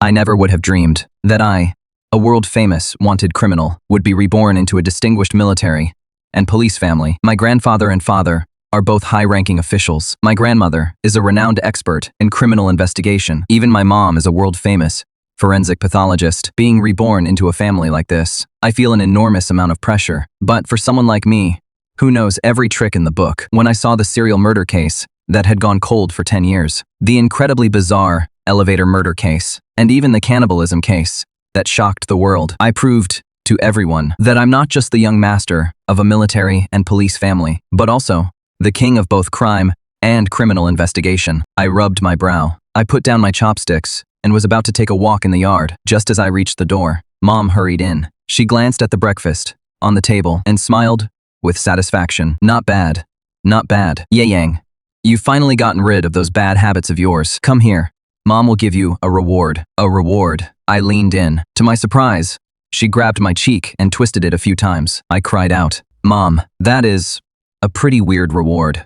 I never would have dreamed that I, a world-famous wanted criminal, would be reborn into a distinguished military and police family. My grandfather and father are both high-ranking officials. My grandmother is a renowned expert in criminal investigation. Even my mom is a world-famous forensic pathologist. Being reborn into a family like this, I feel an enormous amount of pressure. But for someone like me, who knows every trick in the book, when I saw the serial murder case that had gone cold for 10 years, the incredibly bizarre elevator murder case, and even the cannibalism case that shocked the world, I proved to everyone that I'm not just the young master of a military and police family, but also the king of both crime and criminal investigation. I rubbed my brow. I put down my chopsticks and was about to take a walk in the yard. Just as I reached the door, Mom hurried in. She glanced at the breakfast on the table and smiled with satisfaction. Not bad. Not bad. Yang, you've finally gotten rid of those bad habits of yours. Come here. Mom will give you a reward. A reward. I leaned in. To my surprise, she grabbed my cheek and twisted it a few times. I cried out, Mom, that is a pretty weird reward.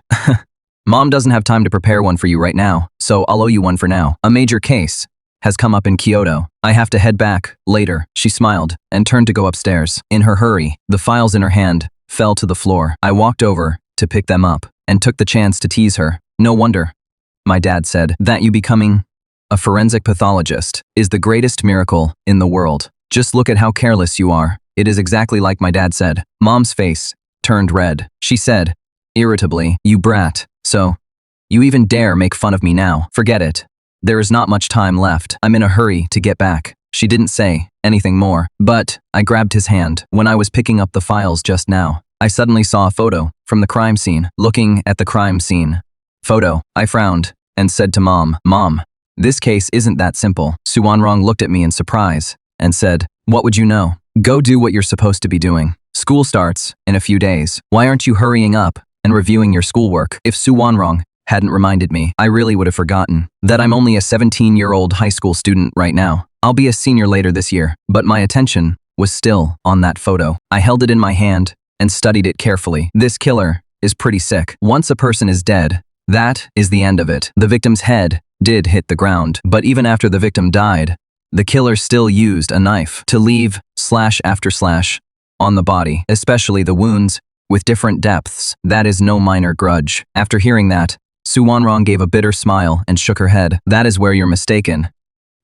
Mom doesn't have time to prepare one for you right now, so I'll owe you one for now. A major case has come up in Kyoto. I have to head back later. She smiled and turned to go upstairs. In her hurry, the files in her hand fell to the floor. I walked over to pick them up and took the chance to tease her. No wonder, my dad said, that you becoming a forensic pathologist is the greatest miracle in the world. Just look at how careless you are. It is exactly like my dad said. Mom's face turned red. She said, irritably, you brat. So, you even dare make fun of me now? Forget it. There is not much time left. I'm in a hurry to get back. She didn't say anything more, but I grabbed his hand. When I was picking up the files just now, I suddenly saw a photo from the crime scene. Looking at the crime scene photo, I frowned and said to Mom, Mom, this case isn't that simple. Su Wanrong looked at me in surprise and said, what would you know? Go do what you're supposed to be doing. School starts in a few days. Why aren't you hurrying up and reviewing your schoolwork? If Su Wanrong hadn't reminded me, I really would have forgotten that I'm only a 17-year-old high school student right now. I'll be a senior later this year, but my attention was still on that photo. I held it in my hand and studied it carefully. This killer is pretty sick. Once a person is dead, that is the end of it. The victim's head did hit the ground, but even after the victim died, the killer still used a knife to leave slash after slash on the body, especially the wounds with different depths. That is no minor grudge. After hearing that, Su Wanrong gave a bitter smile and shook her head. That is where you're mistaken.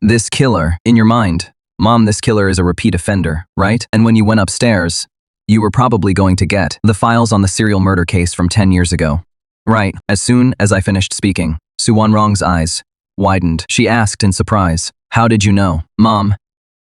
This killer, in your mind, Mom, this killer is a repeat offender, right? And when you went upstairs, you were probably going to get the files on the serial murder case from 10 years ago. Right. As soon as I finished speaking, Su Wanrong's eyes widened. She asked in surprise, how did you know? Mom,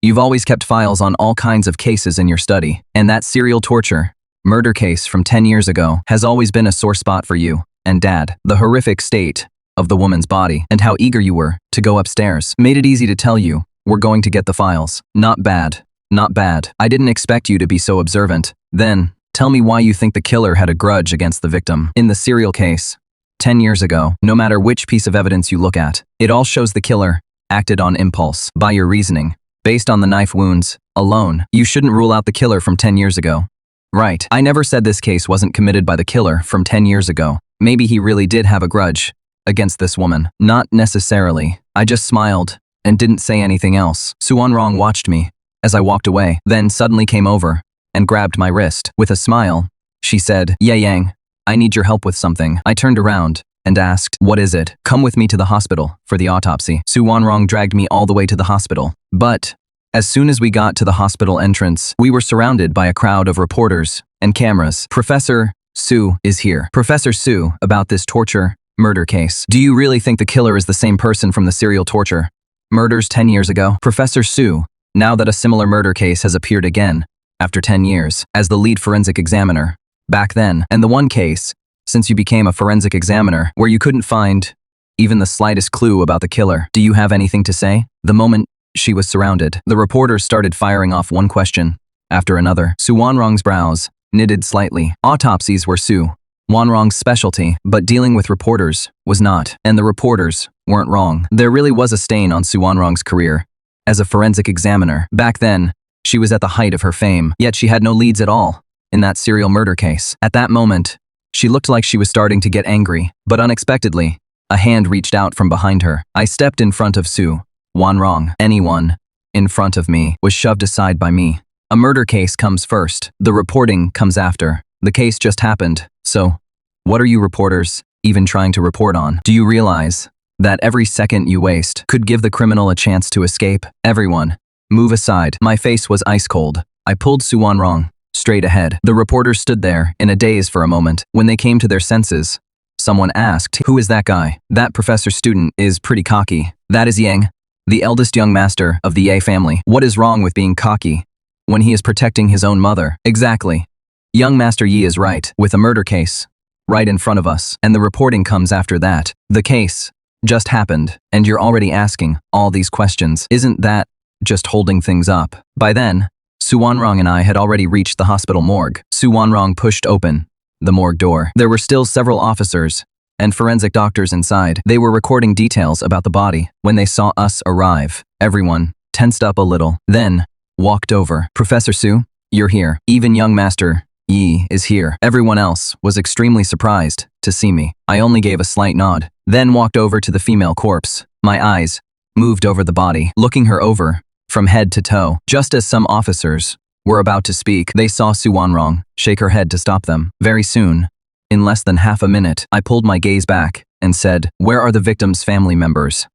you've always kept files on all kinds of cases in your study, and that serial torture murder case from 10 years ago has always been a sore spot for you and Dad. The horrific state of the woman's body and how eager you were to go upstairs made it easy to tell you we're going to get the files. Not bad. Not bad. I didn't expect you to be so observant. Then, tell me why you think the killer had a grudge against the victim. In the serial case, 10 years ago, no matter which piece of evidence you look at, it all shows the killer acted on impulse. By your reasoning, based on the knife wounds alone, you shouldn't rule out the killer from 10 years ago. Right. I never said this case wasn't committed by the killer from 10 years ago. Maybe he really did have a grudge against this woman. Not necessarily. I just smiled and didn't say anything else. Su Wanrong watched me as I walked away, then suddenly came over and grabbed my wrist. With a smile, she said, Yang, I need your help with something. I turned around and asked, what is it? Come with me to the hospital for the autopsy. Su Wanrong dragged me all the way to the hospital. But as soon as we got to the hospital entrance, we were surrounded by a crowd of reporters and cameras. Professor Su is here. Professor Su, about this torture murder case. Do you really think the killer is the same person from the serial torture murders 10 years ago? Professor Su, now that a similar murder case has appeared again, after 10 years, as the lead forensic examiner, back then, and the one case, since you became a forensic examiner, where you couldn't find even the slightest clue about the killer, do you have anything to say? The moment she was surrounded, the reporters started firing off one question after another. Su Wanrong's brows knitted slightly. Autopsies were Su Wanrong's specialty, but dealing with reporters was not, and the reporters weren't wrong. There really was a stain on Su Wanrong's career as a forensic examiner. Back then, she was at the height of her fame, yet she had no leads at all in that serial murder case. At that moment, she looked like she was starting to get angry, but unexpectedly, a hand reached out from behind her. I stepped in front of Su Wrong. Anyone in front of me was shoved aside by me. A murder case comes first. The reporting comes after. The case just happened. So, what are you reporters even trying to report on? Do you realize that every second you waste could give the criminal a chance to escape? Everyone, move aside. My face was ice cold. I pulled Wrong straight ahead. The reporters stood there in a daze for a moment. When they came to their senses, someone asked, "Who is that guy?" "That professor's student is pretty cocky. That is Yang, the eldest young master of the Ye family." "What is wrong with being cocky when he is protecting his own mother?" "Exactly. Young Master Yi is right, with a murder case right in front of us, and the reporting comes after that. The case just happened, and you're already asking all these questions. Isn't that just holding things up?" By then, Wrong and I had already reached the hospital morgue. Wrong pushed open the morgue door. There were still several officers and forensic doctors inside. They were recording details about the body. When they saw us arrive, everyone tensed up a little, then walked over. "Professor Su, you're here. Even young Master Yi is here." Everyone else was extremely surprised to see me. I only gave a slight nod, then walked over to the female corpse. My eyes moved over the body, looking her over from head to toe. Just as some officers were about to speak, they saw Wrong shake her head to stop them. Very soon, in less than half a minute, I pulled my gaze back and said, "Where are the victim's family members?"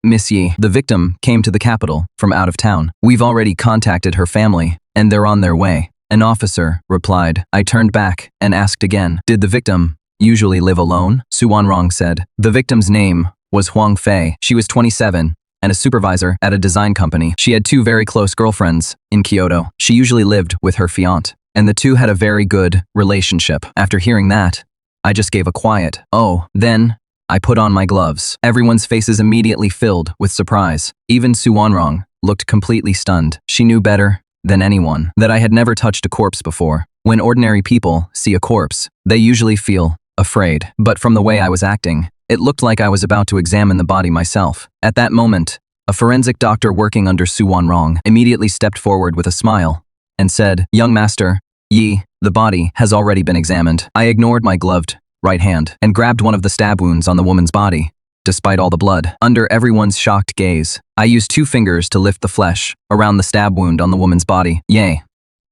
Miss Yi, the victim came to the capital from out of town. We've already contacted her family, and they're on their way." An officer replied. I turned back and asked again, "Did the victim usually live alone?" Wrong said. The victim's name was Huang Fei. She was 27 and a supervisor at a design company. She had two very close girlfriends in Kyoto. She usually lived with her fiancé, and the two had a very good relationship. After hearing that, I just gave a quiet, "Oh." Then I put on my gloves. Everyone's faces immediately filled with surprise. Even Wrong looked completely stunned. She knew better than anyone that I had never touched a corpse before. When ordinary people see a corpse, they usually feel afraid. But from the way I was acting, it looked like I was about to examine the body myself. At that moment, a forensic doctor working under Wrong immediately stepped forward with a smile and said, "Young Master Yi, the body has already been examined." I ignored my gloved right hand and grabbed one of the stab wounds on the woman's body. Despite all the blood, under everyone's shocked gaze, I used 2 fingers to lift the flesh around the stab wound on the woman's body. "Yay.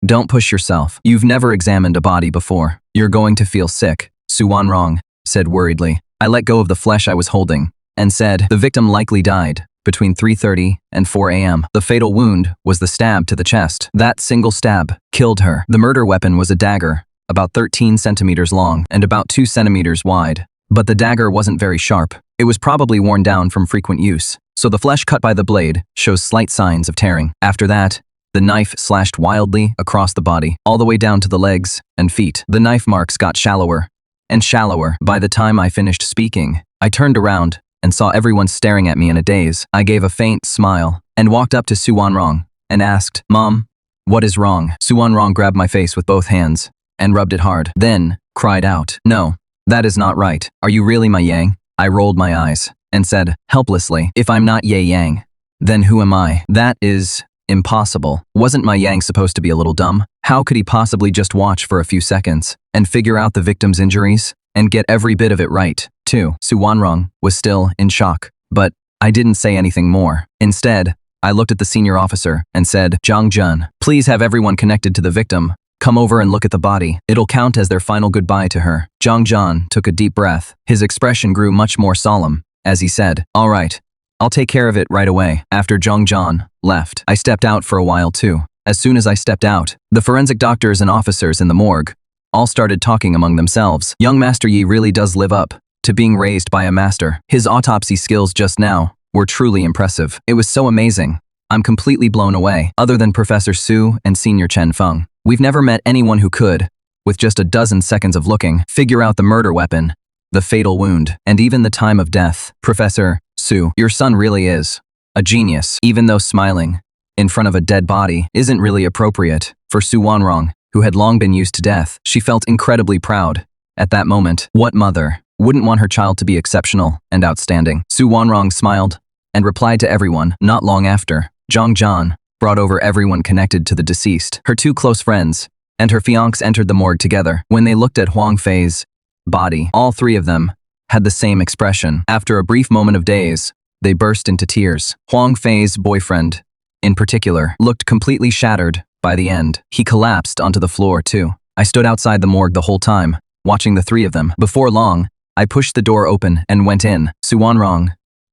Don't push yourself. You've never examined a body before. You're going to feel sick," Wrong said worriedly. I let go of the flesh I was holding and said, "The victim likely died between 3:30 and 4 a.m. The fatal wound was the stab to the chest. That single stab killed her. The murder weapon was a dagger, about 13 centimeters long and about 2 centimeters wide. But the dagger wasn't very sharp. It was probably worn down from frequent use, so the flesh cut by the blade shows slight signs of tearing. After that, the knife slashed wildly across the body, all the way down to the legs and feet. The knife marks got shallower and shallower. By the time I finished speaking, I turned around and saw everyone staring at me in a daze. I gave a faint smile and walked up to Wrong and asked, "Mom, what is wrong?" Wrong grabbed my face with both hands and rubbed it hard, then cried out, "No, that is not right. Are you really my Yang?" I rolled my eyes and said helplessly, "If I'm not Ye Yang, then who am I?" "That is impossible. Wasn't my Yang supposed to be a little dumb? How could he possibly just watch for a few seconds and figure out the victim's injuries and get every bit of it right, too?" Wrong was still in shock, but I didn't say anything more. Instead, I looked at the senior officer and said, "Zhang Jun, please have everyone connected to the victim come over and look at the body. It'll count as their final goodbye to her." Zhang Jun took a deep breath. His expression grew much more solemn as he said, "All right, I'll take care of it right away." After Zhang Jun left, I stepped out for a while too. As soon as I stepped out, the forensic doctors and officers in the morgue all started talking among themselves. Young Master Yi really does live up to being raised by a master. His autopsy skills just now were truly impressive. It was so amazing. I'm completely blown away. Other than Professor Su and Senior Chen Feng, we've never met anyone who could, with just a dozen seconds of looking, figure out the murder weapon, the fatal wound, and even the time of death. Professor Su, your son really is a genius. Even though smiling in front of a dead body isn't really appropriate for Wrong, who had long been used to death, she felt incredibly proud at that moment. What mother wouldn't want her child to be exceptional and outstanding? Wrong smiled and replied to everyone. Not long after, Zhang Jun brought over everyone connected to the deceased. Her 2 close friends and her fiancé entered the morgue together. When they looked at Huang Fei's body, all 3 of them had the same expression. After a brief moment of daze, they burst into tears. Huang Fei's boyfriend, in particular, looked completely shattered by the end. He collapsed onto the floor, too. I stood outside the morgue the whole time, watching the three of them. Before long, I pushed the door open and went in. Su Wanrong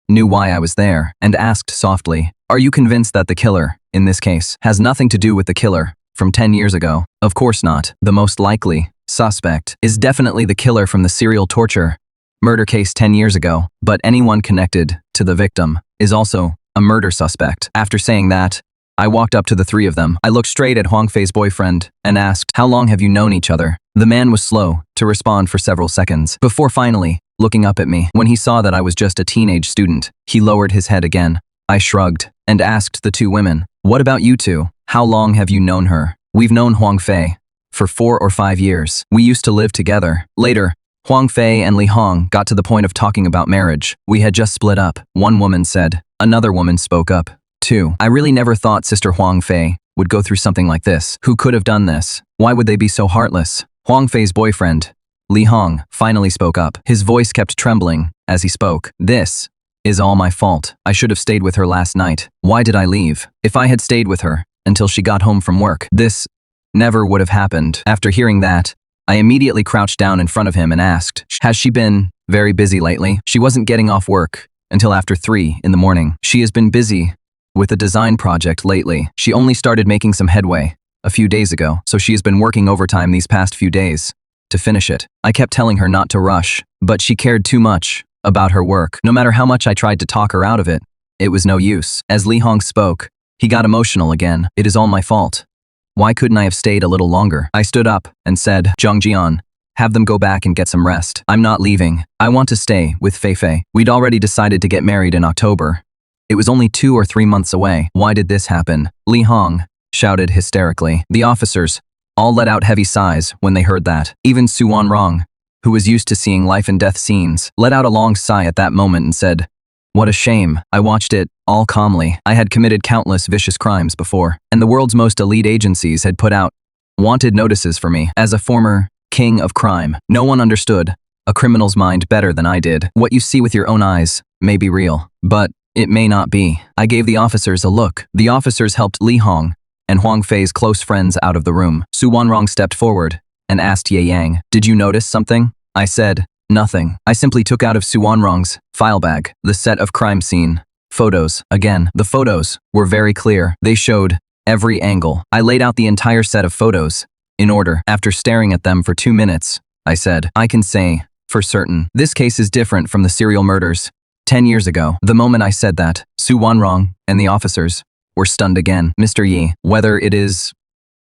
knew why I was there and asked softly, "Are you convinced that the killer, in this case, has nothing to do with the killer from 10 years ago?" Of course not. The most likely suspect is definitely the killer from the serial torture murder case 10 years ago, but anyone connected to the victim is also a murder suspect. After saying that, I walked up to the three of them. I looked straight at Huang Fei's boyfriend and asked, "How long have you known each other?" The man was slow to respond for several seconds, before finally looking up at me. When he saw that I was just a teenage student, he lowered his head again. I shrugged and asked the two women, "What about you two? How long have you known her?" "We've known Huang Fei for 4 or 5 years. We used to live together." Later, Huang Fei and Li Hong got to the point of talking about marriage. "We had just split up," one woman said. Another woman spoke up, too. "I really never thought Sister Huang Fei would go through something like this. Who could have done this? Why would they be so heartless?" Huang Fei's boyfriend, Li Hong, finally spoke up. His voice kept trembling as he spoke. "This is all my fault. I should have stayed with her last night. Why did I leave? If I had stayed with her until she got home from work, this never would have happened." After hearing that, I immediately crouched down in front of him and asked, "Has she been very busy lately?" "She wasn't getting off work until after 3 in the morning. She has been busy with a design project lately. She only started making some headway a few days ago, so she has been working overtime these past few days to finish it." I kept telling her not to rush, but she cared too much about her work. No matter how much I tried to talk her out of it, it was no use. As Li Hong spoke, he got emotional again. "It is all my fault. Why couldn't I have stayed a little longer?" I stood up and said, "Zhang Jian, have them go back and get some rest. I'm not leaving. I want to stay with Fei Fei. We'd already decided to get married in October. It was only 2 or 3 months away. Why did this happen?" Li Hong shouted hysterically. The officers all let out heavy sighs when they heard that. Even Su Wanrong, who was used to seeing life and death scenes, let out a long sigh at that moment and said, "What a shame." I watched it all calmly. I had committed countless vicious crimes before, and the world's most elite agencies had put out wanted notices for me. As a former king of crime, no one understood a criminal's mind better than I did. What you see with your own eyes may be real, but it may not be. I gave the officers a look. The officers helped Li Hong and Huang Fei's close friends out of the room. Su Wanrong stepped forward and asked Ye Yang, "Did you notice something?" I said, "Nothing." I simply took out of Su Wanrong's file bag the set of crime scene photos. Again, the photos were very clear. They showed every angle. I laid out the entire set of photos in order. After staring at them for 2 minutes, I said, "I can say for certain this case is different from the serial murders 10 years ago." The moment I said that, Su Wanrong and the officers were stunned again. "Mr. Yi, whether it is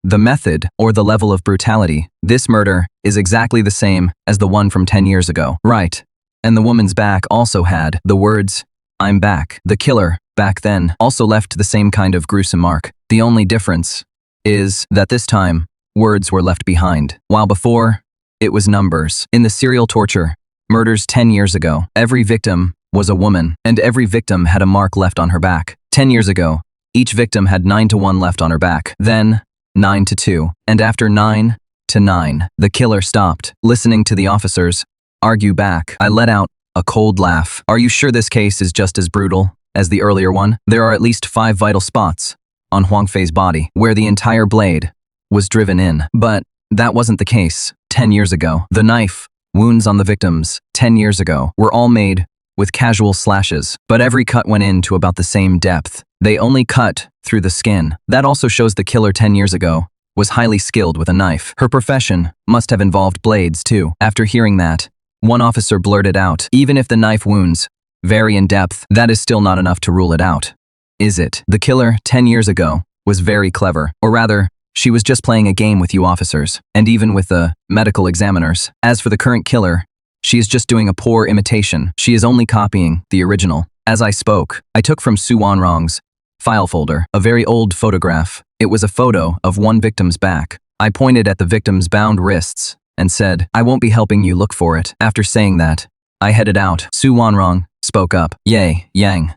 the method or the level of brutality, this murder is exactly the same as the one from 10 years ago." "Right." And the woman's back also had the words, "I'm back." The killer, back then, also left the same kind of gruesome mark. The only difference is that this time, words were left behind, while before, it was numbers. In the serial torture murders 10 years ago, every victim was a woman, and every victim had a mark left on her back. 10 years ago, each victim had 9 to 1 left on her back, then 9 to 2, and after 9 to 9, the killer stopped. Listening to the officers argue back, I let out a cold laugh. "Are you sure this case is just as brutal as the earlier one? There are at least 5 vital spots on Huang Fei's body where the entire blade was driven in. But that wasn't the case 10 years ago. The knife wounds on the victims 10 years ago were all made with casual slashes, but every cut went in to about the same depth. They only cut through the skin. That also shows the killer 10 years ago was highly skilled with a knife. Her profession must have involved blades too." After hearing that, one officer blurted out, "Even if the knife wounds vary in depth, that is still not enough to rule it out, is it? The killer 10 years ago was very clever, or rather, she was just playing a game with you officers, and even with the medical examiners. As for the current killer, she is just doing a poor imitation. She is only copying the original." As I spoke, I took from Su Wanrong's file folder a very old photograph. It was a photo of one victim's back. I pointed at the victim's bound wrists and said, "I won't be helping you look for it." After saying that, I headed out. Su Wanrong spoke up, "Ye Yang,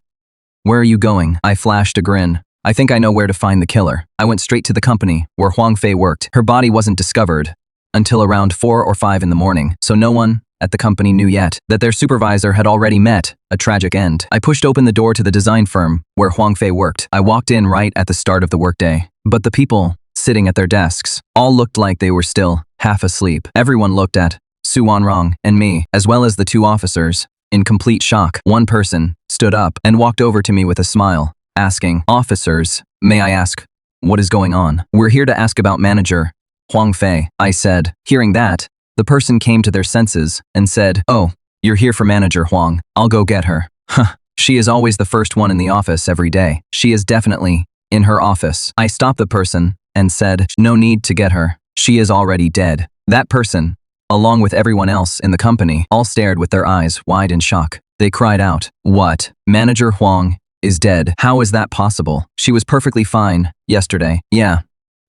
where are you going?" I flashed a grin. "I think I know where to find the killer." I went straight to the company where Huang Fei worked. Her body wasn't discovered until around 4 or 5 in the morning, so no one at the company knew yet that their supervisor had already met a tragic end. I pushed open the door to the design firm where Huang Fei worked. I walked in right at the start of the workday. But the people sitting at their desks all looked like they were still half asleep. Everyone looked at Su Wanrong and me, as well as the two officers, in complete shock. One person stood up and walked over to me with a smile, asking, "Officers, may I ask, what is going on?" "We're here to ask about manager Huang Fei," I said. Hearing that, the person came to their senses and said, "Oh, you're here for manager Huang. I'll go get her." Huh. She is always the first one in the office every day. She is definitely in her office. I stopped the person and said, "No need to get her. She is already dead." That person, along with everyone else in the company, all stared with their eyes wide in shock. They cried out, "What? Manager Huang is dead? How is that possible? She was perfectly fine yesterday." "Yeah.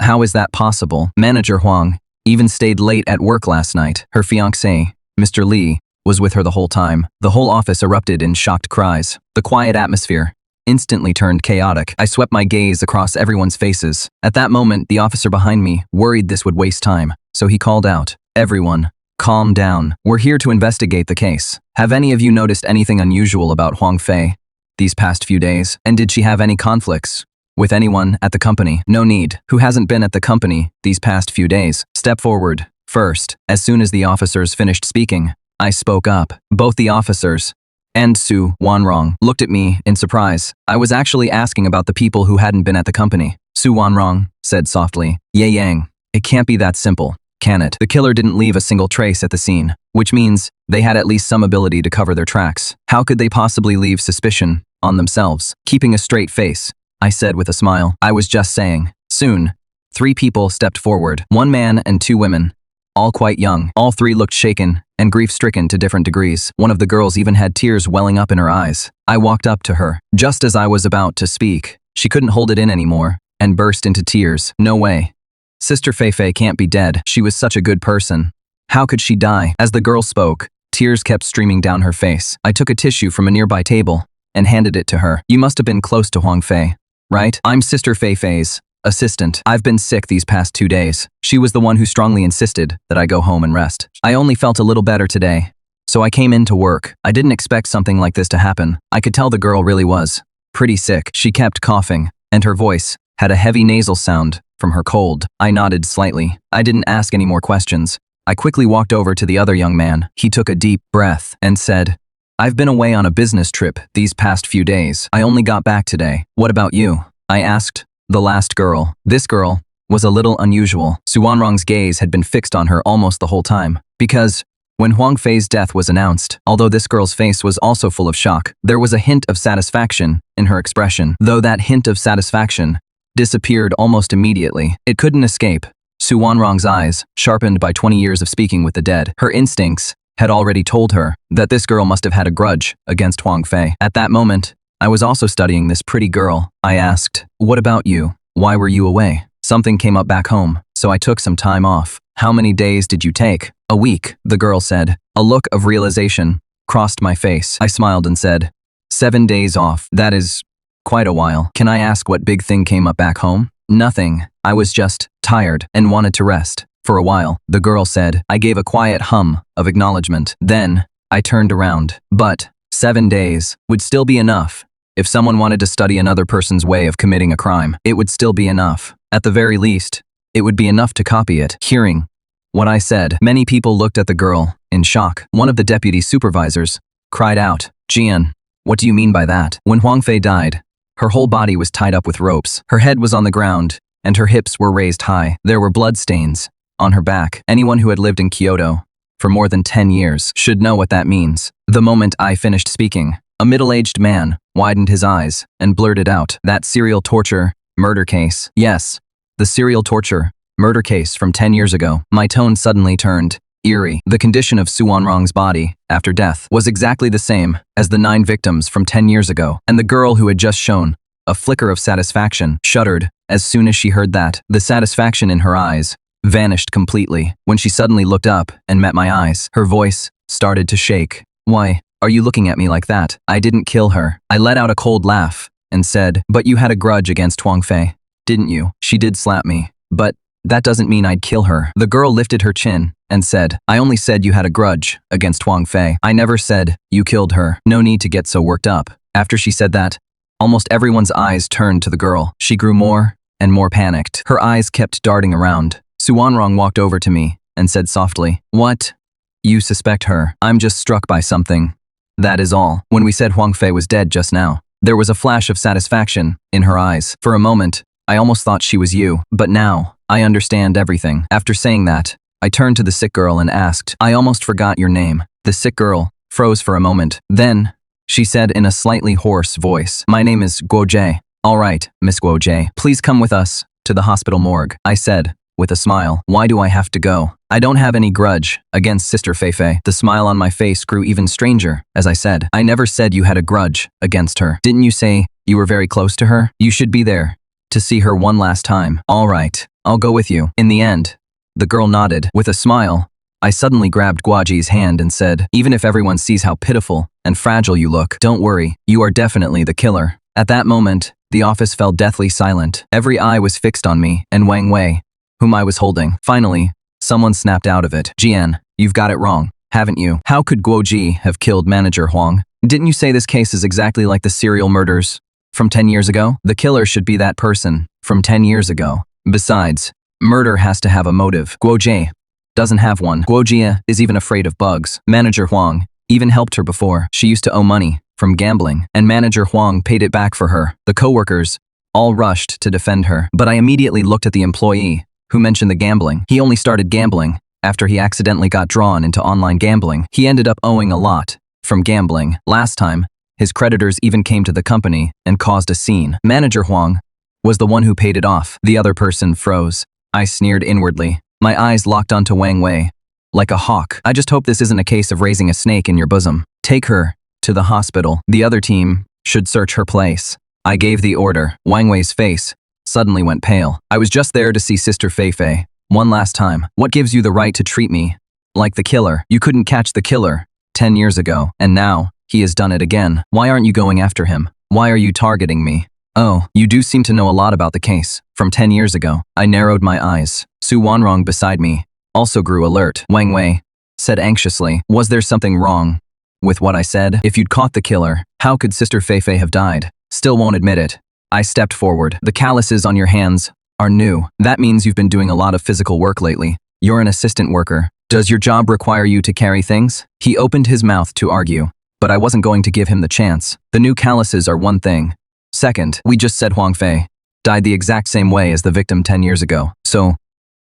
How is that possible? Manager Huang even stayed late at work last night. Her fiancé, Mr. Li, was with her the whole time." The whole office erupted in shocked cries. The quiet atmosphere instantly turned chaotic. I swept my gaze across everyone's faces. At that moment, the officer behind me worried this would waste time, so he called out, "Everyone, calm down. We're here to investigate the case. Have any of you noticed anything unusual about Huang Fei these past few days? And did she have any conflicts with anyone at the company?" "No need. Who hasn't been at the company these past few days? Step forward." First, as soon as the officers finished speaking, I spoke up. Both the officers and Su Wanrong looked at me in surprise. I was actually asking about the people who hadn't been at the company. Su Wanrong said softly, "Ye Yang, it can't be that simple, can it? The killer didn't leave a single trace at the scene, which means they had at least some ability to cover their tracks. How could they possibly leave suspicion on themselves?" Keeping a straight face, I said with a smile, "I was just saying." Soon, 3 people stepped forward, 1 man and 2 women, all quite young. All 3 looked shaken and grief-stricken to different degrees. One of the girls even had tears welling up in her eyes. I walked up to her. Just as I was about to speak, she couldn't hold it in anymore and burst into tears. "No way. Sister Fei can't be dead. She was such a good person. How could she die?" As the girl spoke, tears kept streaming down her face. I took a tissue from a nearby table and handed it to her. "You must have been close to Huang Fei, right? I'm Sister Fei's assistant. I've been sick these past 2 days. She was the one who strongly insisted that I go home and rest. I only felt a little better today, so I came in to work. I didn't expect something like this to happen." I could tell the girl really was pretty sick. She kept coughing, and her voice had a heavy nasal sound from her cold. I nodded slightly. I didn't ask any more questions. I quickly walked over to the other young man. He took a deep breath and said, "I've been away on a business trip these past few days. I only got back today. What about you?" I asked the last girl. This girl was a little unusual. Su Wanrong's gaze had been fixed on her almost the whole time, because when Huang Fei's death was announced, although this girl's face was also full of shock, there was a hint of satisfaction in her expression. Though that hint of satisfaction disappeared almost immediately, it couldn't escape Su Wanrong's eyes, sharpened by 20 years of speaking with the dead. Her instincts had already told her that this girl must have had a grudge against Huang Fei. At that moment, I was also studying this pretty girl. I asked, "What about you? Why were you away?" "Something came up back home, so I took some time off." "How many days did you take?" "A week," the girl said. A look of realization crossed my face. I smiled and said, 7 days off. That is quite a while. Can I ask what big thing came up back home?" "Nothing. I was just tired and wanted to rest for a while," the girl said. I gave a quiet hum of acknowledgement. Then I turned around. "But 7 days would still be enough. If someone wanted to study another person's way of committing a crime, it would still be enough. At the very least, it would be enough to copy it." Hearing what I said, many people looked at the girl in shock. One of the deputy supervisors cried out, "Jian, what do you mean by that?" When Huang Fei died, her whole body was tied up with ropes. Her head was on the ground, and her hips were raised high. There were blood stains on her back. Anyone who had lived in Kyoto for more than 10 years should know what that means. The moment I finished speaking, a middle-aged man widened his eyes and blurted out, "That serial torture murder case." "Yes, the serial torture murder case from 10 years ago." My tone suddenly turned eerie. The condition of Su Wanrong's body after death was exactly the same as the 9 victims from 10 years ago, and the girl who had just shown a flicker of satisfaction shuddered as soon as she heard that. The satisfaction in her eyes vanished completely when she suddenly looked up and met my eyes. Her voice started to shake. "Why are you looking at me like that? I didn't kill her." I let out a cold laugh and said, "But you had a grudge against Huang Fei, didn't you? She did slap me, but that doesn't mean I'd kill her. The girl lifted her chin and said, I only said you had a grudge against Huang Fei. I never said you killed her. No need to get so worked up. After she said that, almost everyone's eyes turned to the girl. She grew more and more panicked. Her eyes kept darting around. Su Wanrong walked over to me and said softly, What? You suspect her? I'm just struck by something. That is all. When we said Huang Fei was dead just now, there was a flash of satisfaction in her eyes. For a moment, I almost thought she was you, but now I understand everything. After saying that, I turned to the sick girl and asked, I almost forgot your name. The sick girl froze for a moment. Then, she said in a slightly hoarse voice, My name is Guo Jie. All right, Miss Guo Jie, please come with us to the hospital morgue. I said, with a smile, Why do I have to go? I don't have any grudge against Sister Feifei. The smile on my face grew even stranger as I said, I never said you had a grudge against her. Didn't you say you were very close to her? You should be there to see her one last time. All right, I'll go with you. In the end, the girl nodded. With a smile, I suddenly grabbed Guoji's hand and said, Even if everyone sees how pitiful and fragile you look, don't worry, you are definitely the killer. At that moment, the office fell deathly silent. Every eye was fixed on me and Wang Wei, whom I was holding. Finally, someone snapped out of it. Jian, you've got it wrong, haven't you? How could Guo Ji have killed Manager Huang? Didn't you say this case is exactly like the serial murders from 10 years ago? The killer should be that person from 10 years ago. Besides, murder has to have a motive. Guo Ji doesn't have one. Guo Jia is even afraid of bugs. Manager Huang even helped her before. She used to owe money from gambling, and Manager Huang paid it back for her. The coworkers all rushed to defend her, but I immediately looked at the employee who mentioned the gambling. He only started gambling after he accidentally got drawn into online gambling. He ended up owing a lot from gambling. Last time, his creditors even came to the company and caused a scene. Manager Huang was the one who paid it off. The other person froze. I sneered inwardly. My eyes locked onto Wang Wei like a hawk. I just hope this isn't a case of raising a snake in your bosom. Take her to the hospital. The other team should search her place. I gave the order. Wang Wei's face suddenly went pale. I was just there to see Sister Feifei one last time. What gives you the right to treat me like the killer? You couldn't catch the killer 10 years ago, and now he has done it again. Why aren't you going after him? Why are you targeting me? Oh, you do seem to know a lot about the case from 10 years ago. I narrowed my eyes. Su Wanrong beside me also grew alert. Wang Wei said anxiously, Was there something wrong with what I said? If you'd caught the killer, how could Sister Feifei have died? Still won't admit it. I stepped forward. The calluses on your hands are new. That means you've been doing a lot of physical work lately. You're an assistant worker. Does your job require you to carry things? He opened his mouth to argue, but I wasn't going to give him the chance. The new calluses are one thing. Second, we just said Huang Fei died the exact same way as the victim 10 years ago. So,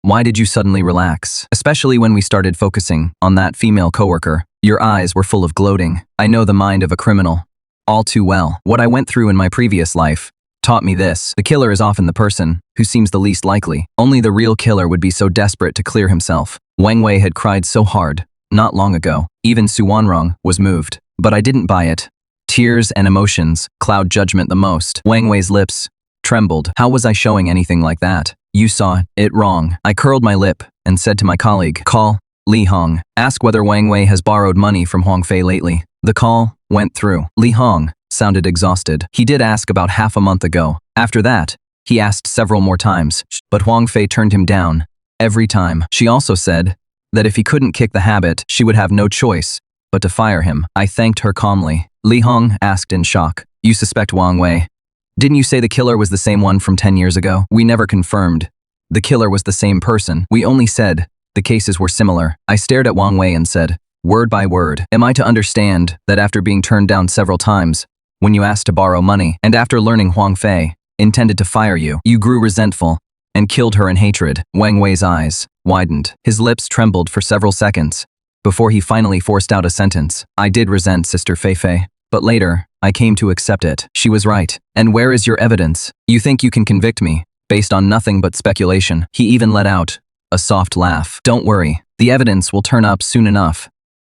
why did you suddenly relax? Especially when we started focusing on that female coworker. Your eyes were full of gloating. I know the mind of a criminal all too well. What I went through in my previous life taught me this. The killer is often the person who seems the least likely. Only the real killer would be so desperate to clear himself. Wang Wei had cried so hard not long ago. Even Su Wanrong was moved. But I didn't buy it. Tears and emotions cloud judgment the most. Wang Wei's lips trembled. How was I showing anything like that? You saw it wrong. I curled my lip and said to my colleague, Call Li Hong. Ask whether Wang Wei has borrowed money from Huang Fei lately. The call went through. Li Hong sounded exhausted. He did ask about half a month ago. After that, he asked several more times, but Huang Fei turned him down every time. She also said that if he couldn't kick the habit, she would have no choice but to fire him. I thanked her calmly. Li Hong asked in shock, You suspect Wang Wei? Didn't you say the killer was the same one from 10 years ago? We never confirmed the killer was the same person. We only said the cases were similar. I stared at Wang Wei and said, word by word, am I to understand that after being turned down several times, when you asked to borrow money, and after learning Huang Fei intended to fire you, you grew resentful and killed her in hatred? Wang Wei's eyes widened. His lips trembled for several seconds before he finally forced out a sentence. I did resent Sister Feifei, but later, I came to accept it. She was right. And where is your evidence? You think you can convict me based on nothing but speculation? He even let out a soft laugh. Don't worry, the evidence will turn up soon enough.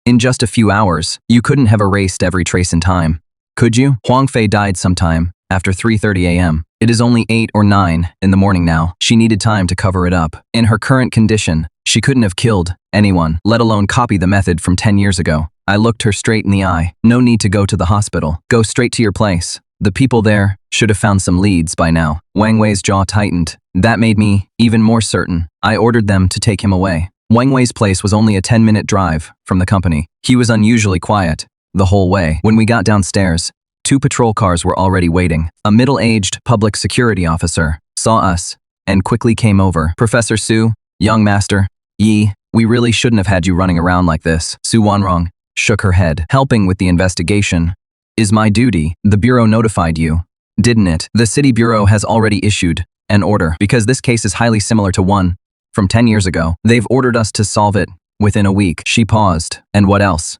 In just a few hours, you couldn't have erased every trace in time, could you? Huang Fei died sometime after 3:30 a.m. It is only 8 or 9 in the morning now. She needed time to cover it up. In her current condition, she couldn't have killed anyone, let alone copy the method from 10 years ago. I looked her straight in the eye. No need to go to the hospital. Go straight to your place. The people there should have found some leads by now. Wang Wei's jaw tightened. That made me even more certain. I ordered them to take him away. Wang Wei's place was only a 10-minute drive from the company. He was unusually quiet the whole way. When we got downstairs, 2 patrol cars were already waiting. A middle-aged public security officer saw us and quickly came over. Professor Su, young master, Yi, we really shouldn't have had you running around like this. Su Wanrong shook her head. Helping with the investigation is my duty. The bureau notified you, didn't it? The city bureau has already issued an order because this case is highly similar to one from 10 years ago. They've ordered us to solve it within a week. She paused. And what else?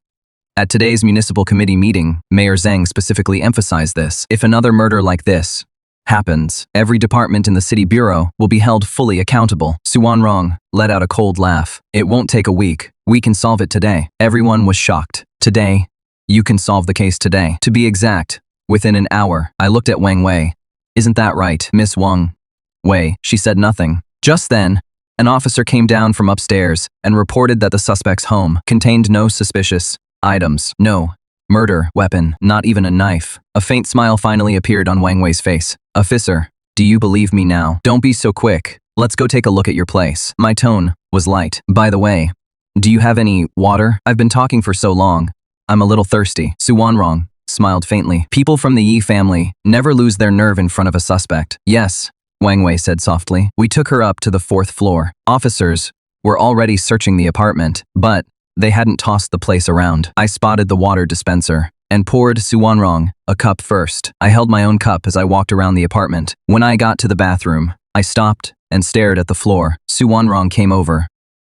At today's municipal committee meeting, Mayor Zhang specifically emphasized this. If another murder like this happens, every department in the city bureau will be held fully accountable. Su Wanrong let out a cold laugh. It won't take a week. We can solve it today. Everyone was shocked. Today? You can solve the case today. To be exact, within an hour. I looked at Wang Wei. Isn't that right, Miss Wang Wei? She said nothing. Just then, an officer came down from upstairs and reported that the suspect's home contained no suspicious items. No murder weapon, not even a knife. A faint smile finally appeared on Wang Wei's face. Officer, do you believe me now? Don't be so quick. Let's go take a look at your place. My tone was light. By the way, do you have any water? I've been talking for so long. I'm a little thirsty. Su Wanrong smiled faintly. People from the Yi family never lose their nerve in front of a suspect. Yes, Wang Wei said softly. We took her up to the 4th floor. Officers were already searching the apartment, but they hadn't tossed the place around. I spotted the water dispenser and poured Su Wanrong a cup first. I held my own cup as I walked around the apartment. When I got to the bathroom, I stopped and stared at the floor. Su Wanrong came over.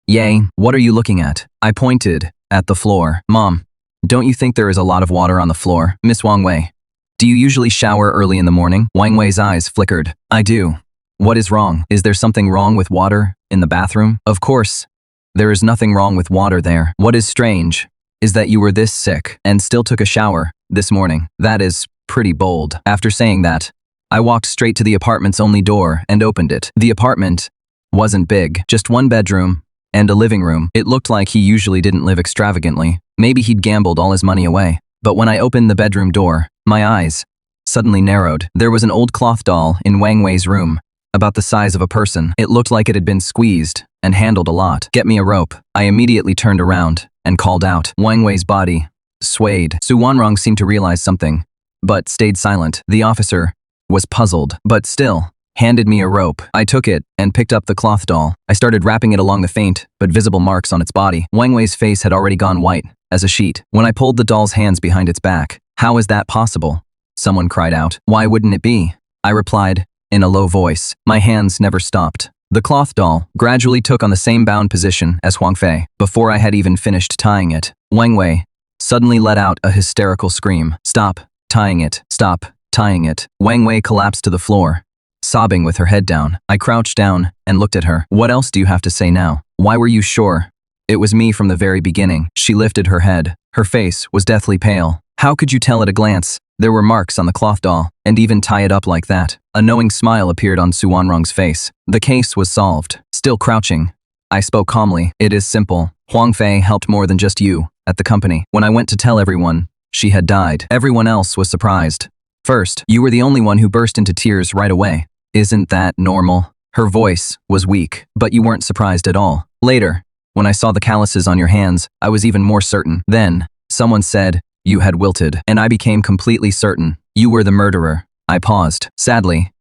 Yay, what are you looking at? I pointed at the floor. Mom, don't you think there is a lot of water on the floor? Miss Wang Wei, do you usually shower early in the morning? Wang Wei's eyes flickered. I do. What is wrong? Is there something wrong with water in the bathroom? Of course, there is nothing wrong with water there. What is strange is that you were this sick and still took a shower this morning. That is pretty bold. After saying that, I walked straight to the apartment's only door and opened it. The apartment wasn't big, just 1 bedroom and a living room. It looked like he usually didn't live extravagantly. Maybe he'd gambled all his money away. But when I opened the bedroom door, my eyes suddenly narrowed. There was an old cloth doll in Wang Wei's room, about the size of a person. It looked like it had been squeezed and handled a lot. Get me a rope. I immediately turned around and called out. Wang Wei's body swayed. Su Wanrong seemed to realize something, but stayed silent. The officer was puzzled, but still handed me a rope. I took it and picked up the cloth doll. I started wrapping it along the faint but visible marks on its body. Wang Wei's face had already gone white as a sheet. When I pulled the doll's hands behind its back, how is that possible? Someone cried out. Why wouldn't it be? I replied in a low voice. My hands never stopped. The cloth doll gradually took on the same bound position as Huang Fei. Before I had even finished tying it, Wang Wei suddenly let out a hysterical scream. Stop tying it. Stop tying it. Wang Wei collapsed to the floor, sobbing with her head down. I crouched down and looked at her. What else do you have to say now? Why were you sure it was me from the very beginning? She lifted her head. Her face was deathly pale. How could you tell at a glance? There were marks on the cloth doll, and even tie it up like that. A knowing smile appeared on Su Wanrong's face. The case was solved. Still crouching, I spoke calmly. It is simple. Huang Fei helped more than just you at the company. When I went to tell everyone, she had died. Everyone else was surprised. First, you were the only one who burst into tears right away. Isn't that normal? Her voice was weak, but you weren't surprised at all. Later, when I saw the calluses on your hands, I was even more certain. Then, someone said, you had wilted, and I became completely certain. You were the murderer. I paused. Sadly,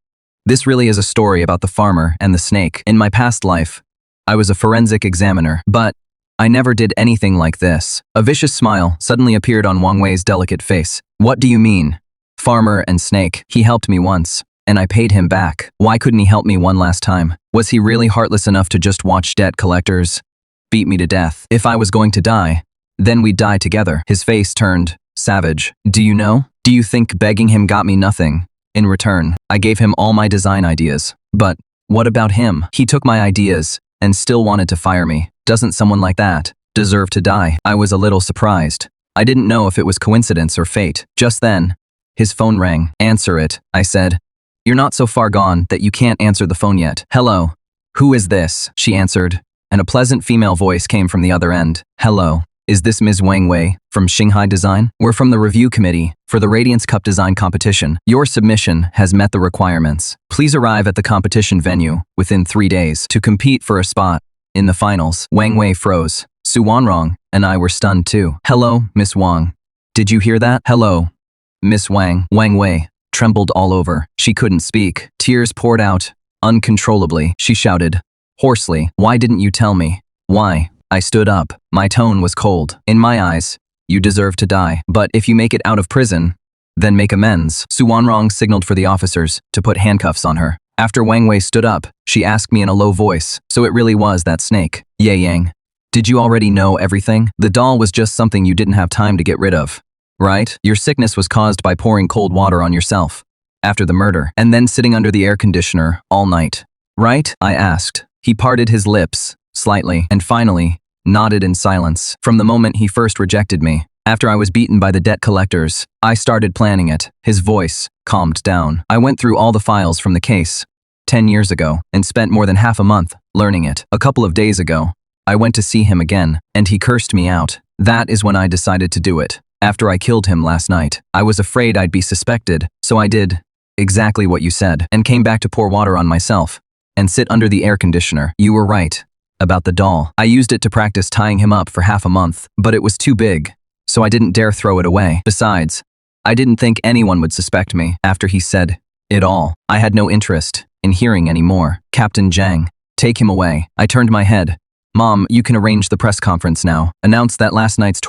this really is a story about the farmer and the snake. In my past life, I was a forensic examiner, but I never did anything like this. A vicious smile suddenly appeared on Wang Wei's delicate face. What do you mean? Farmer and snake. He helped me once, and I paid him back. Why couldn't he help me one last time? Was he really heartless enough to just watch debt collectors beat me to death? If I was going to die, then we'd die together. His face turned savage. Do you know? Do you think begging him got me nothing? In return, I gave him all my design ideas. But what about him? He took my ideas and still wanted to fire me. Doesn't someone like that deserve to die? I was a little surprised. I didn't know if it was coincidence or fate. Just then, his phone rang. Answer it, I said. You're not so far gone that you can't answer the phone yet. Hello. Who is this? She answered, and a pleasant female voice came from the other end. Hello. Is this Ms. Wang Wei from Shanghai Design? We're from the review committee for the Radiance Cup design competition. Your submission has met the requirements. Please arrive at the competition venue within 3 days to compete for a spot in the finals. Wang Wei froze. Su Wanrong and I were stunned too. Hello, Miss Wang. Did you hear that? Hello, Miss Wang. Wang Wei trembled all over. She couldn't speak. Tears poured out uncontrollably. She shouted hoarsely, "Why didn't you tell me? Why?" I stood up. My tone was cold. In my eyes, you deserve to die. But if you make it out of prison, then make amends. Su Wanrong signaled for the officers to put handcuffs on her. After Wang Wei stood up, she asked me in a low voice, "So it really was that snake? Ye Yang. Did you already know everything? The doll was just something you didn't have time to get rid of, right? Your sickness was caused by pouring cold water on yourself after the murder, and then sitting under the air conditioner all night, right?" I asked. He parted his lips slightly and finally nodded in silence. From the moment he first rejected me, after I was beaten by the debt collectors, I started planning it. His voice calmed down. I went through all the files from the case 10 years ago and spent more than half a month learning it. A couple of days ago, I went to see him again, and he cursed me out. That is when I decided to do it. After I killed him last night, I was afraid I'd be suspected, so I did exactly what you said and came back to pour water on myself and sit under the air conditioner. You were right about the doll. I used it to practice tying him up for half a month, but it was too big, so I didn't dare throw it away. Besides, I didn't think anyone would suspect me. After he said it all, I had no interest in hearing any more. Captain Zhang, take him away. I turned my head. Mom, you can arrange the press conference now. Announce that last night's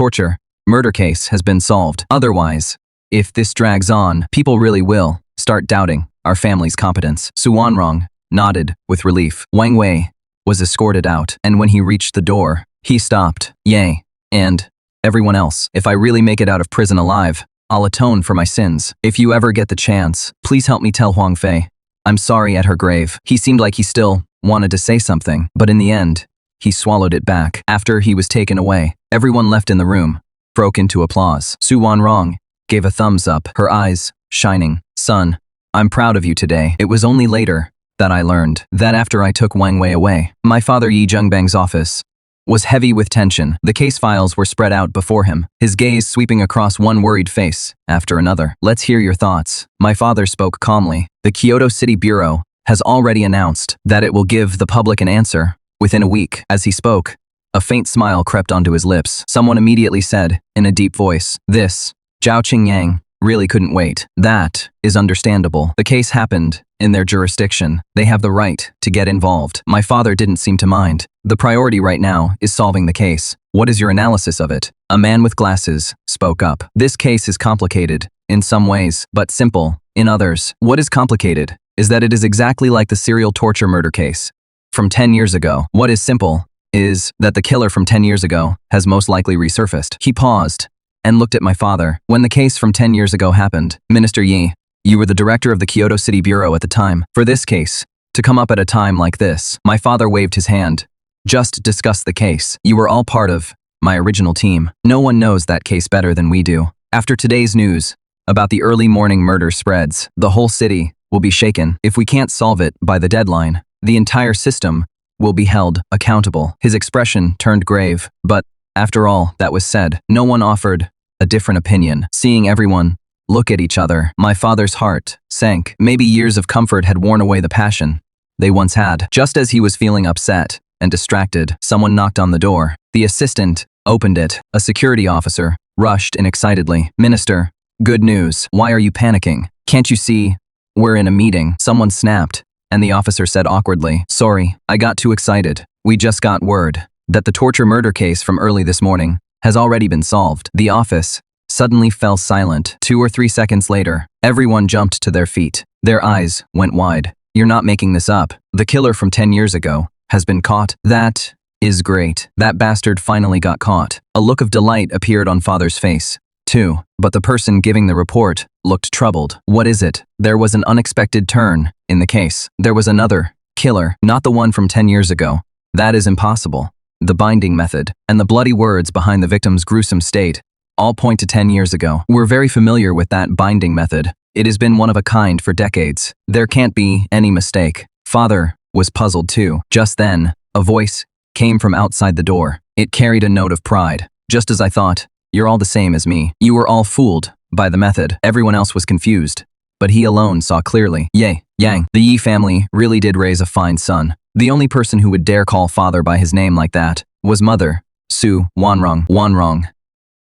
murder case has been solved. Otherwise, if this drags on, people really will start doubting our family's competence. Su Wanrong nodded with relief. Wang Wei was escorted out, and when he reached the door, he stopped. Yay. And everyone else, if I really make it out of prison alive, I'll atone for my sins. If you ever get the chance, please help me tell Huang Fei I'm sorry at her grave. He seemed like he still wanted to say something, but in the end, he swallowed it back. After he was taken away, everyone left in the room broke into applause. Su Wanrong gave a thumbs up, her eyes shining. Son, I'm proud of you today. It was only later that I learned that after I took Wang Wei away, my father Yi Zhengbang's office was heavy with tension. The case files were spread out before him, his gaze sweeping across one worried face after another. Let's hear your thoughts. My father spoke calmly. The Kyoto City Bureau has already announced that it will give the public an answer within a week. As he spoke, a faint smile crept onto his lips. Someone immediately said, in a deep voice, "This, Zhao Qingyang, really couldn't wait." That is understandable. The case happened in their jurisdiction. They have the right to get involved. My father didn't seem to mind. The priority right now is solving the case. What is your analysis of it? A man with glasses spoke up. This case is complicated in some ways, but simple in others. What is complicated is that it is exactly like the serial torture murder case from 10 years ago. What is simple is that the killer from 10 years ago has most likely resurfaced. He paused and looked at my father. When the case from 10 years ago happened, Minister Yi, you were the director of the Kyoto City Bureau at the time. For this case to come up at a time like this, my father waved his hand. Just discuss the case. You were all part of my original team. No one knows that case better than we do. After today's news about the early morning murder spreads, the whole city will be shaken. If we can't solve it by the deadline, the entire system will be held accountable. His expression turned grave, but after all that was said, no one offered a different opinion. Seeing everyone look at each other, my father's heart sank. Maybe years of comfort had worn away the passion they once had. Just as he was feeling upset and distracted, someone knocked on the door. The assistant opened it. A security officer rushed in excitedly. "Minister, good news. Why are you panicking? Can't you see we're in a meeting?" Someone snapped, and the officer said awkwardly, "Sorry, I got too excited. We just got word that the torture murder case from early this morning has already been solved." The office suddenly fell silent. 2 or 3 seconds later, everyone jumped to their feet. Their eyes went wide. "You're not making this up. The killer from 10 years ago has been caught." "That is great. That bastard finally got caught." A look of delight appeared on father's face, too, but the person giving the report looked troubled. "What is it?" There was an unexpected turn in the case. There was another killer, not the one from 10 years ago. That is impossible. The binding method and the bloody words behind the victim's gruesome state all point to 10 years ago. We're very familiar with that binding method. It has been one of a kind for decades. There can't be any mistake. Father was puzzled too. Just then, a voice came from outside the door. It carried a note of pride. Just as I thought, you're all the same as me. You were all fooled by the method. Everyone else was confused, but he alone saw clearly. Yang, the Yi family really did raise a fine son. The only person who would dare call father by his name like that was mother, Su Wanrong. Wanrong.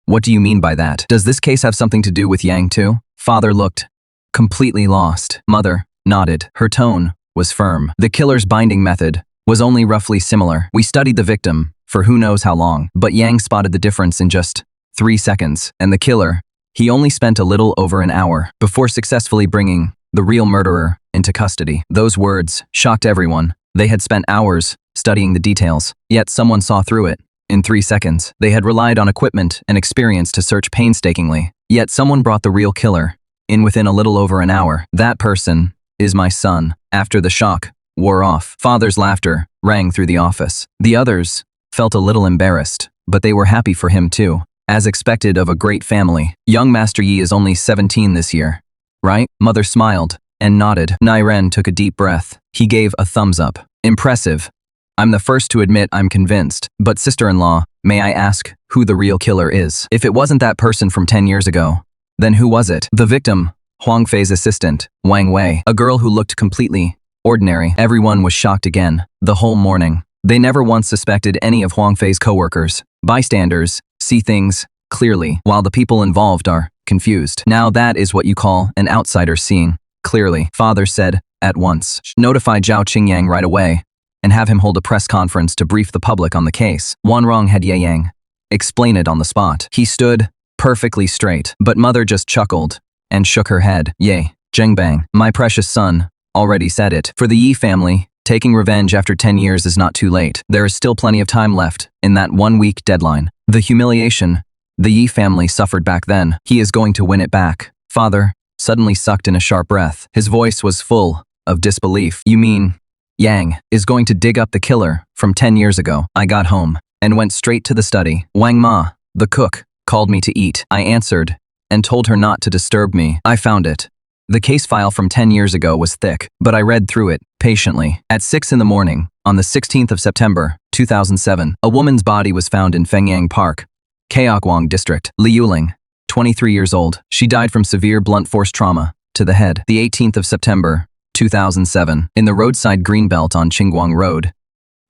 What do you mean by that? Does this case have something to do with Yang too? Father looked completely lost. Mother nodded. Her tone was firm. The killer's binding method was only roughly similar. We studied the victim for who knows how long, but Yang spotted the difference in just 3 seconds, and the killer, he only spent a little over an hour before successfully bringing the real murderer into custody. Those words shocked everyone. They had spent hours studying the details, yet someone saw through it. In 3 seconds, they had relied on equipment and experience to search painstakingly, yet someone brought the real killer in within a little over an hour. That person is my son. After the shock wore off, father's laughter rang through the office. The others felt a little embarrassed, but they were happy for him too. As expected of a great family, young Master Yi is only 17 this year, right? Mother smiled and nodded. Nai Ren took a deep breath. He gave a thumbs up. Impressive. I'm the first to admit I'm convinced, but sister-in-law, may I ask who the real killer is? If it wasn't that person from 10 years ago, then who was it? The victim, Huang Fei's assistant, Wang Wei, a girl who looked completely ordinary. Everyone was shocked again, the whole morning. They never once suspected any of Huang Fei's co-workers. Bystanders see things clearly, while the people involved are confused. Now that is what you call an outsider seeing clearly, father said at once. Notify Zhao Qingyang right away and have him hold a press conference to brief the public on the case. Wanrong had Ye Yang explain it on the spot. He stood perfectly straight, but mother just chuckled and shook her head. Ye, Zhengbang, my precious son, already said it. For the Yi family, taking revenge after 10 years is not too late. There is still plenty of time left in that 1-week deadline. The humiliation the Yi family suffered back then, he is going to win it back. Father suddenly sucked in a sharp breath. His voice was full of disbelief. You mean Yang is going to dig up the killer from 10 years ago? I got home and went straight to the study. Wang Ma, the cook, called me to eat. I answered and told her not to disturb me. I found it. The case file from 10 years ago was thick, but I read through it patiently. At 6 in the morning, on the 16th of September, 2007, a woman's body was found in Fengyang Park, Kaoguang District. Li Yuling, 23 years old. She died from severe blunt force trauma to the head. The 18th of September, 2007, in the roadside greenbelt on Qingguang Road,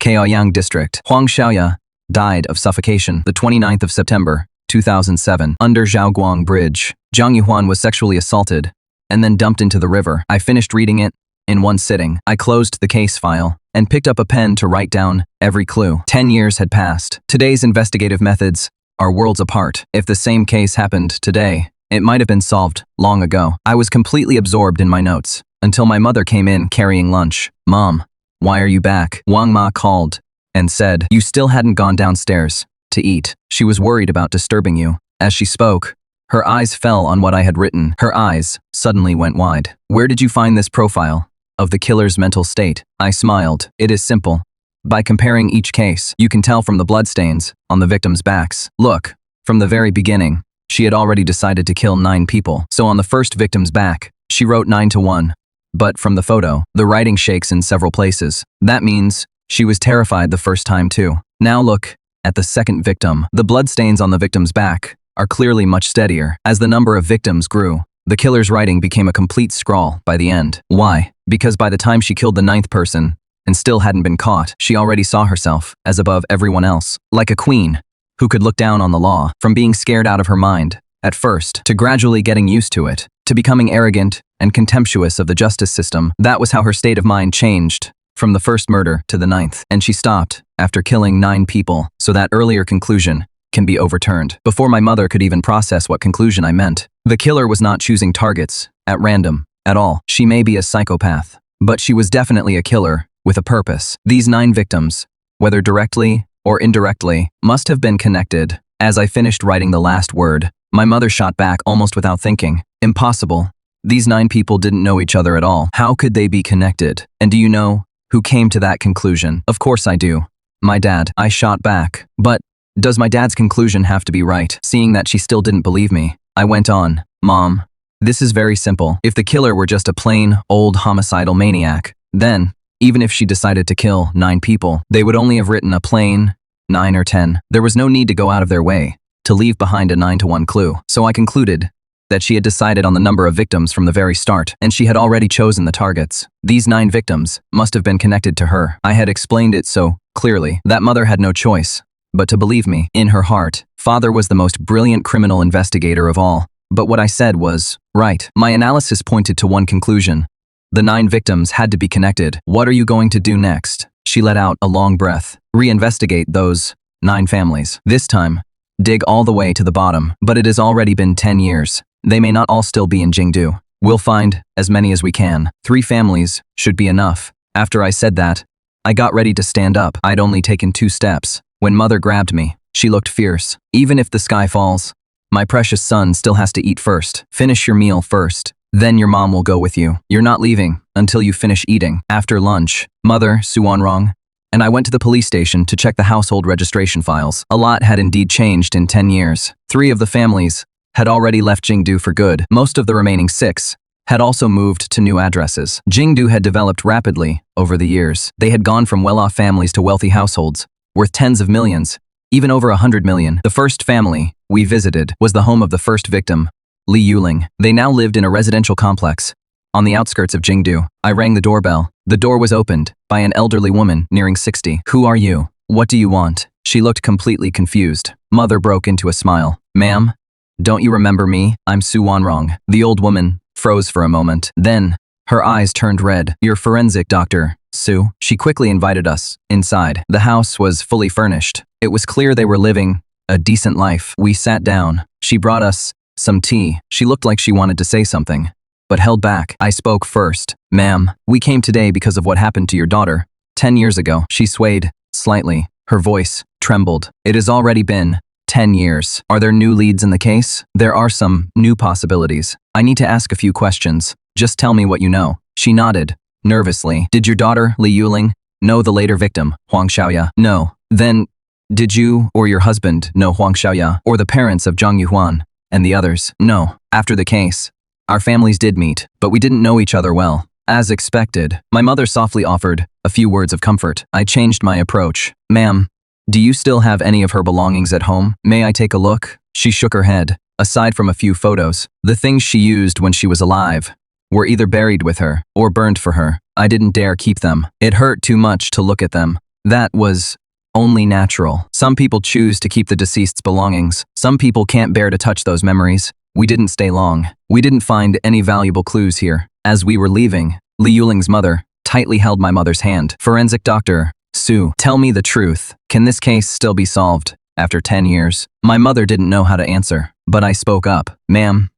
Kaoyang District. Huang Xiaoya died of suffocation. The 29th of September, 2007, under Zhaoguang Bridge. Zhang Yuhuan was sexually assaulted and then dumped into the river. I finished reading it in one sitting. I closed the case file and picked up a pen to write down every clue. 10 years had passed. Today's investigative methods are worlds apart. If the same case happened today, it might have been solved long ago. I was completely absorbed in my notes until my mother came in carrying lunch. Mom, why are you back? Wang Ma called and said, you still hadn't gone downstairs to eat. She was worried about disturbing you. As she spoke, her eyes fell on what I had written. Her eyes suddenly went wide. Where did you find this profile of the killer's mental state? I smiled. It is simple. By comparing each case, you can tell from the bloodstains on the victims' backs. Look, from the very beginning, she had already decided to kill 9 people. So on the first victim's back, she wrote 9 to 1. But from the photo, the writing shakes in several places. That means she was terrified the first time too. Now look at the second victim. The bloodstains on the victim's back are clearly much steadier. As the number of victims grew, the killer's writing became a complete scrawl by the end. Why? Because by the time she killed the 9th person and still hadn't been caught, she already saw herself as above everyone else, like a queen who could look down on the law. From being scared out of her mind at first to gradually getting used to it, to becoming arrogant and contemptuous of the justice system. That was how her state of mind changed from the first murder to the 9th, and she stopped after killing 9 people, so that earlier conclusion can be overturned. Before my mother could even process what conclusion I meant, the killer was not choosing targets at random at all. She may be a psychopath, but she was definitely a killer with a purpose. These 9 victims, whether directly or indirectly, must have been connected. As I finished writing the last word, my mother shot back almost without thinking. Impossible. These 9 people didn't know each other at all. How could they be connected? And do you know who came to that conclusion? Of course I do. My dad. I shot back. But does my dad's conclusion have to be right? Seeing that she still didn't believe me, I went on. Mom, this is very simple. If the killer were just a plain, old homicidal maniac, then, even if she decided to kill 9 people, they would only have written a plain 9 or 10. There was no need to go out of their way to leave behind a 9-to-1 clue. So I concluded that she had decided on the number of victims from the very start, and she had already chosen the targets. These 9 victims must have been connected to her. I had explained it so clearly that mother had no choice but to believe me. In her heart, father was the most brilliant criminal investigator of all. But what I said was right. My analysis pointed to one conclusion. The 9 victims had to be connected. What are you going to do next? She let out a long breath. Reinvestigate those 9 families. This time, dig all the way to the bottom. But it has already been 10 years. They may not all still be in Jingdu. We'll find as many as we can. 3 families should be enough. After I said that, I got ready to stand up. I'd only taken 2 steps when mother grabbed me. She looked fierce. Even if the sky falls, my precious son still has to eat first. Finish your meal first. Then your mom will go with you. You're not leaving until you finish eating. After lunch, mother, Suwanrong, and I went to the police station to check the household registration files. A lot had indeed changed in 10 years. 3 of the families had already left Jingdu for good. Most of the remaining 6 had also moved to new addresses. Jingdu had developed rapidly over the years. They had gone from well-off families to wealthy households, worth tens of millions, even over 100 million. The first family we visited was the home of the first victim, Li Yuling. They now lived in a residential complex on the outskirts of Jingdu. I rang the doorbell. The door was opened by an elderly woman nearing 60. Who are you? What do you want? She looked completely confused. Mother broke into a smile. Ma'am, don't you remember me? I'm Suwanrong. The old woman froze for a moment. Then, her eyes turned red. You're forensic doctor, Sue. She quickly invited us inside. The house was fully furnished. It was clear they were living a decent life. We sat down. She brought us some tea. She looked like she wanted to say something, but held back. I spoke first. Ma'am, we came today because of what happened to your daughter 10 years ago. She swayed slightly. Her voice trembled. It has already been 10 years. Are there new leads in the case? There are some new possibilities. I need to ask a few questions. Just tell me what you know. She nodded nervously. Did your daughter, Li Yuling, know the later victim, Huang Xiaoya? No. Then, did you or your husband know Huang Xiaoya or the parents of Zhang Yuhuan and the others? No. After the case, our families did meet, but we didn't know each other well. As expected, my mother softly offered a few words of comfort. I changed my approach. Ma'am, do you still have any of her belongings at home? May I take a look? She shook her head. Aside from a few photos, the things she used when she was alive were either buried with her or burned for her. I didn't dare keep them. It hurt too much to look at them. That was only natural. Some people choose to keep the deceased's belongings. Some people can't bear to touch those memories. We didn't stay long. We didn't find any valuable clues here. As we were leaving, Li Yuling's mother tightly held my mother's hand. Forensic doctor, Sue, tell me the truth. Can this case still be solved after 10 years? My mother didn't know how to answer, but I spoke up. Ma'am,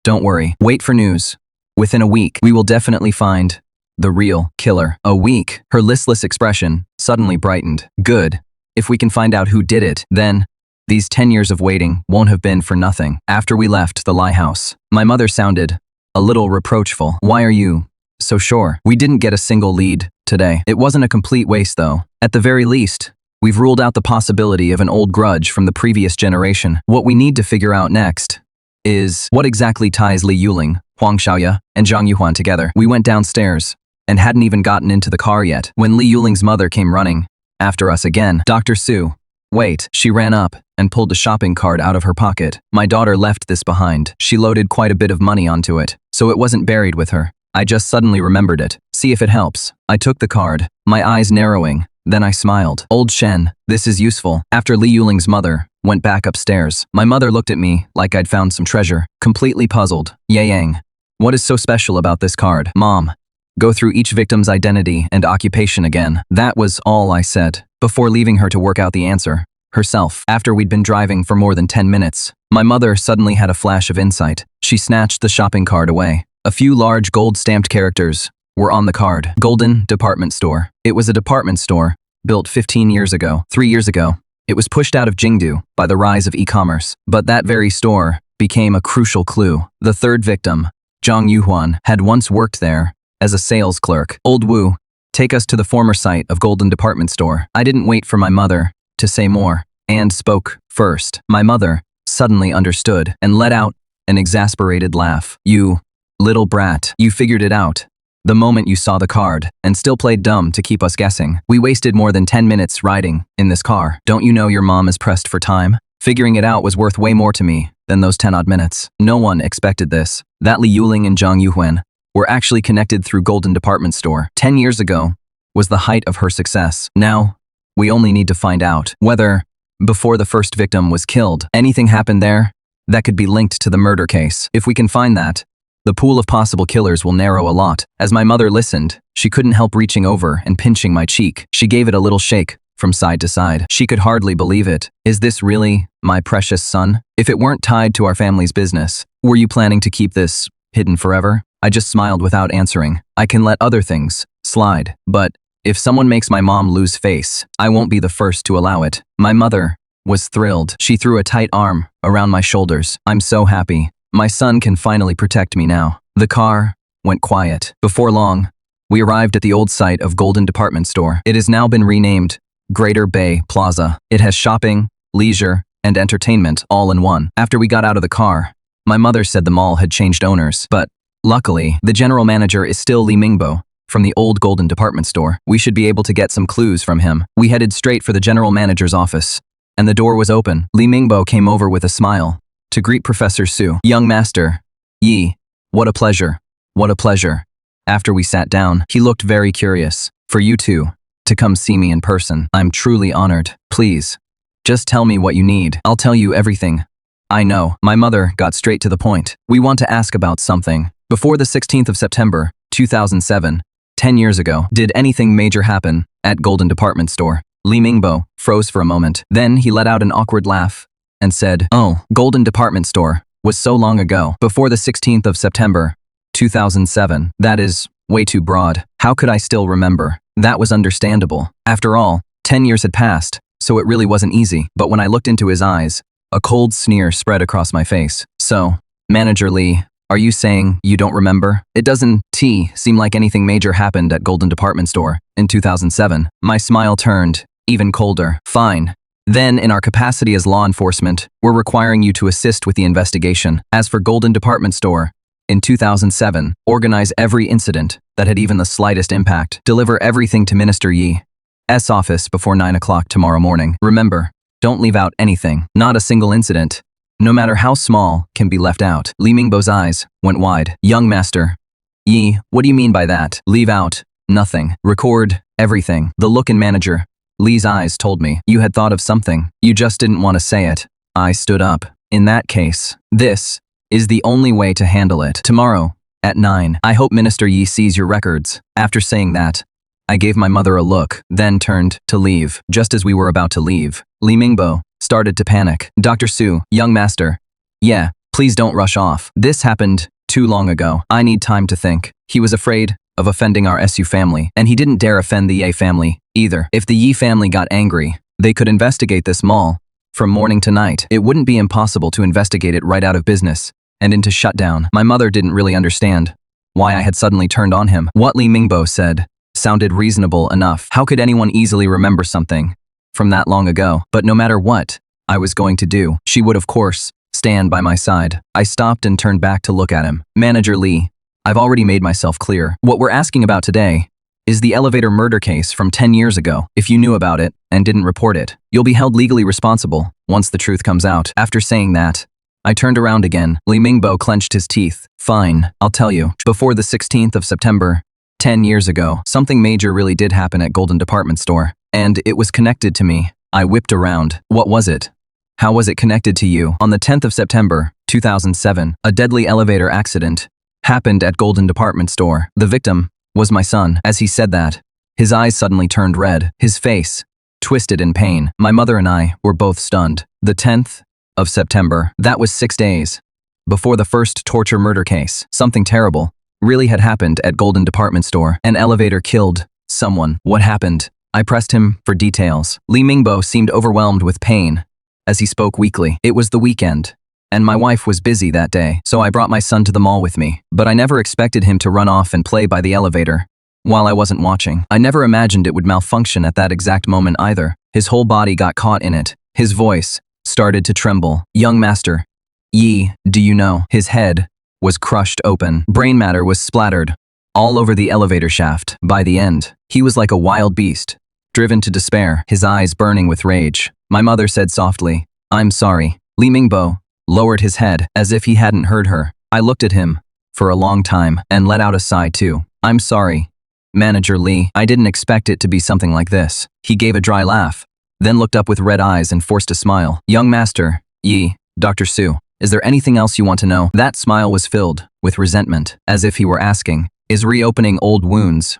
don't worry. Wait for news. Within a week, we will definitely find the real killer. A week. Her listless expression suddenly brightened. Good. If we can find out who did it, then these 10 years of waiting won't have been for nothing. After we left the lie house, my mother sounded a little reproachful. Why are you so sure? We didn't get a single lead today. It wasn't a complete waste though. At the very least, we've ruled out the possibility of an old grudge from the previous generation. What we need to figure out next is what exactly ties Li Yuling, Huang Xiaoya, and Zhang Yuhuan together. We went downstairs and hadn't even gotten into the car yet when Li Yuling's mother came running after us again. Dr. Su, wait. She ran up and pulled a shopping cart out of her pocket. My daughter left this behind. She loaded quite a bit of money onto it, so it wasn't buried with her. I just suddenly remembered it. See if it helps. I took the card, my eyes narrowing. Then I smiled. Old Shen, this is useful. After Li Yuling's mother went back upstairs, my mother looked at me like I'd found some treasure, completely puzzled. Yang, what is so special about this card? Mom, go through each victim's identity and occupation again. That was all I said, before leaving her to work out the answer herself. After we'd been driving for more than 10 minutes, my mother suddenly had a flash of insight. She snatched the shopping cart away. A few large gold-stamped characters were on the card. Golden Department Store. It was a department store built 15 years ago. 3 years ago, it was pushed out of Jingdu by the rise of e-commerce. But that very store became a crucial clue. The third victim, Zhang Yuhuan, had once worked there as a sales clerk. Old Wu, take us to the former site of Golden Department Store. I didn't wait for my mother to say more, and spoke first. My mother suddenly understood and let out an exasperated laugh. You little brat, you figured it out the moment you saw the card, and still played dumb to keep us guessing. We wasted more than 10 minutes riding in this car. Don't you know your mom is pressed for time? Figuring it out was worth way more to me than those 10-odd minutes. No one expected this. That Li Yuling and Zhang Yuhuan were actually connected through Golden Department Store. 10 years ago was the height of her success. Now, we only need to find out whether, before the first victim was killed, anything happened there that could be linked to the murder case. If we can find that, the pool of possible killers will narrow a lot. As my mother listened, she couldn't help reaching over and pinching my cheek. She gave it a little shake from side to side. She could hardly believe it. Is this really my precious son? If it weren't tied to our family's business, were you planning to keep this hidden forever? I just smiled without answering. I can let other things slide, but if someone makes my mom lose face, I won't be the first to allow it. My mother was thrilled. She threw a tight arm around my shoulders. I'm so happy. My son can finally protect me now. The car went quiet. Before long, we arrived at the old site of Golden Department Store. It has now been renamed Greater Bay Plaza. It has shopping, leisure, and entertainment all in one. After we got out of the car, my mother said the mall had changed owners, but luckily, the general manager is still Li Mingbo from the old Golden Department Store. We should be able to get some clues from him. We headed straight for the general manager's office, and the door was open. Li Mingbo came over with a smile to greet Professor Su. Young Master Yi, what a pleasure. What a pleasure. After we sat down, he looked very curious. For you two to come see me in person, I'm truly honored. Please, just tell me what you need. I'll tell you everything. I know. My mother got straight to the point. We want to ask about something. Before the 16th of September, 2007, 10 years ago, did anything major happen at Golden Department Store? Li Mingbo froze for a moment. Then he let out an awkward laugh and said, "Oh, Golden Department Store was so long ago. Before the 16th of September, 2007. That is way too broad. How could I still remember?" That was understandable. After all, 10 years had passed, so it really wasn't easy. But when I looked into his eyes, a cold sneer spread across my face. So, Manager Li, are you saying you don't remember? It doesn't seem like anything major happened at Golden Department Store in 2007. My smile turned even colder. Fine. Then, in our capacity as law enforcement, we're requiring you to assist with the investigation. As for Golden Department Store, in 2007, organize every incident that had even the slightest impact. Deliver everything to Minister Yi's office before 9 o'clock tomorrow morning. Remember, don't leave out anything. Not a single incident, no matter how small, can be left out. Li Mingbo's eyes went wide. Young Master Yi, what do you mean by that? Leave out nothing. Record everything. The look in Manager Li's eyes told me you had thought of something. You just didn't want to say it. I stood up. In that case, this is the only way to handle it. Tomorrow, at 9, I hope Minister Yi sees your records. After saying that, I gave my mother a look, then turned to leave. Just as we were about to leave, Li Mingbo started to panic. Dr. Su, young master. Yeah, please don't rush off. This happened too long ago. I need time to think. He was afraid of offending our SU family, and he didn't dare offend the Ye family either. If the Yi family got angry, they could investigate this mall from morning to night. It wouldn't be impossible to investigate it right out of business and into shutdown. My mother didn't really understand why I had suddenly turned on him. What Li Mingbo said sounded reasonable enough. How could anyone easily remember something from that long ago? But no matter what I was going to do, she would, of course, stand by my side. I stopped and turned back to look at him. Manager Li, I've already made myself clear. What we're asking about today is the elevator murder case from 10 years ago. If you knew about it and didn't report it, you'll be held legally responsible once the truth comes out. After saying that, I turned around again. Li Mingbo clenched his teeth. Fine, I'll tell you. Before the 16th of September, 10 years ago, something major really did happen at Golden Department Store, and it was connected to me. I whipped around. What was it? How was it connected to you? On the 10th of September, 2007, a deadly elevator accident happened at Golden Department Store. The victim was my son. As he said that, his eyes suddenly turned red. His face twisted in pain. My mother and I were both stunned. The 10th of September, that was 6 days before the first torture murder case. Something terrible really had happened at Golden Department Store. An elevator killed someone. What happened? I pressed him for details. Li Mingbo seemed overwhelmed with pain as he spoke weakly. It was the weekend, and my wife was busy that day, so I brought my son to the mall with me. But I never expected him to run off and play by the elevator while I wasn't watching. I never imagined it would malfunction at that exact moment either. His whole body got caught in it. His voice started to tremble. Young Master Yi, do you know? His head was crushed open. Brain matter was splattered all over the elevator shaft. By the end, he was like a wild beast, driven to despair, his eyes burning with rage. My mother said softly, I'm sorry. Li Mingbo lowered his head as if he hadn't heard her. I looked at him for a long time and let out a sigh too. I'm sorry, Manager Li. I didn't expect it to be something like this. He gave a dry laugh, then looked up with red eyes and forced a smile. Young Master Yi, Dr. Su, is there anything else you want to know? That smile was filled with resentment, as if he were asking, is reopening old wounds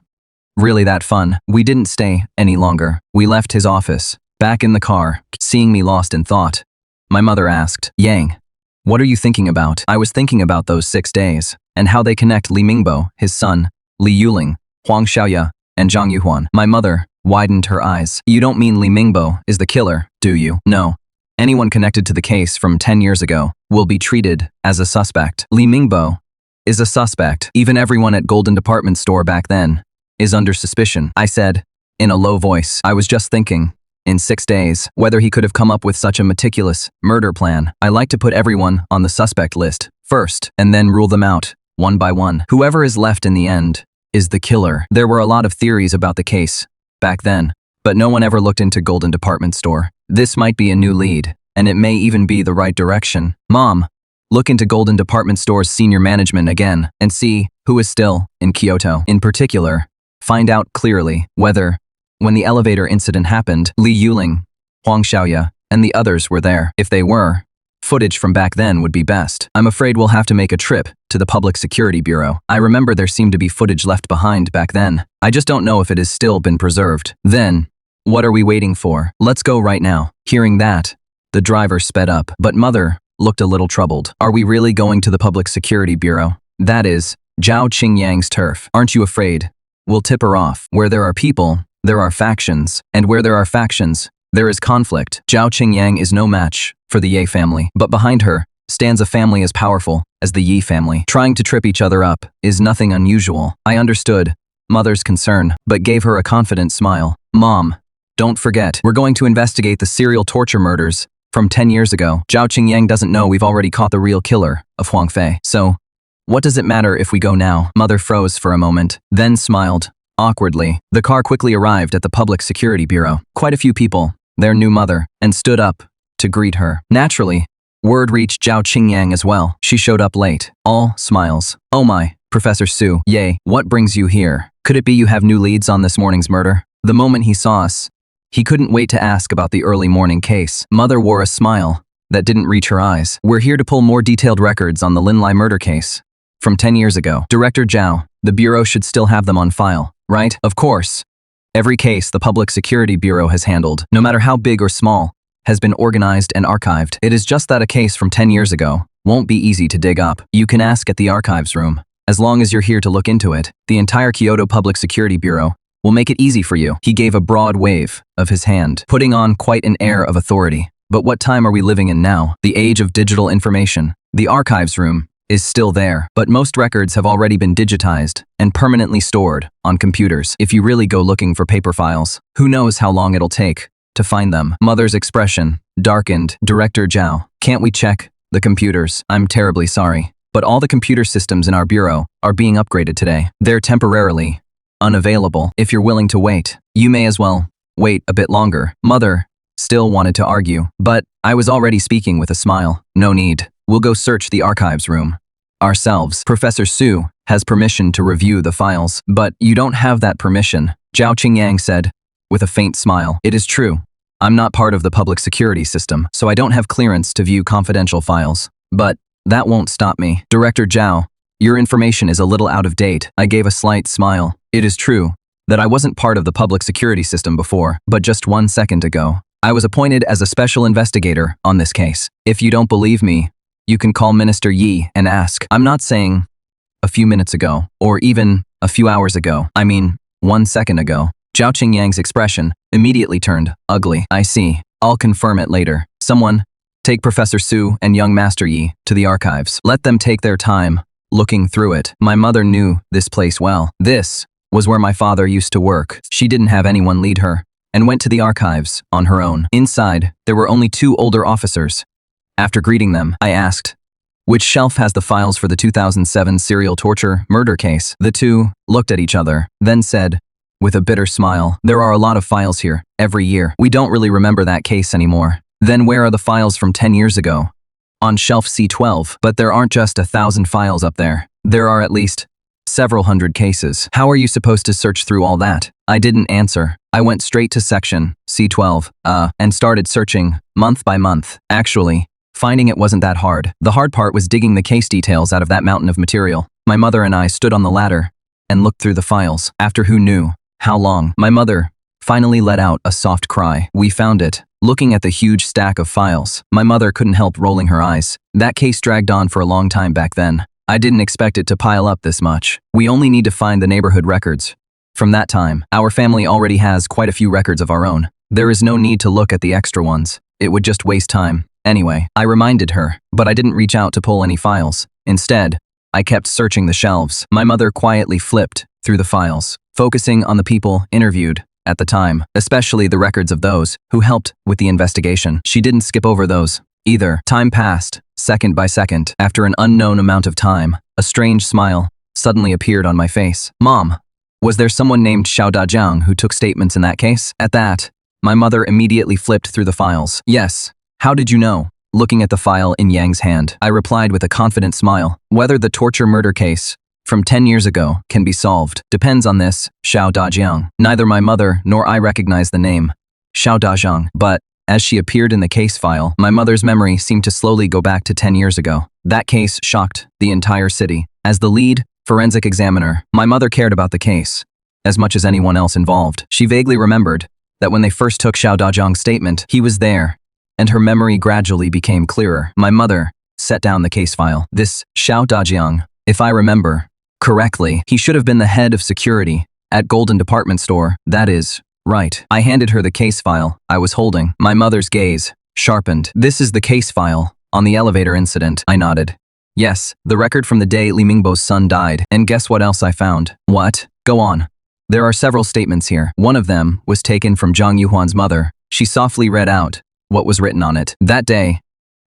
really that fun? We didn't stay any longer. We left his office. Back in the car, seeing me lost in thought, my mother asked, Yang, what are you thinking about? I was thinking about those 6 days, and how they connect Li Mingbo, his son, Li Yuling, Huang Xiaoya, and Zhang Yuhuan. My mother widened her eyes. You don't mean Li Mingbo is the killer, do you? No. Anyone connected to the case from 10 years ago will be treated as a suspect. Li Mingbo is a suspect. Even everyone at Golden Department Store back then is under suspicion, I said, in a low voice. I was just thinking, in 6 days, whether he could have come up with such a meticulous murder plan. I like to put everyone on the suspect list first, and then rule them out, one by one. Whoever is left in the end is the killer. There were a lot of theories about the case back then, but no one ever looked into Golden Department Store. This might be a new lead, and it may even be the right direction. Mom, look into Golden Department Store's senior management again and see who is still in Kyoto. In particular, find out clearly whether, when the elevator incident happened, Li Yuling, Huang Xiaoya, and the others were there. If they were, footage from back then would be best. I'm afraid we'll have to make a trip to the Public Security Bureau. I remember there seemed to be footage left behind back then. I just don't know if it has still been preserved. Then, what are we waiting for? Let's go right now. Hearing that, the driver sped up, but Mother looked a little troubled. Are we really going to the Public Security Bureau? That is Zhao Qingyang's turf. Aren't you afraid we'll tip her off? Where there are people, there are factions, and where there are factions, there is conflict. Zhao Qingyang is no match for the Ye family, but behind her stands a family as powerful as the Yi family. Trying to trip each other up is nothing unusual. I understood Mother's concern, but gave her a confident smile. Mom, don't forget, we're going to investigate the serial torture murders from 10 years ago. Zhao Qingyang doesn't know we've already caught the real killer of Huang Fei. So, what does it matter if we go now? Mother froze for a moment, then smiled awkwardly. The car quickly arrived at the Public Security Bureau. Quite a few people, their new mother, and stood up to greet her. Naturally, word reached Zhao Qingyang as well. She showed up late, all smiles. Oh my, Professor Su, yay, what brings you here? Could it be you have new leads on this morning's murder? The moment he saw us, he couldn't wait to ask about the early morning case. Mother wore a smile that didn't reach her eyes. We're here to pull more detailed records on the Lin Lai murder case from 10 years ago. Director Zhao, the Bureau should still have them on file, right? Of course. Every case the Public Security Bureau has handled, no matter how big or small, has been organized and archived. It is just that a case from 10 years ago won't be easy to dig up. You can ask at the archives room. As long as you're here to look into it, the entire Kyoto Public Security Bureau will make it easy for you. He gave a broad wave of his hand, putting on quite an air of authority. But what time are we living in now? The age of digital information. The archives room is still there, but most records have already been digitized and permanently stored on computers. If you really go looking for paper files, who knows how long it'll take to find them. Mother's expression darkened. Director Zhao, can't we check the computers? I'm terribly sorry, but all the computer systems in our bureau are being upgraded today. They're temporarily unavailable. If you're willing to wait, you may as well wait a bit longer. Mother still wanted to argue, but I was already speaking with a smile. No need. We'll go search the archives room ourselves. Professor Su has permission to review the files, but you don't have that permission, Zhao Qingyang said with a faint smile. It is true. I'm not part of the public security system, so I don't have clearance to view confidential files. But that won't stop me. Director Zhao, your information is a little out of date. I gave a slight smile. It is true that I wasn't part of the public security system before, but just 1 second ago, I was appointed as a special investigator on this case. If you don't believe me, you can call Minister Yi and ask. I'm not saying a few minutes ago, or even a few hours ago. I mean, 1 second ago. Zhao Qingyang's expression immediately turned ugly. I see. I'll confirm it later. Someone, take Professor Su and young Master Yi to the archives. Let them take their time looking through it. My mother knew this place well. This was where my father used to work. She didn't have anyone lead her, and went to the archives on her own. Inside, there were only 2 older officers. After greeting them, I asked, which shelf has the files for the 2007 serial torture murder case? The 2 looked at each other, then said, with a bitter smile, there are a lot of files here, every year. We don't really remember that case anymore. Then where are the files from 10 years ago? On shelf C12, but there aren't just 1,000 files up there. There are at least several hundred cases. How are you supposed to search through all that? I didn't answer. I went straight to section C12, and started searching month by month. Actually, finding it wasn't that hard. The hard part was digging the case details out of that mountain of material. My mother and I stood on the ladder and looked through the files. After who knew how long, my mother finally let out a soft cry. We found it. Looking at the huge stack of files, my mother couldn't help rolling her eyes. That case dragged on for a long time back then. I didn't expect it to pile up this much. We only need to find the neighborhood records. From that time, our family already has quite a few records of our own. There is no need to look at the extra ones. It would just waste time. Anyway, I reminded her, but I didn't reach out to pull any files. Instead, I kept searching the shelves. My mother quietly flipped through the files, focusing on the people interviewed at the time, especially the records of those who helped with the investigation. She didn't skip over those either. Time passed, second by second. After an unknown amount of time, a strange smile suddenly appeared on my face. Mom, was there someone named Xiao Dajiang who took statements in that case? At that, my mother immediately flipped through the files. Yes. How did you know? Looking at the file in Yang's hand, I replied with a confident smile. Whether the torture murder case from 10 years ago can be solved depends on this Xiao Dajiang. Neither my mother nor I recognize the name Xiao Dajiang, but as she appeared in the case file, my mother's memory seemed to slowly go back to 10 years ago. That case shocked the entire city. As the lead forensic examiner, my mother cared about the case as much as anyone else involved. She vaguely remembered that when they first took Xiao Dajiang's statement, he was there, and her memory gradually became clearer. My mother set down the case file. This Xiao Dajiang, if I remember correctly, he should have been the head of security at Golden Department Store. That is right. I handed her the case file I was holding. My mother's gaze sharpened. This is the case file on the elevator incident. I nodded. Yes, the record from the day Li Mingbo's son died. And guess what else I found? What? Go on. There are several statements here. One of them was taken from Zhang Yuhuan's mother. She softly read out what was written on it. That day,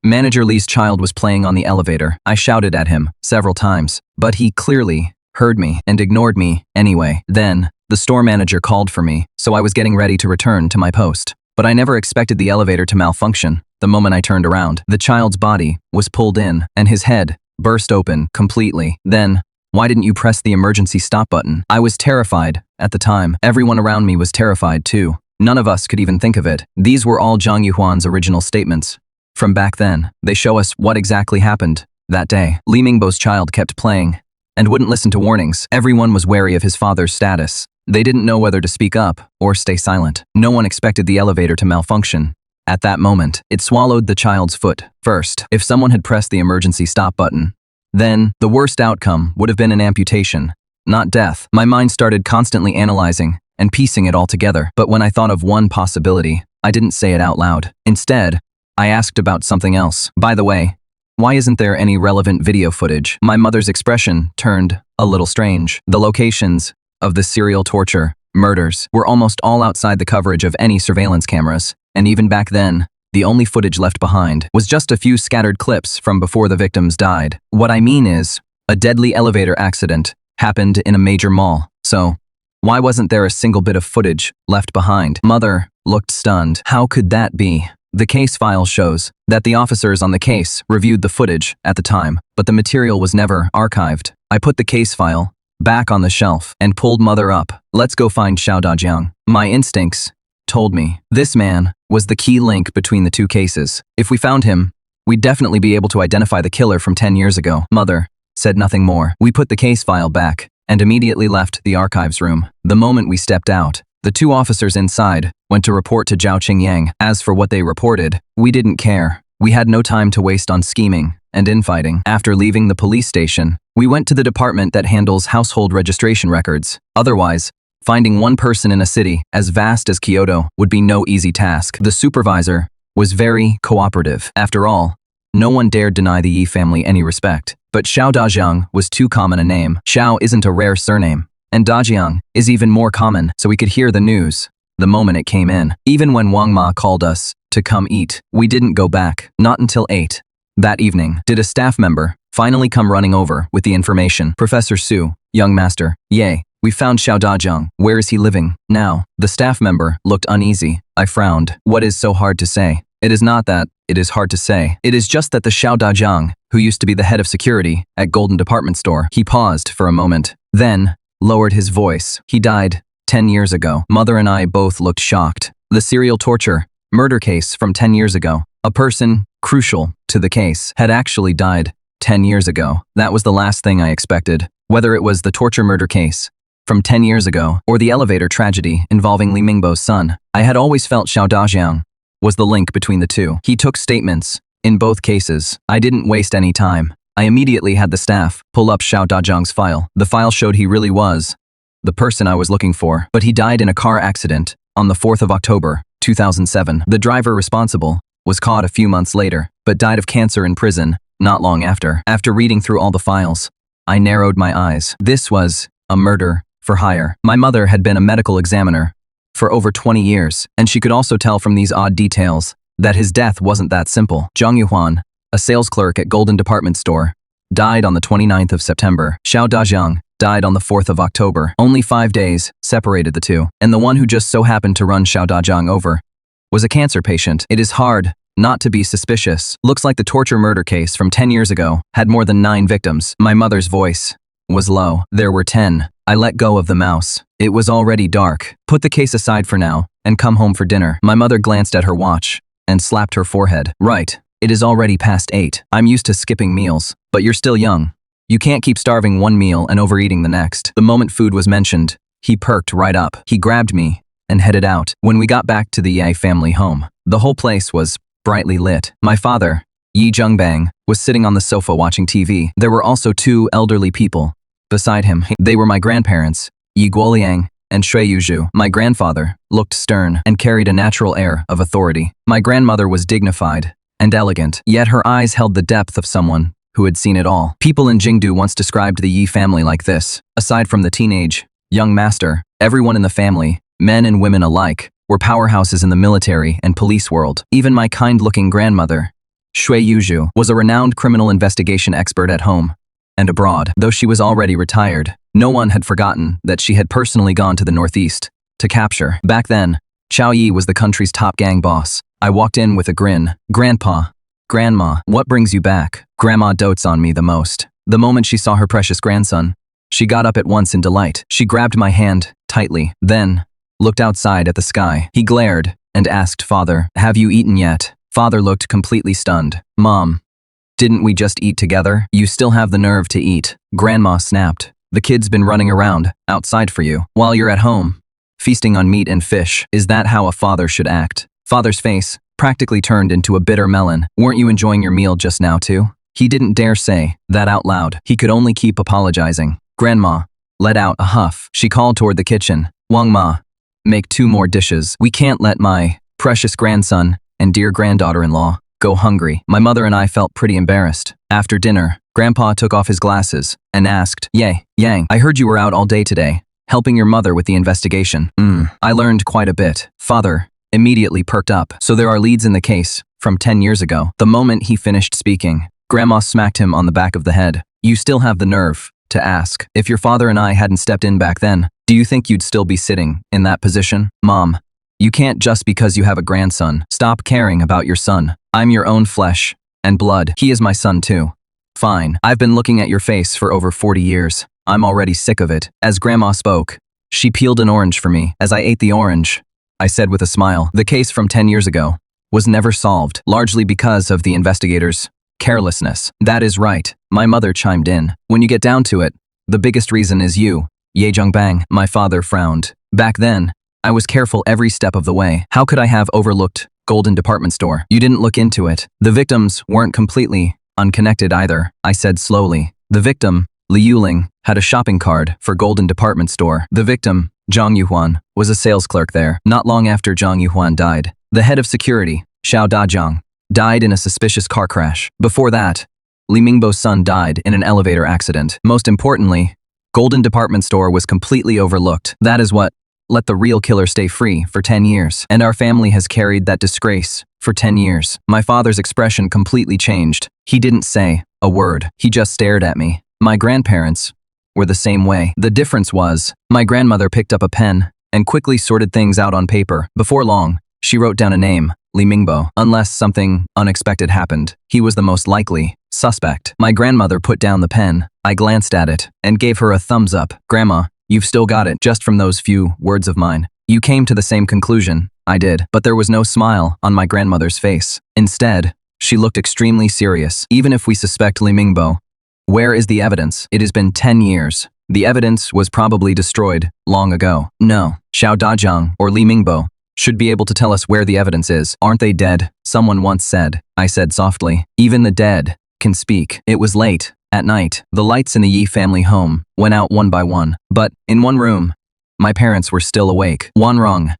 Manager Li's child was playing on the elevator. I shouted at him several times, but he clearly heard me and ignored me anyway. Then, the store manager called for me, so I was getting ready to return to my post. But I never expected the elevator to malfunction. The moment I turned around, the child's body was pulled in, and his head burst open completely. Then, why didn't you press the emergency stop button? I was terrified at the time. Everyone around me was terrified too. None of us could even think of it. These were all Zhang Yuhuan's original statements. From back then, they show us what exactly happened that day. Li Mingbo's child kept playing and wouldn't listen to warnings. Everyone was wary of his father's status. They didn't know whether to speak up or stay silent. No one expected the elevator to malfunction. At that moment, it swallowed the child's foot first. If someone had pressed the emergency stop button, then the worst outcome would have been an amputation, not death. My mind started constantly analyzing and piecing it all together. But when I thought of one possibility, I didn't say it out loud. Instead, I asked about something else. By the way, why isn't there any relevant video footage? My mother's expression turned a little strange. The locations of the serial torture murders were almost all outside the coverage of any surveillance cameras. And even back then, the only footage left behind was just a few scattered clips from before the victims died. What I mean is, a deadly elevator accident happened in a major mall. So, why wasn't there a single bit of footage left behind? Mother looked stunned. How could that be? The case file shows that the officers on the case reviewed the footage at the time, but the material was never archived. I put the case file back on the shelf and pulled Mother up. Let's go find Xiao Dajiang. My instincts told me this man was the key link between the two cases. If we found him, we'd definitely be able to identify the killer from 10 years ago. Mother said nothing more. We put the case file back and immediately left the archives room. The moment we stepped out, the two officers inside went to report to Zhao Qingyang. As for what they reported, we didn't care. We had no time to waste on scheming and infighting. After leaving the police station, we went to the department that handles household registration records. Otherwise, finding one person in a city as vast as Kyoto would be no easy task. The supervisor was very cooperative. After all, no one dared deny the Yi family any respect. But Xiao Dajiang was too common a name. Xiao isn't a rare surname, and Dajiang is even more common, so we could hear the news the moment it came in. Even when Wang Ma called us to come eat, we didn't go back. Not until 8 that evening did a staff member finally come running over with the information. Professor Su, young master, yay, we found Xiao Dajiang. Where is he living now? The staff member looked uneasy. I frowned. What is so hard to say? It is not that it is hard to say. It is just that the Xiao Dajiang, who used to be the head of security at Golden Department Store, he paused for a moment, then lowered his voice. He died 10 years ago. Mother and I both looked shocked. The serial torture, murder case from 10 years ago, a person crucial to the case, had actually died 10 years ago. That was the last thing I expected. Whether it was the torture murder case from 10 years ago or the elevator tragedy involving Li Mingbo's son, I had always felt Xiao Dajiang was the link between the two. He took statements in both cases. I didn't waste any time. I immediately had the staff pull up Xiao Dajiang's file. The file showed he really was the person I was looking for, but he died in a car accident on the 4th of October, 2007. The driver responsible was caught a few months later, but died of cancer in prison not long after. After reading through all the files, I narrowed my eyes. This was a murder for hire. My mother had been a medical examiner for over 20 years, and she could also tell from these odd details that his death wasn't that simple. Zhang Yuhuan, a sales clerk at Golden Department Store, died on the 29th of September. Xiao Dajiang died on the 4th of October. Only 5 days separated the two, and the one who just so happened to run Xiao Dajiang over was a cancer patient. It is hard not to be suspicious. Looks like the torture murder case from 10 years ago had more than 9 victims. My mother's voice was low. There were 10. I let go of the mouse. It was already dark. Put the case aside for now and come home for dinner. My mother glanced at her watch and slapped her forehead. Right. It is already past 8. I'm used to skipping meals, but you're still young. You can't keep starving one meal and overeating the next. The moment food was mentioned, he perked right up. He grabbed me and headed out. When we got back to the Ye family home, the whole place was brightly lit. My father, Yi Zhengbang, was sitting on the sofa watching TV. There were also 2 elderly people beside him. They were my grandparents, Yi Guoliang and Shui Yuzhu. My grandfather looked stern and carried a natural air of authority. My grandmother was dignified and elegant, yet her eyes held the depth of someone who had seen it all. People in Jingdu once described the Yi family like this. Aside from the teenage, young master, everyone in the family, men and women alike, were powerhouses in the military and police world. Even my kind-looking grandmother, Shui Yuzhu, was a renowned criminal investigation expert at home and abroad. Though she was already retired, no one had forgotten that she had personally gone to the Northeast to capture. Back then, Chao Yi was the country's top gang boss. I walked in with a grin. Grandpa, Grandma, what brings you back? Grandma dotes on me the most. The moment she saw her precious grandson, she got up at once in delight. She grabbed my hand tightly, then looked outside at the sky. He glared and asked Father, "Have you eaten yet?" Father looked completely stunned. "Mom, didn't we just eat together? You still have the nerve to eat." Grandma snapped. "The kid's been running around outside for you while you're at home, feasting on meat and fish. Is that how a father should act?" Father's face practically turned into a bitter melon. "Weren't you enjoying your meal just now too?" He didn't dare say that out loud. He could only keep apologizing. Grandma let out a huff. She called toward the kitchen. "Wang Ma, make 2 more dishes. We can't let my precious grandson and dear granddaughter-in-law go hungry." My mother and I felt pretty embarrassed. After dinner, Grandpa took off his glasses and asked, Yang, I heard you were out all day today, helping your mother with the investigation." I learned quite a bit." Father immediately perked up. "So there are leads in the case from 10 years ago." The moment he finished speaking, Grandma smacked him on the back of the head. "You still have the nerve to ask. If your father and I hadn't stepped in back then, do you think you'd still be sitting in that position? Mom, you can't just because you have a grandson. Stop caring about your son. I'm your own flesh and blood. He is my son too." "Fine. I've been looking at your face for over 40 years. I'm already sick of it." As Grandma spoke, she peeled an orange for me. As I ate the orange, I said with a smile, "The case from 10 years ago was never solved, largely because of the investigators' carelessness." "That is right," my mother chimed in. "When you get down to it, the biggest reason is you, Ye Zhengbang." My father frowned. "Back then, I was careful every step of the way. How could I have overlooked Golden Department Store? You didn't look into it. The victims weren't completely unconnected either," I said slowly. The victim, Li Yuling, had a shopping card for Golden Department Store. The victim, Zhang Yuhuan, was a sales clerk there. Not long after Zhang Yuhuan died, the head of security, Xiao Dajiang, died in a suspicious car crash. Before that, Li Mingbo's son died in an elevator accident. Most importantly, Golden Department Store was completely overlooked. That is what let the real killer stay free for 10 years. And our family has carried that disgrace for 10 years. My father's expression completely changed. He didn't say a word. He just stared at me. My grandparents were the same way. The difference was, my grandmother picked up a pen and quickly sorted things out on paper. Before long, she wrote down a name, Li Mingbo. Unless something unexpected happened, he was the most likely suspect. My grandmother put down the pen. I glanced at it and gave her a thumbs up. Grandma, you've still got it. Just from those few words of mine, you came to the same conclusion. I did, but there was no smile on my grandmother's face. Instead, she looked extremely serious. Even if we suspect Li Mingbo, where is the evidence? It has been 10 years. The evidence was probably destroyed long ago. No, Xiao Dajiang or Li Mingbo should be able to tell us where the evidence is. Aren't they dead? Someone once said. I said softly. Even the dead can speak. It was late at night. The lights in the Yi family home went out one by one. But in one room, my parents were still awake. Wanrong,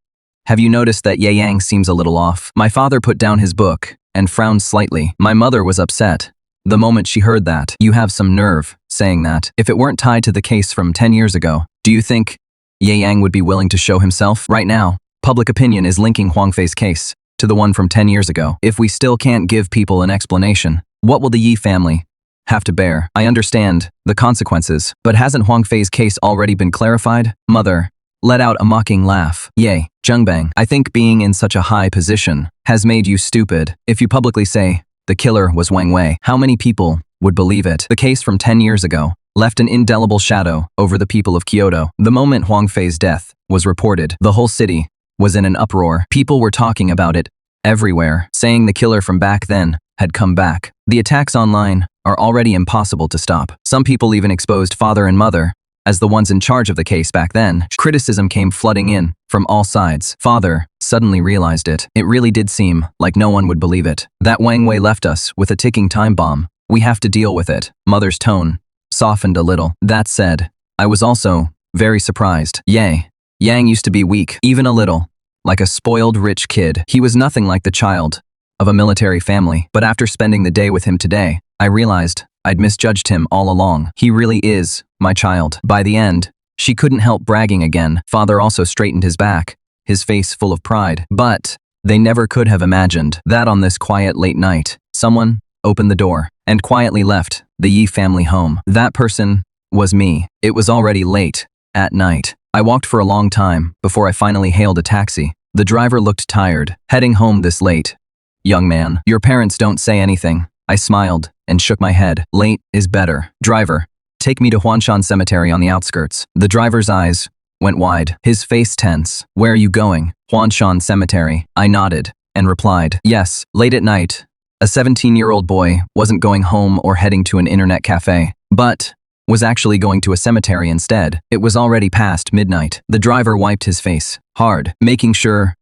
have you noticed that Ye Yang seems a little off? My father put down his book and frowned slightly. My mother was upset the moment she heard that. You have some nerve saying that. If it weren't tied to the case from 10 years ago, do you think Ye Yang would be willing to show himself? Right now, public opinion is linking Huang Fei's case to the one from 10 years ago. If we still can't give people an explanation, what will the Yi family have to bear? I understand the consequences, but hasn't Huang Fei's case already been clarified? Mother let out a mocking laugh. Yay, Zhengbang, I think being in such a high position has made you stupid. If you publicly say the killer was Wang Wei, how many people would believe it? The case from 10 years ago left an indelible shadow over the people of Kyoto. The moment Huang Fei's death was reported, the whole city was in an uproar. People were talking about it everywhere, saying the killer from back then had come back. The attacks online are already impossible to stop. Some people even exposed father and mother as the ones in charge of the case back then. Criticism came flooding in from all sides. Father suddenly realized it. It really did seem like no one would believe it. That Wang Wei left us with a ticking time bomb. We have to deal with it. Mother's tone softened a little. That said, I was also very surprised. Yang used to be weak, even a little, like a spoiled rich kid. He was nothing like the child of a military family. But after spending the day with him today, I realized I'd misjudged him all along. He really is my child. By the end, she couldn't help bragging again. Father also straightened his back, his face full of pride. But they never could have imagined that on this quiet late night, someone opened the door and quietly left the Yi family home. That person was me. It was already late at night. I walked for a long time before I finally hailed a taxi. The driver looked tired. Heading home this late. Young man, your parents don't say anything. I smiled and shook my head. Late is better. Driver, take me to Huanshan Cemetery on the outskirts. The driver's eyes went wide, his face tense. Where are you going? Huanshan Cemetery. I nodded and replied, yes, late at night. A 17-year-old boy wasn't going home or heading to an internet cafe, but was actually going to a cemetery instead. It was already past midnight. The driver wiped his face hard, making sure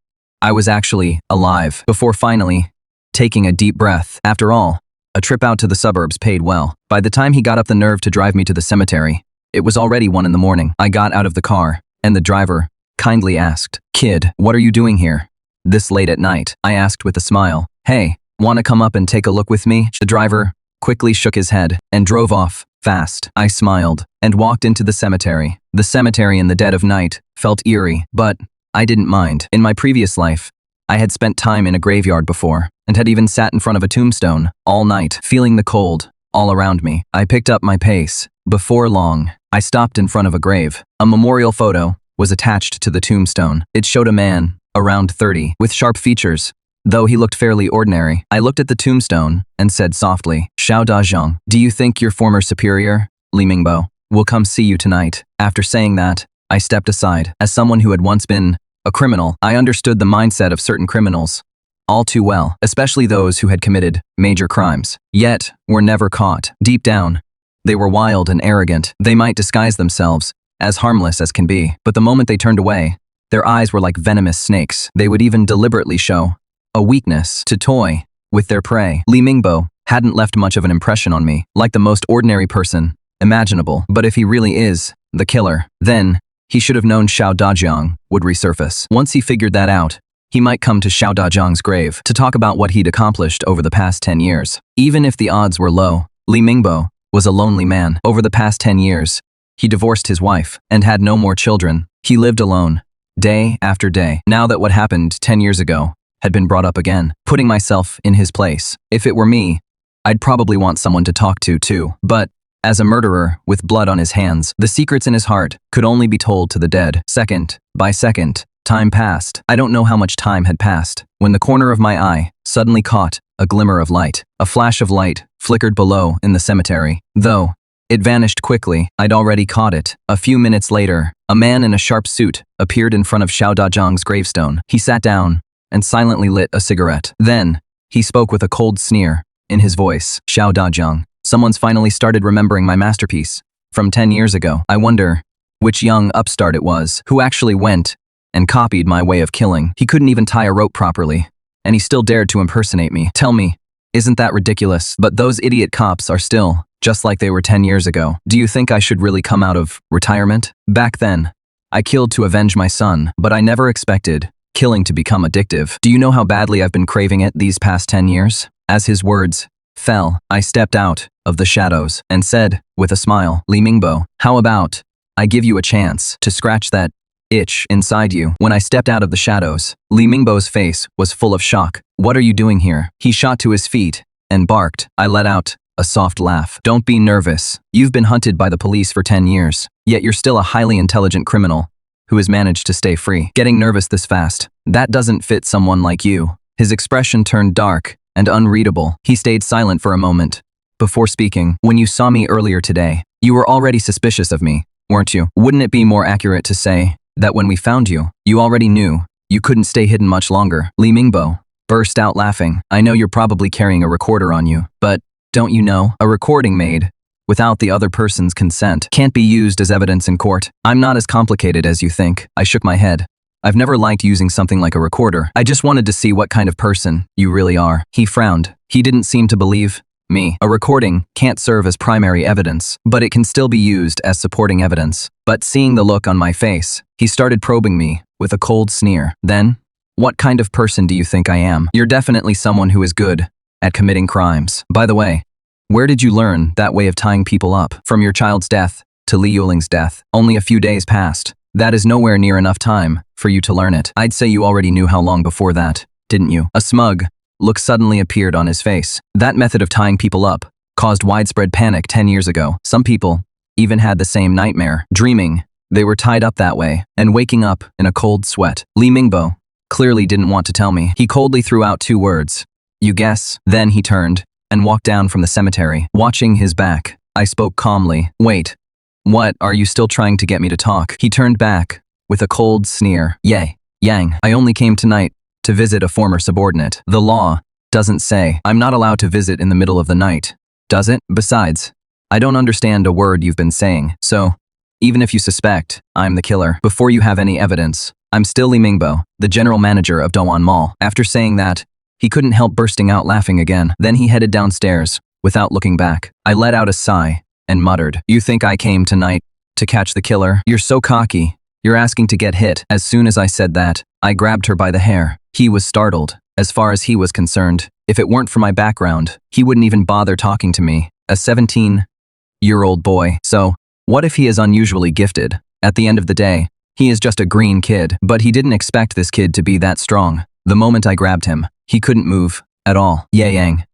I was actually alive, before finally taking a deep breath. After all, a trip out to the suburbs paid well. By the time he got up the nerve to drive me to the cemetery, it was already 1 a.m. I got out of the car, and the driver kindly asked, "Kid, what are you doing here this late at night?" I asked with a smile. "Hey, wanna come up and take a look with me?" The driver quickly shook his head and drove off fast. I smiled and walked into the cemetery. The cemetery in the dead of night felt eerie, but I didn't mind. In my previous life, I had spent time in a graveyard before, and had even sat in front of a tombstone all night, feeling the cold all around me. I picked up my pace. Before long, I stopped in front of a grave. A memorial photo was attached to the tombstone. It showed a man, around 30, with sharp features, though he looked fairly ordinary. I looked at the tombstone and said softly, "Xiao Dajiang, do you think your former superior, Li Mingbo, will come see you tonight?" After saying that, I stepped aside. As someone who had once been a criminal, I understood the mindset of certain criminals all too well, especially those who had committed major crimes, yet were never caught. Deep down, they were wild and arrogant. They might disguise themselves as harmless as can be, but the moment they turned away, their eyes were like venomous snakes. They would even deliberately show a weakness to toy with their prey. Li Mingbo hadn't left much of an impression on me, like the most ordinary person imaginable. But if he really is the killer, then he should have known Xiao Dajiang would resurface. Once he figured that out, he might come to Xiao Dajiang's grave to talk about what he'd accomplished over the past 10 years. Even if the odds were low, Li Mingbo was a lonely man. Over the past 10 years, he divorced his wife and had no more children. He lived alone, day after day. Now that what happened 10 years ago had been brought up again, putting myself in his place. If it were me, I'd probably want someone to talk to too. But as a murderer with blood on his hands, the secrets in his heart could only be told to the dead. Second by second, Time passed. I don't know how much time had passed when the corner of my eye suddenly caught a glimmer of light. A flash of light flickered below in the cemetery. Though it vanished quickly, I'd already caught it. A few minutes later, a man in a sharp suit appeared in front of Xiao Dazhang's gravestone. He sat down and silently lit a cigarette. Then, he spoke with a cold sneer in his voice. Xiao Dazhang, someone's finally started remembering my masterpiece from 10 years ago. I wonder which young upstart it was who actually went and copied my way of killing. He couldn't even tie a rope properly, and he still dared to impersonate me. Tell me, isn't that ridiculous? But those idiot cops are still just like they were 10 years ago. Do you think I should really come out of retirement? Back then, I killed to avenge my son, but I never expected killing to become addictive. Do you know how badly I've been craving it these past 10 years? As his words fell, I stepped out of the shadows and said, with a smile, Li Mingbo, how about I give you a chance to scratch that itch inside you? When I stepped out of the shadows, Li Mingbo's face was full of shock. What are you doing here? He shot to his feet and barked. I let out a soft laugh. Don't be nervous. You've been hunted by the police for 10 years, yet you're still a highly intelligent criminal who has managed to stay free. Getting nervous this fast, that doesn't fit someone like you. His expression turned dark and unreadable. He stayed silent for a moment before speaking. When you saw me earlier today, you were already suspicious of me, weren't you? Wouldn't it be more accurate to say that when we found you, you already knew you couldn't stay hidden much longer? Li Mingbo burst out laughing. I know you're probably carrying a recorder on you, but don't you know, a recording made without the other person's consent can't be used as evidence in court. I'm not as complicated as you think. I shook my head. I've never liked using something like a recorder. I just wanted to see what kind of person you really are. He frowned. He didn't seem to believe me. A recording can't serve as primary evidence, but it can still be used as supporting evidence. But seeing the look on my face, he started probing me with a cold sneer. Then, what kind of person do you think I am? You're definitely someone who is good at committing crimes. By the way, where did you learn that way of tying people up? From your child's death to Li Yuling's death, only a few days passed. That is nowhere near enough time for you to learn it. I'd say you already knew how long before that, didn't you? A smug look suddenly appeared on his face. That method of tying people up caused widespread panic 10 years ago. Some people even had the same nightmare, dreaming they were tied up that way and waking up in a cold sweat. Li Mingbo clearly didn't want to tell me. He coldly threw out 2 words. You guess? Then he turned and walked down from the cemetery. Watching his back, I spoke calmly. Wait, what, are you still trying to get me to talk? He turned back with a cold sneer. Yang, I only came tonight to visit a former subordinate. The law doesn't say I'm not allowed to visit in the middle of the night, does it? Besides, I don't understand a word you've been saying, so even if you suspect I'm the killer, before you have any evidence, I'm still Li Mingbo, the general manager of Douan Mall. After saying that, he couldn't help bursting out laughing again. Then he headed downstairs without looking back. I let out a sigh and muttered, You think I came tonight to catch the killer? You're so cocky. You're asking to get hit. As soon as I said that, I grabbed her by the hair. He was startled. As far as he was concerned, if it weren't for my background, he wouldn't even bother talking to me. A 17-year-old boy. So, what if he is unusually gifted? At the end of the day, he is just a green kid. But he didn't expect this kid to be that strong. The moment I grabbed him, he couldn't move at all. Yang,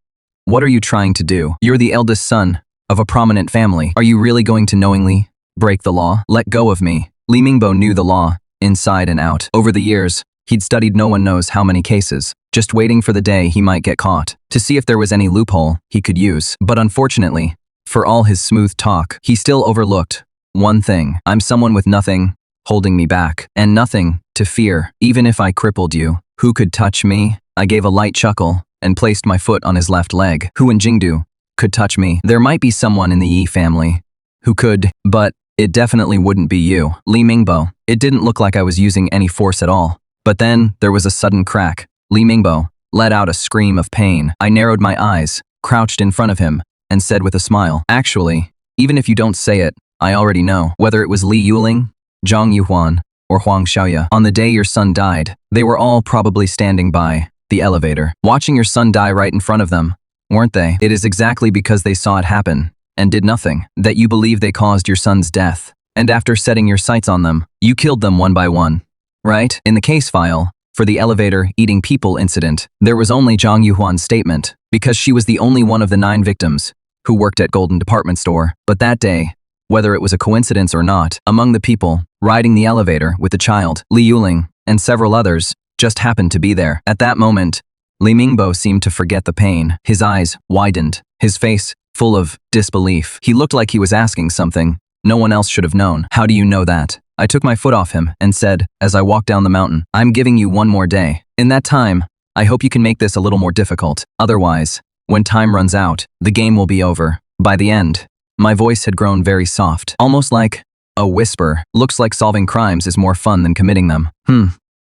what are you trying to do? You're the eldest son of a prominent family. Are you really going to knowingly break the law? Let go of me. Li Mingbo knew the law inside and out. Over the years, he'd studied no one knows how many cases, just waiting for the day he might get caught, to see if there was any loophole he could use. But unfortunately, for all his smooth talk, he still overlooked one thing. I'm someone with nothing holding me back, and nothing to fear. Even if I crippled you, who could touch me? I gave a light chuckle and placed my foot on his left leg. Who in Jingdu could touch me? There might be someone in the Yi family who could, but it definitely wouldn't be you. Li Mingbo. It didn't look like I was using any force at all. But then there was a sudden crack. Li Mingbo let out a scream of pain. I narrowed my eyes, crouched in front of him, and said with a smile, Actually, even if you don't say it, I already know. Whether it was Li Yuling, Zhang Yuhuan, or Huang Xiaoya, on the day your son died, they were all probably standing by the elevator, watching your son die right in front of them, weren't they? It is exactly because they saw it happen and did nothing that you believe they caused your son's death. And after setting your sights on them, you killed them one by one, right? In the case file, for the elevator eating people incident, there was only Zhang Yuhuan's statement, because she was the only one of the 9 victims who worked at Golden Department Store. But that day, whether it was a coincidence or not, among the people riding the elevator with the child, Li Yuling and several others just happened to be there. At that moment, Li Mingbo seemed to forget the pain. His eyes widened, his face full of disbelief. He looked like he was asking something no one else should have known. How do you know that? I took my foot off him and said, as I walked down the mountain, I'm giving you one more day. In that time, I hope you can make this a little more difficult. Otherwise, when time runs out, the game will be over. By the end, my voice had grown very soft, almost like a whisper. Looks like solving crimes is more fun than committing them.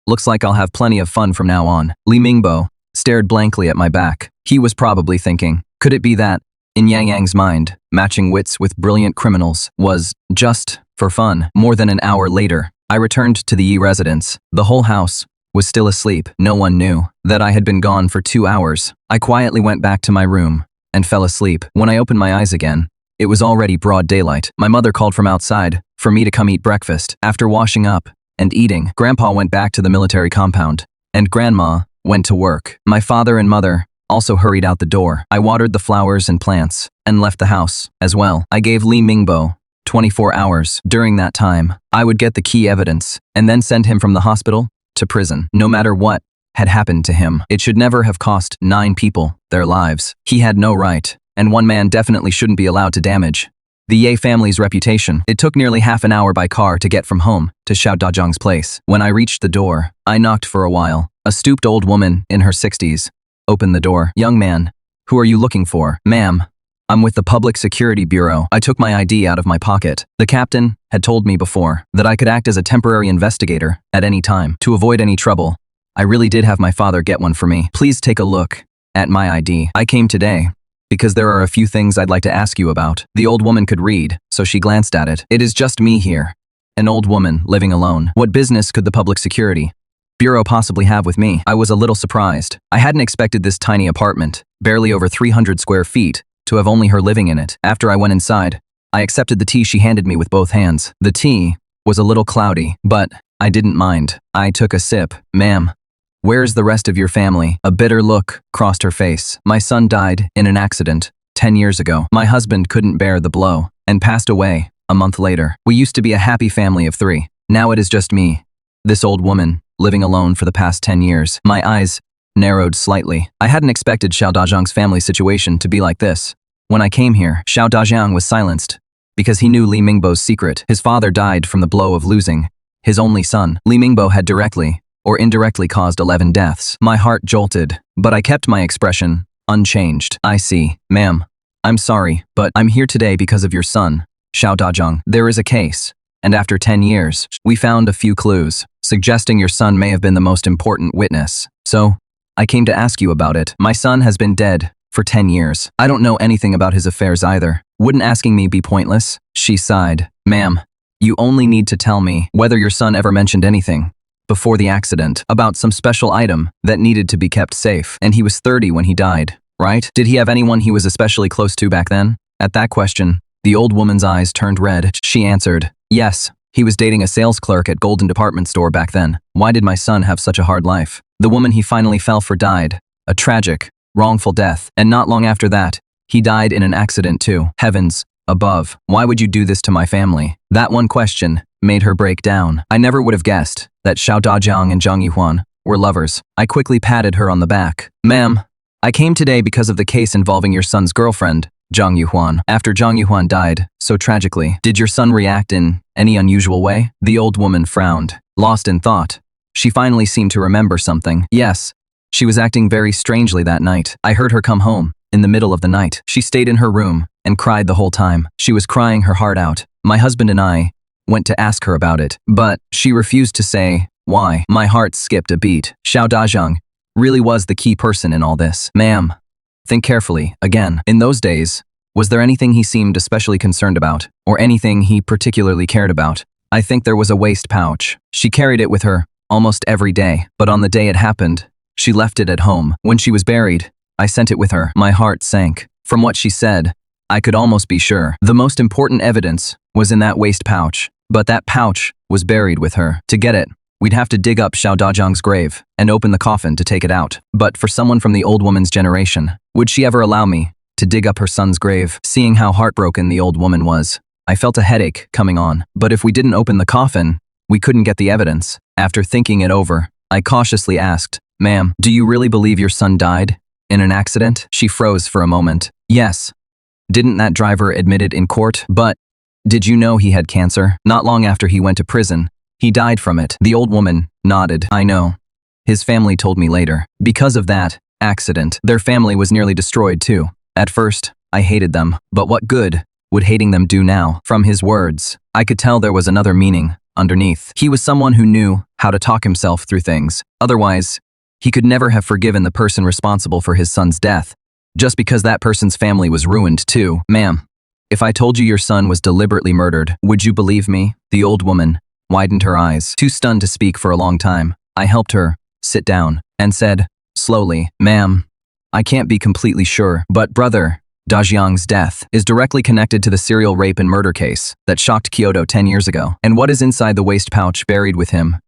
Looks like I'll have plenty of fun from now on. Li Mingbo stared blankly at my back. He was probably thinking, could it be that, in Yang Yang's mind, matching wits with brilliant criminals was just for fun? More than an hour later, I returned to the Yi residence. The whole house was still asleep. No one knew that I had been gone for 2 hours. I quietly went back to my room and fell asleep. When I opened my eyes again, it was already broad daylight. My mother called from outside for me to come eat breakfast. After washing up and eating, Grandpa went back to the military compound, and Grandma went to work. My father and mother also hurried out the door. I watered the flowers and plants and left the house as well. I gave Li Mingbo 24 hours. During that time, I would get the key evidence and then send him from the hospital to prison. No matter what had happened to him, it should never have cost 9 people their lives. He had no right, and one man definitely shouldn't be allowed to damage the Ye family's reputation. It took nearly half an hour by car to get from home to Xiao Dazhang's place. When I reached the door, I knocked for a while. A stooped old woman in her 60s opened the door. Young man, who are you looking for? Ma'am, I'm with the Public Security Bureau. I took my ID out of my pocket. The captain had told me before that I could act as a temporary investigator at any time. To avoid any trouble, I really did have my father get one for me. Please take a look at my ID. I came today because there are a few things I'd like to ask you about. The old woman could read, so she glanced at it. It is just me here, an old woman living alone. What business could the Public Security Bureau possibly have with me? I was a little surprised. I hadn't expected this tiny apartment, barely over 300 square feet, to have only her living in it. After I went inside, I accepted the tea she handed me with both hands. The tea was a little cloudy, but I didn't mind. I took a sip. Ma'am, where's the rest of your family? A bitter look crossed her face. My son died in an accident 10 years ago. My husband couldn't bear the blow and passed away a month later. We used to be a happy family of 3. Now it is just me, this old woman, living alone for the past 10 years. My eyes narrowed slightly. I hadn't expected Xiao Dazhang's family situation to be like this. When I came here, Xiao Dazhang was silenced because he knew Li Mingbo's secret. His father died from the blow of losing his only son. Li Mingbo had directly or indirectly caused 11 deaths. My heart jolted, but I kept my expression unchanged. I see, ma'am. I'm sorry, but I'm here today because of your son, Xiao Dazhang. There is a case, and after 10 years, we found a few clues suggesting your son may have been the most important witness. So, I came to ask you about it. My son has been dead for 10 years. I don't know anything about his affairs either. Wouldn't asking me be pointless? She sighed. Ma'am, you only need to tell me whether your son ever mentioned anything before the accident about some special item that needed to be kept safe. And he was 30 when he died, right? Did he have anyone he was especially close to back then? At that question, the old woman's eyes turned red. She answered, yes, he was dating a sales clerk at Golden Department Store back then. Why did my son have such a hard life? The woman he finally fell for died a tragic, wrongful death, and not long after that, he died in an accident too. Heavens above, why would you do this to my family? That one question made her break down. I never would have guessed that Xiao Dazhang and Zhang Yuhuan were lovers. I quickly patted her on the back. Ma'am, I came today because of the case involving your son's girlfriend, Zhang Yuhuan. After Zhang Yuhuan died so tragically, did your son react in any unusual way? The old woman frowned, lost in thought. She finally seemed to remember something. Yes, she was acting very strangely that night. I heard her come home in the middle of the night. She stayed in her room and cried the whole time. She was crying her heart out. My husband and I went to ask her about it, but she refused to say why. My heart skipped a beat. Xiao Dazhang really was the key person in all this. Ma'am, think carefully, again. In those days, was there anything he seemed especially concerned about, or anything he particularly cared about? I think there was a waist pouch. She carried it with her almost every day, but on the day it happened, she left it at home. When she was buried, I sent it with her. My heart sank. From what she said, I could almost be sure. The most important evidence was in that waist pouch, but that pouch was buried with her. To get it, we'd have to dig up Xiao Dazhang's grave and open the coffin to take it out. But for someone from the old woman's generation, would she ever allow me to dig up her son's grave? Seeing how heartbroken the old woman was, I felt a headache coming on. But if we didn't open the coffin, we couldn't get the evidence. After thinking it over, I cautiously asked, "Ma'am, do you really believe your son died in an accident?" She froze for a moment. "Yes. Didn't that driver admit it in court? But did you know he had cancer? Not long after he went to prison, he died from it." The old woman nodded. "I know. His family told me later. Because of that accident, their family was nearly destroyed too. At first, I hated them, but what good would hating them do now?" From his words, I could tell there was another meaning underneath. He was someone who knew how to talk himself through things. Otherwise, he could never have forgiven the person responsible for his son's death, just because that person's family was ruined too. "Ma'am, if I told you your son was deliberately murdered, would you believe me?" The old woman widened her eyes, too stunned to speak for a long time. I helped her sit down and said, slowly, "Ma'am, I can't be completely sure, but brother Dajiang's death is directly connected to the serial rape and murder case that shocked Kyoto 10 years ago. And what is inside the waste pouch buried with him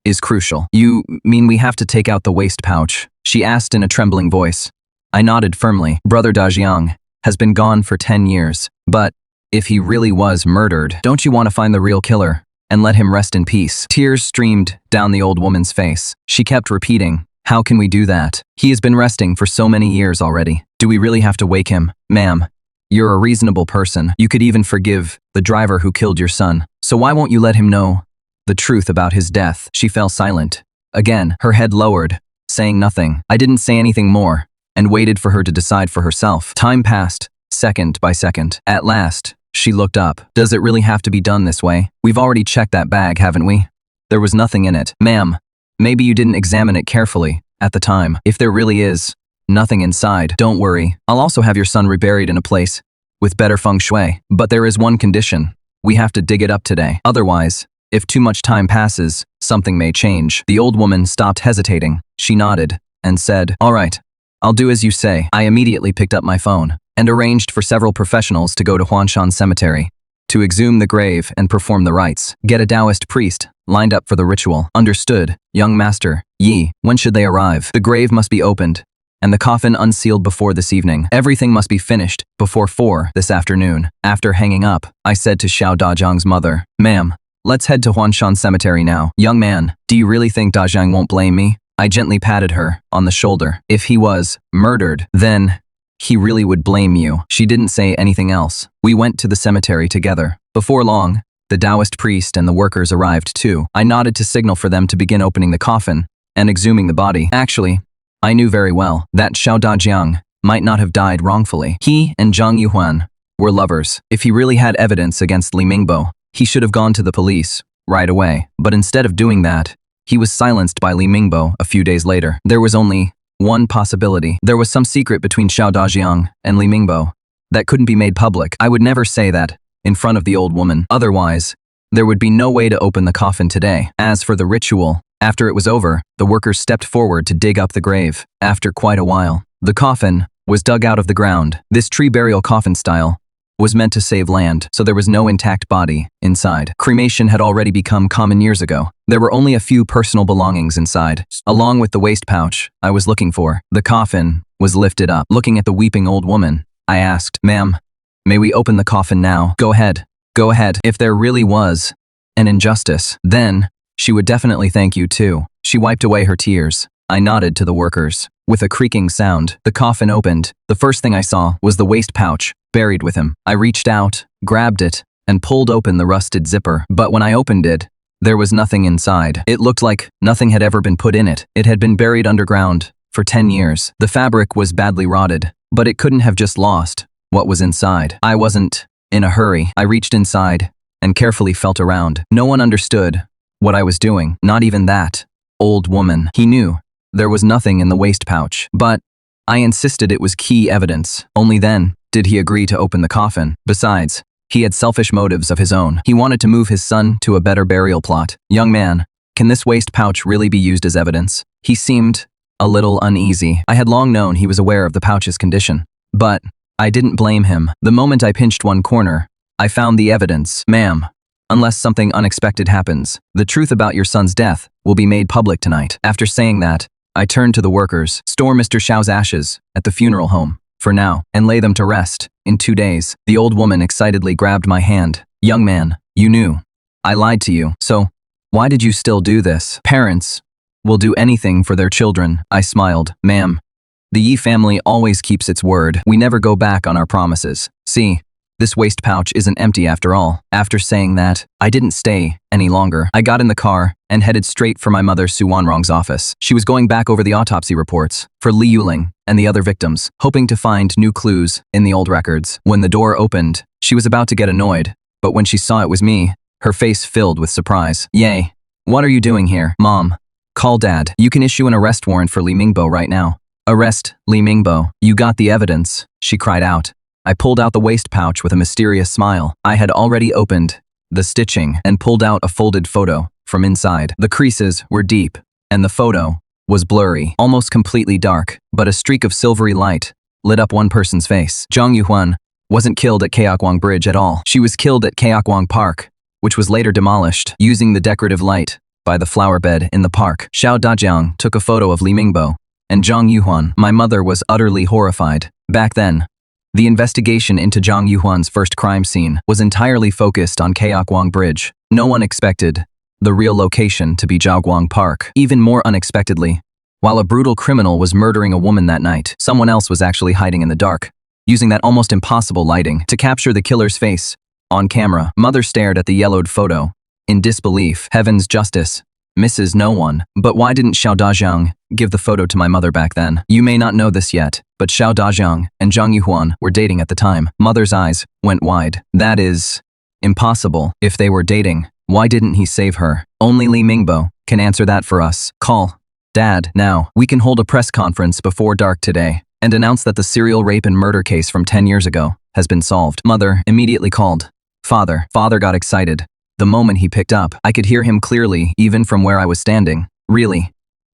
is crucial." "You mean we have to take out the waste pouch?" she asked in a trembling voice. I nodded firmly. "Brother Dajiang has been gone for 10 years, but if he really was murdered, don't you want to find the real killer and let him rest in peace?" Tears streamed down the old woman's face. She kept repeating, "How can we do that? He has been resting for so many years already. Do we really have to wake him?" "Ma'am, you're a reasonable person. You could even forgive the driver who killed your son. So why won't you let him know the truth about his death?" She fell silent. Again, her head lowered, saying nothing. I didn't say anything more and waited for her to decide for herself. Time passed, second by second. At last, she looked up. "Does it really have to be done this way? We've already checked that bag, haven't we? There was nothing in it." "Ma'am, maybe you didn't examine it carefully at the time. If there really is nothing inside, don't worry. I'll also have your son reburied in a place with better feng shui. But there is one condition. We have to dig it up today. Otherwise, if too much time passes, something may change." The old woman stopped hesitating. She nodded and said, "All right, I'll do as you say." I immediately picked up my phone and arranged for several professionals to go to Huanshan Cemetery to exhume the grave and perform the rites. Get a Taoist priest lined up for the ritual. "Understood, young master." "Yi, when should they arrive?" "The grave must be opened and the coffin unsealed before this evening. Everything must be finished before 4 this afternoon." After hanging up, I said to Xiao Dajiang's mother, "Ma'am, let's head to Huanshan Cemetery now." "Young man, do you really think Dajiang won't blame me?" I gently patted her on the shoulder. "If he was murdered, then he really would blame you." She didn't say anything else. We went to the cemetery together. Before long, the Taoist priest and the workers arrived too. I nodded to signal for them to begin opening the coffin and exhuming the body. Actually, I knew very well that Xiao Dajiang might not have died wrongfully. He and Zhang Yuhuan were lovers. If he really had evidence against Li Mingbo, he should have gone to the police right away. But instead of doing that, he was silenced by Li Mingbo a few days later. There was only one possibility. There was some secret between Xiao Dajiang and Li Mingbo that couldn't be made public. I would never say that in front of the old woman. Otherwise, there would be no way to open the coffin today. As for the ritual, after it was over, the workers stepped forward to dig up the grave. After quite a while, the coffin was dug out of the ground. This tree burial coffin style was meant to save land, so there was no intact body inside. Cremation had already become common years ago. There were only a few personal belongings inside, along with the waste pouch I was looking for. The coffin was lifted up. Looking at the weeping old woman, I asked, "Ma'am, may we open the coffin now?" "Go ahead. Go ahead. If there really was an injustice, then she would definitely thank you too." She wiped away her tears. I nodded to the workers. With a creaking sound, the coffin opened. The first thing I saw was the waste pouch buried with him. I reached out, grabbed it, and pulled open the rusted zipper. But when I opened it, there was nothing inside. It looked like nothing had ever been put in it. It had been buried underground for 10 years. The fabric was badly rotted, but it couldn't have just lost what was inside. I wasn't in a hurry. I reached inside and carefully felt around. No one understood what I was doing, not even that old woman. He knew there was nothing in the waste pouch, but I insisted it was key evidence. Only then did he agree to open the coffin. Besides, he had selfish motives of his own. He wanted to move his son to a better burial plot. "Young man, can this waste pouch really be used as evidence?" He seemed a little uneasy. I had long known he was aware of the pouch's condition, but I didn't blame him. The moment I pinched one corner, I found the evidence. "Ma'am, unless something unexpected happens, the truth about your son's death will be made public tonight." After saying that, I turned to the workers. "Store Mr. Xiao's ashes at the funeral home for now and lay them to rest in 2 days. The old woman excitedly grabbed my hand. "Young man, you knew I lied to you, so Why did you still do this? Parents will do anything for their children. I smiled. Ma'am, the Yi family always keeps its word. We never go back on our promises. See, this waste pouch isn't empty after all. After saying that, I didn't stay any longer. I got in the car and headed straight for my mother Su Wanrong's office. She was going back over the autopsy reports for Li Yuling and the other victims, hoping to find new clues in the old records. When the door opened, she was about to get annoyed, but when she saw it was me, her face filled with surprise. Yay, what are you doing here? Mom, call Dad. You can issue an arrest warrant for Li Mingbo right now. Arrest Li Mingbo. You got the evidence, she cried out. I pulled out the waste pouch with a mysterious smile. I had already opened the stitching and pulled out a folded photo from inside. The creases were deep, and the photo was blurry, almost completely dark, but a streak of silvery light lit up one person's face. Zhang Yuhuan wasn't killed at Kaokwang Bridge at all. She was killed at Kaokwang Park, which was later demolished, using the decorative light by the flower bed in the park. Xiao Dajiang took a photo of Li Mingbo and Zhang Yuhuan. My mother was utterly horrified. Back then, the investigation into Zhang Yuhuan's first crime scene was entirely focused on Kaokwang Bridge. No one expected the real location to be Jiaoguang Park. Even more unexpectedly, while a brutal criminal was murdering a woman that night, someone else was actually hiding in the dark, using that almost impossible lighting to capture the killer's face on camera. Mother stared at the yellowed photo in disbelief. Heaven's justice misses no one. But why didn't Xiao Dajiang give the photo to my mother back then? You may not know this yet, but Xiao Dajiang and Zhang Yuhuan were dating at the time. Mother's eyes went wide. That is impossible. If they were dating, why didn't he save her? Only Li Mingbo can answer that for us. Call Dad now. We can hold a press conference before dark today and announce that the serial rape and murder case from 10 years ago has been solved. Mother immediately called Father. Father got excited. The moment he picked up, I could hear him clearly, even from where I was standing. Really?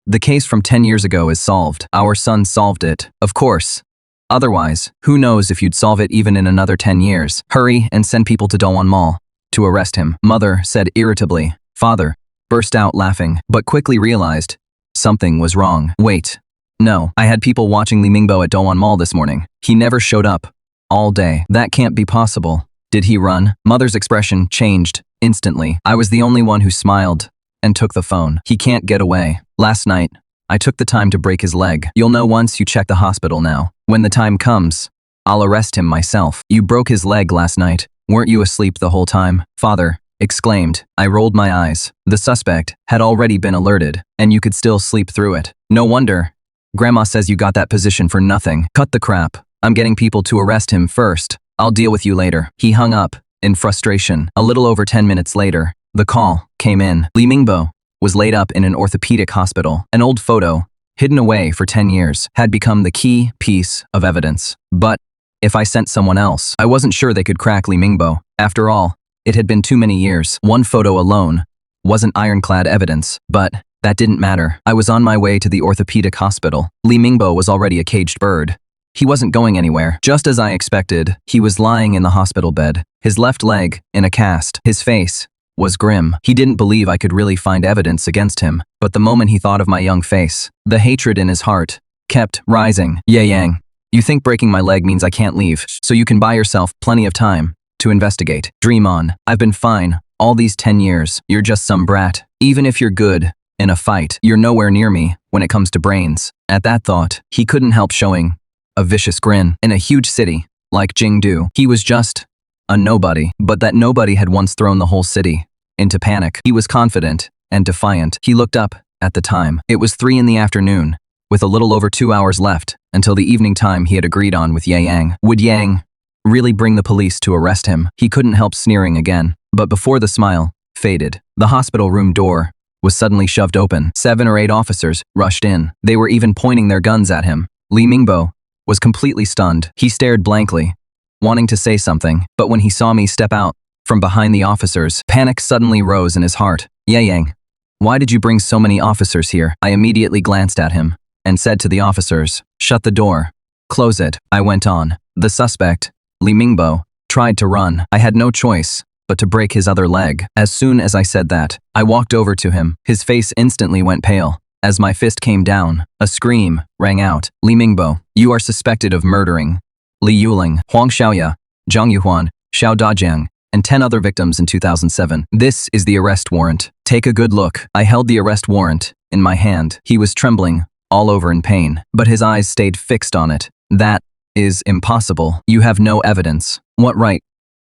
The case from 10 years ago is solved. Our son solved it. Of course. Otherwise, who knows if you'd solve it even in another 10 years. Hurry and send people to Dongwon Mall to arrest him. Mother said irritably. Father burst out laughing, but quickly realized something was wrong. Wait. No, I had people watching Li Mingbo at Dongwon Mall this morning. He never showed up. All day. That can't be possible. Did he run? Mother's expression changed instantly. I was the only one who smiled and took the phone. He can't get away. Last night, I took the time to break his leg. You'll know once you check the hospital now. When the time comes, I'll arrest him myself. You broke his leg last night. Weren't you asleep the whole time? Father exclaimed. I rolled my eyes. The suspect had already been alerted, and you could still sleep through it. No wonder. Grandma says you got that position for nothing. Cut the crap. I'm getting people to arrest him first. I'll deal with you later. He hung up in frustration. A little over 10 minutes later, the call came in. Li Mingbo was laid up in an orthopedic hospital. An old photo, hidden away for 10 years, had become the key piece of evidence. But if I sent someone else, I wasn't sure they could crack Li Mingbo. After all, it had been too many years. One photo alone wasn't ironclad evidence, but that didn't matter. I was on my way to the orthopedic hospital. Li Mingbo was already a caged bird. He wasn't going anywhere. Just as I expected, he was lying in the hospital bed, his left leg in a cast. His face was grim. He didn't believe I could really find evidence against him, but the moment he thought of my young face, the hatred in his heart kept rising. Ye Yang, you think breaking my leg means I can't leave, so you can buy yourself plenty of time to investigate. Dream on. I've been fine all these 10 years. You're just some brat. Even if you're good in a fight, you're nowhere near me when it comes to brains. At that thought, he couldn't help showing a vicious grin. In a huge city like Jingdu, he was just a nobody, but that nobody had once thrown the whole city into panic. He was confident and defiant. He looked up at the time. It was 3 in the afternoon, with a little over 2 hours left until the evening time he had agreed on with Ye Yang. Would Yang really bring the police to arrest him? He couldn't help sneering again, but before the smile faded, the hospital room door was suddenly shoved open. 7 or 8 officers rushed in. They were even pointing their guns at him. Li Mingbo was completely stunned. He stared blankly, wanting to say something, but when he saw me step out from behind the officers, panic suddenly rose in his heart. Ye Yang, why did you bring so many officers here? I immediately glanced at him and said to the officers, shut the door. Close it. I went on. The suspect, Li Mingbo, tried to run. I had no choice but to break his other leg. As soon as I said that, I walked over to him. His face instantly went pale. As my fist came down, a scream rang out. Li Mingbo, you are suspected of murdering Li Yuling, Huang Xiaoya, Zhang Yuhuan, Xiao Dajiang, and 10 other victims in 2007. This is the arrest warrant. Take a good look. I held the arrest warrant in my hand. He was trembling, all over in pain, but his eyes stayed fixed on it. That is impossible. You have no evidence. What right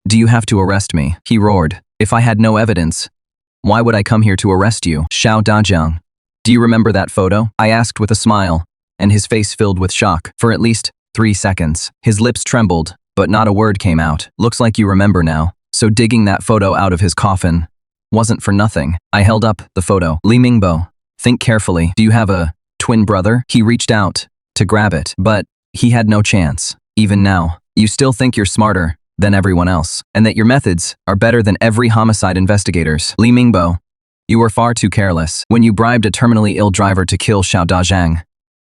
do you have to arrest me? He roared. If I had no evidence, why would I come here to arrest you? Xiao Dajiang. Do you remember that photo? I asked with a smile, and his face filled with shock. For at least 3 seconds, his lips trembled, but not a word came out. Looks like you remember now. So digging that photo out of his coffin wasn't for nothing. I held up the photo. Li Mingbo, think carefully. Do you have a twin brother? He reached out to grab it, but he had no chance. Even now, you still think you're smarter than everyone else, and that your methods are better than every homicide investigators. Li Mingbo, you were far too careless when you bribed a terminally ill driver to kill Xiao Dajiang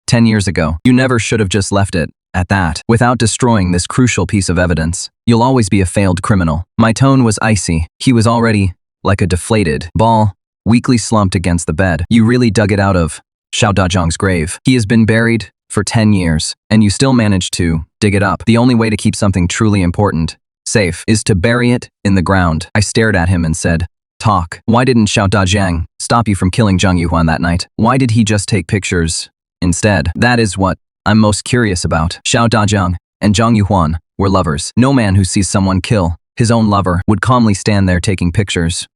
10 years ago. You never should have just left it at that, without destroying this crucial piece of evidence. You'll always be a failed criminal. My tone was icy. He was already like a deflated ball, weakly slumped against the bed. You really dug it out of Xiao Dajiang's grave. He has been buried for 10 years, and you still managed to dig it up. The only way to keep something truly important safe is to bury it in the ground. I stared at him and said, talk. Why didn't Xiao Dajiang stop you from killing Zhang Yuhuan that night? Why did he just take pictures instead? That is what I'm most curious about. Xiao Dajiang and Zhang Yuhuan were lovers. No man who sees someone kill his own lover would calmly stand there taking pictures,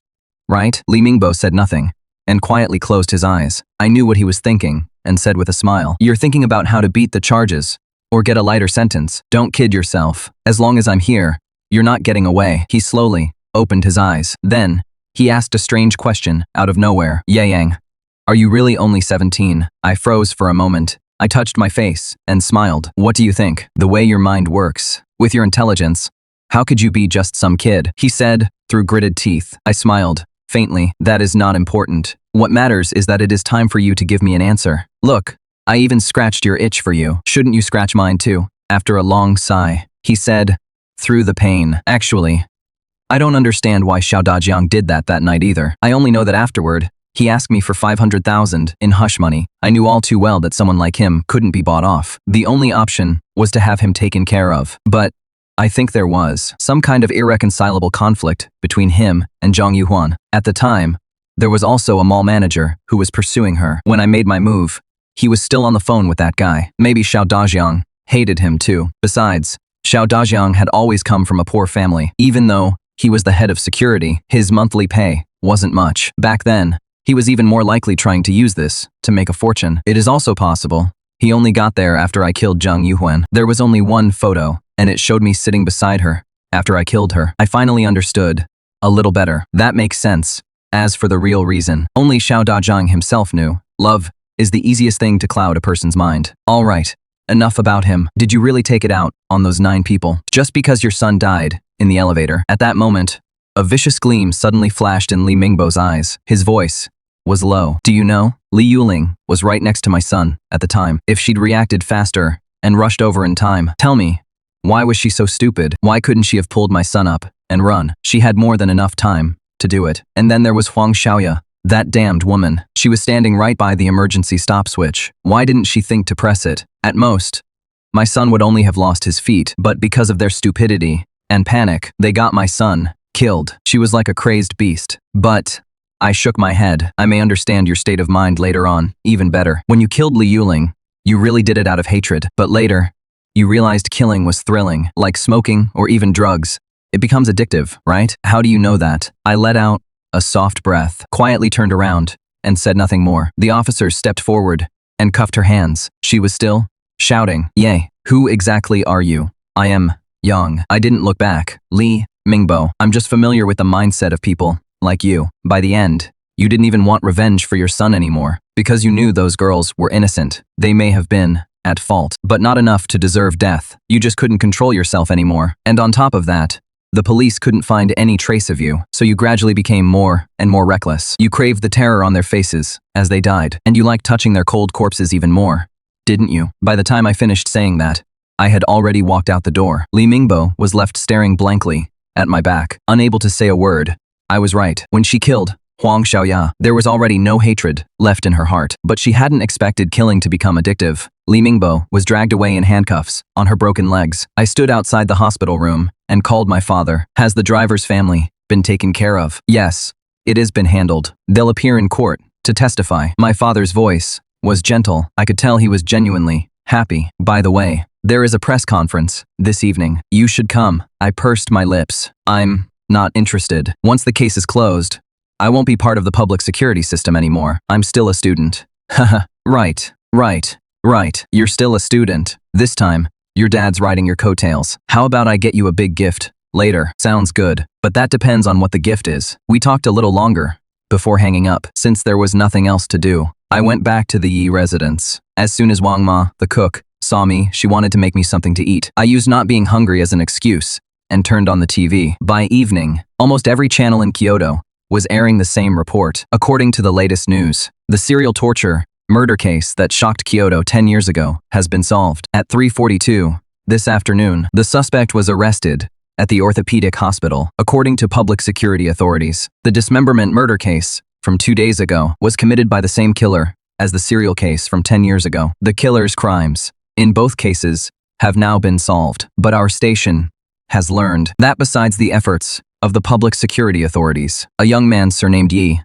right? Li Mingbo said nothing and quietly closed his eyes. I knew what he was thinking and said with a smile, you're thinking about how to beat the charges or get a lighter sentence. Don't kid yourself. As long as I'm here, you're not getting away. He slowly opened his eyes. Then, he asked a strange question out of nowhere. Yang, are you really only 17? I froze for a moment. I touched my face and smiled. What do you think? The way your mind works, with your intelligence, how could you be just some kid? He said, through gritted teeth. I smiled, faintly. That is not important. What matters is that it is time for you to give me an answer. Look, I even scratched your itch for you. Shouldn't you scratch mine too? After a long sigh, he said, through the pain. Actually, I don't understand why Xiao Dajiang did that night either. I only know that afterward, he asked me for 500,000 in hush money. I knew all too well that someone like him couldn't be bought off. The only option was to have him taken care of. But I think there was some kind of irreconcilable conflict between him and Zhang Yuhuan. At the time, there was also a mall manager who was pursuing her. When I made my move, he was still on the phone with that guy. Maybe Xiao Dajiang hated him too. Besides, Xiao Dajiang had always come from a poor family. Even though he was the head of security, his monthly pay wasn't much. Back then, he was even more likely trying to use this to make a fortune. It is also possible he only got there after I killed Zhang Yuhuan. There was only one photo, and it showed me sitting beside her after I killed her. I finally understood a little better. That makes sense. As for the real reason, only Xiao Dajiang himself knew. Love is the easiest thing to cloud a person's mind. All right, enough about him. Did you really take it out on those 9 people? Just because your son died in the elevator? At that moment, a vicious gleam suddenly flashed in Li Mingbo's eyes. His voice was low. Do you know? Li Yuling was right next to my son at the time. If she'd reacted faster and rushed over in time, tell me, why was she so stupid? Why couldn't she have pulled my son up and run? She had more than enough time to do it. And then there was Huang Xiaoya, that damned woman. She was standing right by the emergency stop switch. Why didn't she think to press it? At most, my son would only have lost his feet, but because of their stupidity and panic, they got my son killed. She was like a crazed beast. But I shook my head. I may understand your state of mind later on, even better. When you killed Li Yuling, you really did it out of hatred. But later, you realized killing was thrilling, like smoking or even drugs. It becomes addictive, right? How do you know that? I let out a soft breath, quietly turned around, and said nothing more. The officers stepped forward and cuffed her hands. She was still shouting, "Yay, who exactly are you?" "I am Yang." I didn't look back. "Li Mingbo, I'm just familiar with the mindset of people like you. By the end, you didn't even want revenge for your son anymore, because you knew those girls were innocent. They may have been at fault, but not enough to deserve death. You just couldn't control yourself anymore. And on top of that, the police couldn't find any trace of you, so you gradually became more and more reckless. You craved the terror on their faces as they died, and you liked touching their cold corpses even more, didn't you? By the time I finished saying that, I had already walked out the door. Li Mingbo was left staring blankly at my back, unable to say a word. I was right. When she killed Huang Xiaoya. There was already no hatred left in her heart, but she hadn't expected killing to become addictive. Li Mingbo was dragged away in handcuffs, on her broken legs. I stood outside the hospital room and called my father. Has the driver's family been taken care of? Yes, it has been handled. They'll appear in court to testify. My father's voice was gentle. I could tell he was genuinely happy. By the way, there is a press conference this evening. You should come. I pursed my lips. I'm not interested. Once the case is closed, I won't be part of the public security system anymore. I'm still a student. Haha, right. You're still a student. This time, your dad's riding your coattails. How about I get you a big gift later? Sounds good, but that depends on what the gift is. We talked a little longer before hanging up. Since there was nothing else to do, I went back to the Yi residence. As soon as Wang Ma, the cook, saw me, she wanted to make me something to eat. I used not being hungry as an excuse and turned on the TV. By evening, almost every channel in Kyoto was airing the same report. According to the latest news, the serial torture murder case that shocked Kyoto 10 years ago has been solved. At 3:42 this afternoon, the suspect was arrested at the orthopedic hospital. According to public security authorities, the dismemberment murder case from 2 days ago was committed by the same killer as the serial case from 10 years ago. The killer's crimes, in both cases, have now been solved, but our station has learned that besides the efforts of the public security authorities, a young man surnamed Yi,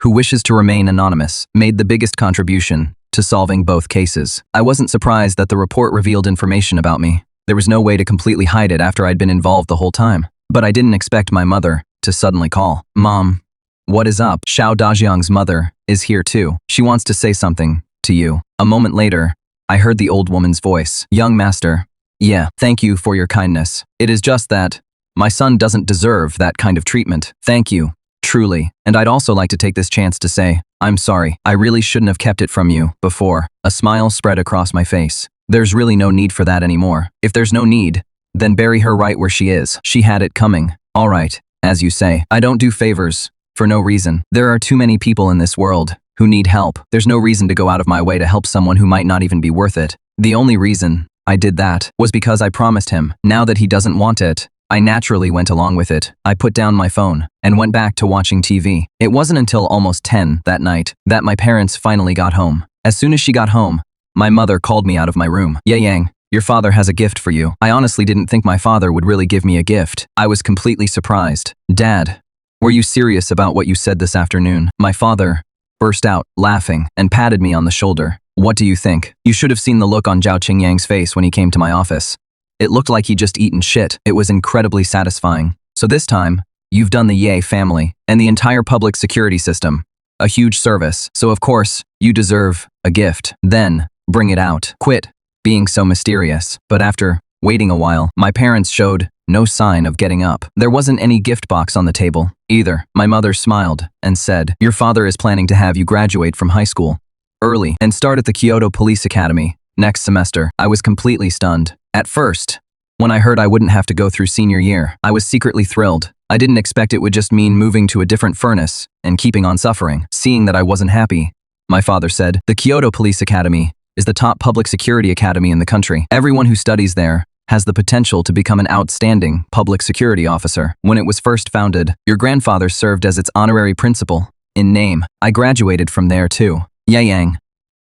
who wishes to remain anonymous, made the biggest contribution to solving both cases. I wasn't surprised that the report revealed information about me. There was no way to completely hide it after I'd been involved the whole time. But I didn't expect my mother to suddenly call. Mom, what is up? Xiao Dajiang's mother is here too. She wants to say something to you. A moment later, I heard the old woman's voice. Young master, yeah, thank you for your kindness. It is just that my son doesn't deserve that kind of treatment. Thank you, truly. And I'd also like to take this chance to say, I'm sorry. I really shouldn't have kept it from you before. A smile spread across my face. There's really no need for that anymore. If there's no need, then bury her right where she is. She had it coming. All right, as you say. I don't do favors for no reason. There are too many people in this world who need help. There's no reason to go out of my way to help someone who might not even be worth it. The only reason I did that was because I promised him. Now that he doesn't want it, I naturally went along with it. I put down my phone and went back to watching TV. It wasn't until almost 10 that night that my parents finally got home. As soon as she got home, my mother called me out of my room. Ye Yang, your father has a gift for you. I honestly didn't think my father would really give me a gift. I was completely surprised. Dad, were you serious about what you said this afternoon? My father burst out, laughing, and patted me on the shoulder. What do you think? You should have seen the look on Zhao Qingyang's face when he came to my office. It looked like he just eaten shit. It was incredibly satisfying. So this time, you've done the Ye family and the entire public security system a huge service. So of course, you deserve a gift. Then, bring it out. Quit being so mysterious. But after waiting a while, my parents showed no sign of getting up. There wasn't any gift box on the table either. My mother smiled and said, your father is planning to have you graduate from high school early and start at the Kyoto Police Academy next semester. I was completely stunned. At first, when I heard I wouldn't have to go through senior year, I was secretly thrilled. I didn't expect it would just mean moving to a different furnace and keeping on suffering. Seeing that I wasn't happy, my father said, the Kyoto Police Academy is the top public security academy in the country. Everyone who studies there has the potential to become an outstanding public security officer. When it was first founded, your grandfather served as its honorary principal. In name, I graduated from there too. Ye Yang,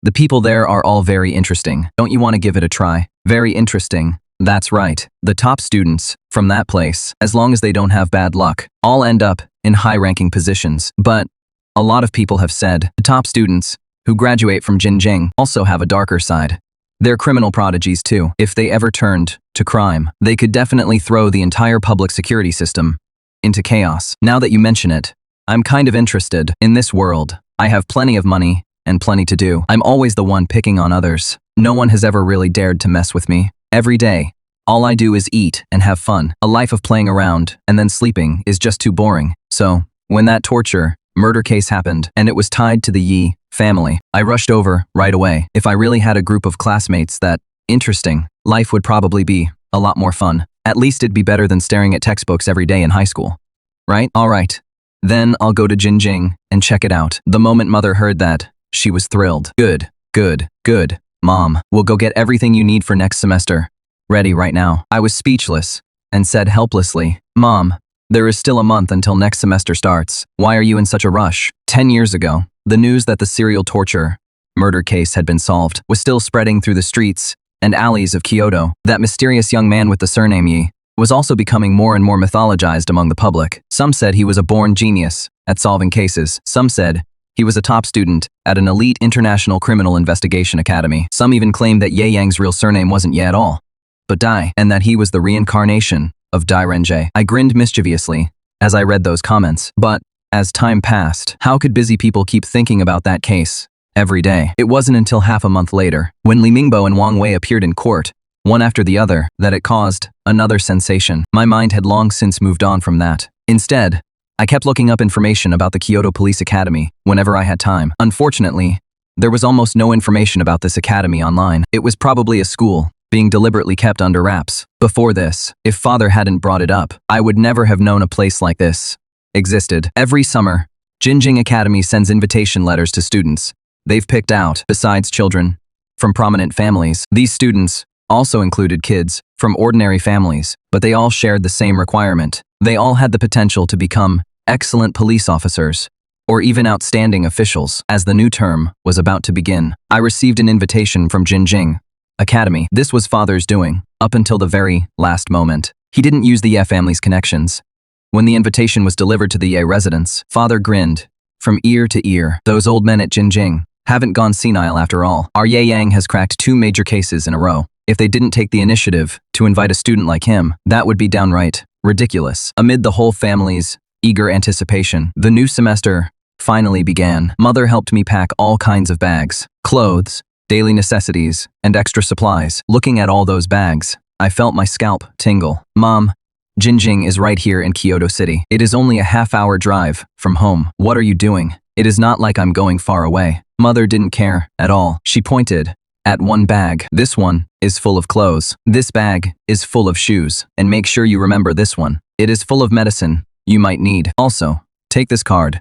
the people there are all very interesting. Don't you want to give it a try? Very interesting. That's right. The top students from that place, as long as they don't have bad luck, all end up in high-ranking positions. But a lot of people have said the top students who graduate from Jinjing also have a darker side. They're criminal prodigies too. If they ever turned to crime, they could definitely throw the entire public security system into chaos. Now that you mention it, I'm kind of interested. In this world, I have plenty of money and plenty to do. I'm always the one picking on others. No one has ever really dared to mess with me. Every day, all I do is eat and have fun. A life of playing around and then sleeping is just too boring. So, when that murder case happened and it was tied to the Yi family, I rushed over right away. If I really had a group of classmates that interesting, life would probably be a lot more fun. At least it'd be better than staring at textbooks every day in high school. Right? All right. Then I'll go to Jinjing and check it out. The moment mother heard that, she was thrilled. Good. Mom, we'll go get everything you need for next semester. Ready right now. I was speechless and said helplessly, Mom, There is still a month until next semester starts. Why are you in such a rush? 10 years ago, the news that the serial murder case had been solved was still spreading through the streets and alleys of Kyoto. That mysterious young man with the surname Yi was also becoming more and more mythologized among the public. Some said he was a born genius at solving cases. Some said he was a top student at an elite international criminal investigation academy. Some even claimed that Ye Yang's real surname wasn't Ye at all, but Dai, and that he was the reincarnation of Dai Renjie. I grinned mischievously as I read those comments, but as time passed, how could busy people keep thinking about that case every day? It wasn't until half a month later, when Li Mingbo and Wang Wei appeared in court, one after the other, that it caused another sensation. My mind had long since moved on from that. Instead, I kept looking up information about the Kyoto Police Academy whenever I had time. Unfortunately, there was almost no information about this academy online. It was probably a school being deliberately kept under wraps. Before this, if father hadn't brought it up, I would never have known a place like this existed. Every summer, Jinjing Academy sends invitation letters to students they've picked out, besides children from prominent families. These students also included kids from ordinary families, but they all shared the same requirement. They all had the potential to become excellent police officers, or even outstanding officials. As the new term was about to begin, I received an invitation from Jinjing Academy. This was father's doing, up until the very last moment. He didn't use the Ye family's connections. When the invitation was delivered to the Ye residence, father grinned from ear to ear. Those old men at Jinjing haven't gone senile after all. Our Ye Yang has cracked 2 major cases in a row. If they didn't take the initiative to invite a student like him, that would be downright ridiculous. Amid the whole family's eager anticipation, the new semester finally began. Mother helped me pack all kinds of bags, clothes, daily necessities, and extra supplies. Looking at all those bags, I felt my scalp tingle. Mom, Jinjing is right here in Kyoto City. It is only a half-hour drive from home. What are you doing? It is not like I'm going far away. Mother didn't care at all. She pointed at one bag. This one is full of clothes. This bag is full of shoes. And make sure you remember this one. It is full of medicine you might need. Also, take this card.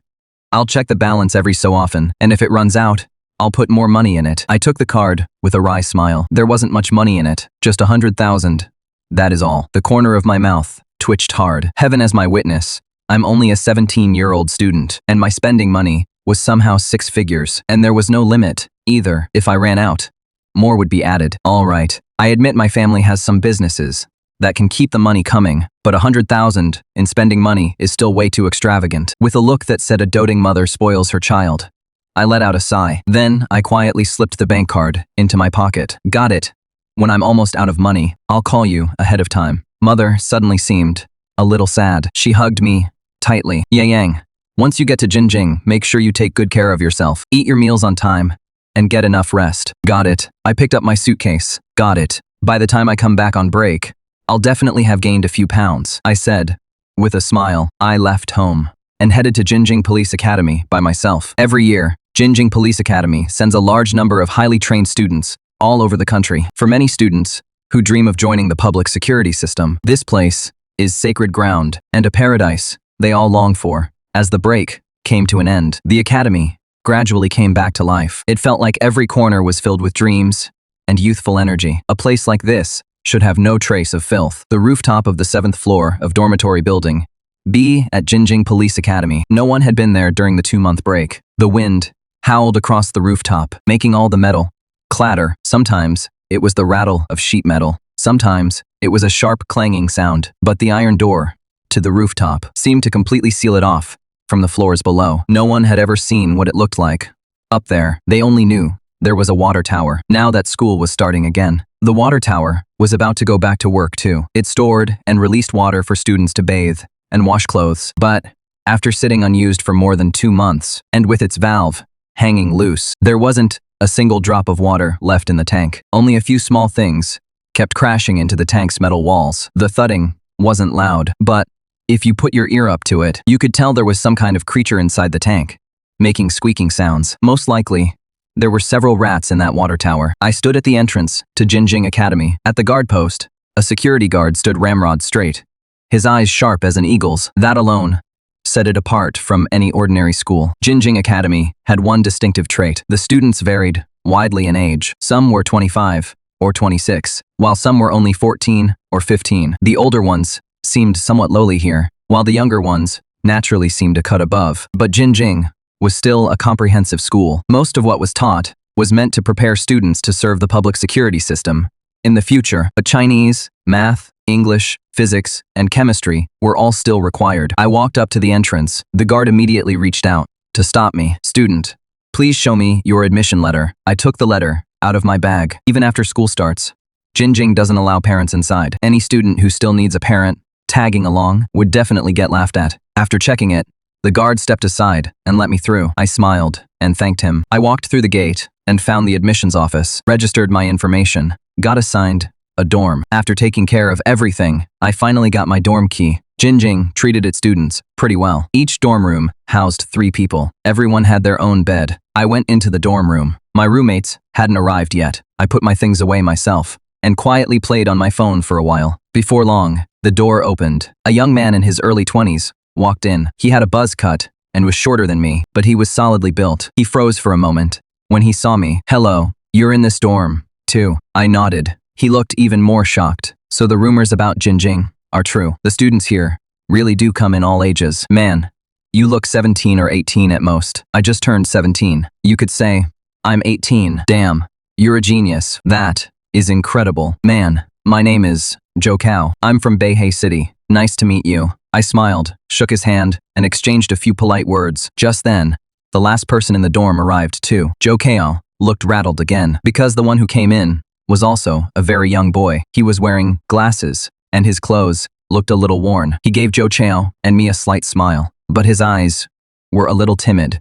I'll check the balance every so often, and if it runs out, I'll put more money in it. I took the card with a wry smile. There wasn't much money in it, just 100,000. That is all. The corner of my mouth twitched hard. Heaven as my witness, I'm only a 17-year-old student, and my spending money was somehow 6 figures, and there was no limit either. If I ran out, more would be added. All right, I admit my family has some businesses that can keep the money coming, but 100,000 in spending money is still way too extravagant. With a look that said a doting mother spoils her child, I let out a sigh. Then I quietly slipped the bank card into my pocket. Got it. When I'm almost out of money, I'll call you ahead of time. Mother suddenly seemed a little sad. She hugged me tightly. Ye Yang, once you get to Jinjing, make sure you take good care of yourself. Eat your meals on time and get enough rest. Got it. I picked up my suitcase. Got it. By the time I come back on break, I'll definitely have gained a few pounds, I said. With a smile, I left home and headed to Jinjing Police Academy by myself. Every year, Jinjing Police Academy sends a large number of highly trained students all over the country. For many students who dream of joining the public security system, this place is sacred ground and a paradise they all long for. As the break came to an end, the academy gradually came back to life. It felt like every corner was filled with dreams and youthful energy. A place like this should have no trace of filth. The rooftop of the 7th floor of dormitory building B at Jinjing Police Academy. No one had been there during the 2-month break. The wind howled across the rooftop, making all the metal clatter. Sometimes it was the rattle of sheet metal. Sometimes it was a sharp clanging sound, but the iron door to the rooftop seemed to completely seal it off from the floors below. No one had ever seen what it looked like up there. They only knew there was a water tower. Now that school was starting again, the water tower was about to go back to work too. It stored and released water for students to bathe and wash clothes. But after sitting unused for more than 2 months, and with its valve hanging loose, there wasn't a single drop of water left in the tank. Only a few small things kept crashing into the tank's metal walls. The thudding wasn't loud, but if you put your ear up to it, you could tell there was some kind of creature inside the tank, making squeaking sounds. Most likely, there were several rats in that water tower. I stood at the entrance to Jinjing Academy. At the guard post, a security guard stood ramrod straight, his eyes sharp as an eagle's. That alone set it apart from any ordinary school. Jinjing Academy had one distinctive trait. The students varied widely in age. Some were 25 or 26, while some were only 14 or 15. The older ones seemed somewhat lowly here, while the younger ones naturally seemed to cut above. But Jinjing was still a comprehensive school. Most of what was taught was meant to prepare students to serve the public security system in the future. But Chinese, math, English, physics, and chemistry were all still required. I walked up to the entrance. The guard immediately reached out to stop me. "Student, please show me your admission letter." I took the letter out of my bag. Even after school starts, Jinjing doesn't allow parents inside. Any student who still needs a parent tagging along would definitely get laughed at. After checking it, the guard stepped aside and let me through. I smiled and thanked him. I walked through the gate and found the admissions office, registered my information, got assigned a dorm. After taking care of everything, I finally got my dorm key. Jinjing treated its students pretty well. Each dorm room housed 3 people. Everyone had their own bed. I went into the dorm room. My roommates hadn't arrived yet. I put my things away myself and quietly played on my phone for a while. Before long, the door opened. A young man in his early 20s walked in. He had a buzz cut and was shorter than me, but he was solidly built. He froze for a moment when he saw me. "Hello, you're in this dorm, too." I nodded. He looked even more shocked. "So the rumors about Jinjing are true. The students here really do come in all ages. Man, you look 17 or 18 at most." "I just turned 17. You could say I'm 18. Damn, you're a genius. That is incredible. Man, my name is Joe Cao. I'm from Beihei City. Nice to meet you." I smiled, shook his hand, and exchanged a few polite words. Just then, the last person in the dorm arrived too. Joe Cao looked rattled again, because the one who came in was also a very young boy. He was wearing glasses, and his clothes looked a little worn. He gave Joe Cao and me a slight smile, but his eyes were a little timid.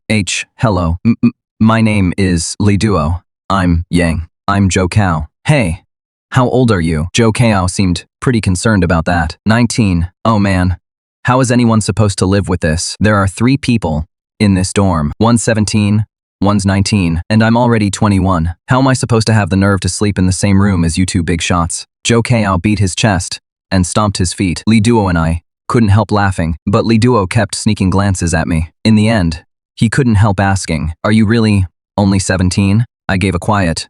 Hello. My name is Li Duo. I'm Yang. I'm Joe Cao. Hey, how old are you?" Joe Cao seemed pretty concerned about that. 19. "Oh man, how is anyone supposed to live with this? There are 3 people in this dorm. One's 17, one's 19, and I'm already 21. How am I supposed to have the nerve to sleep in the same room as you 2 big shots?" Joe Cao beat his chest and stomped his feet. Li Duo and I couldn't help laughing, but Li Duo kept sneaking glances at me. In the end, he couldn't help asking, "Are you really only 17? I gave a quiet,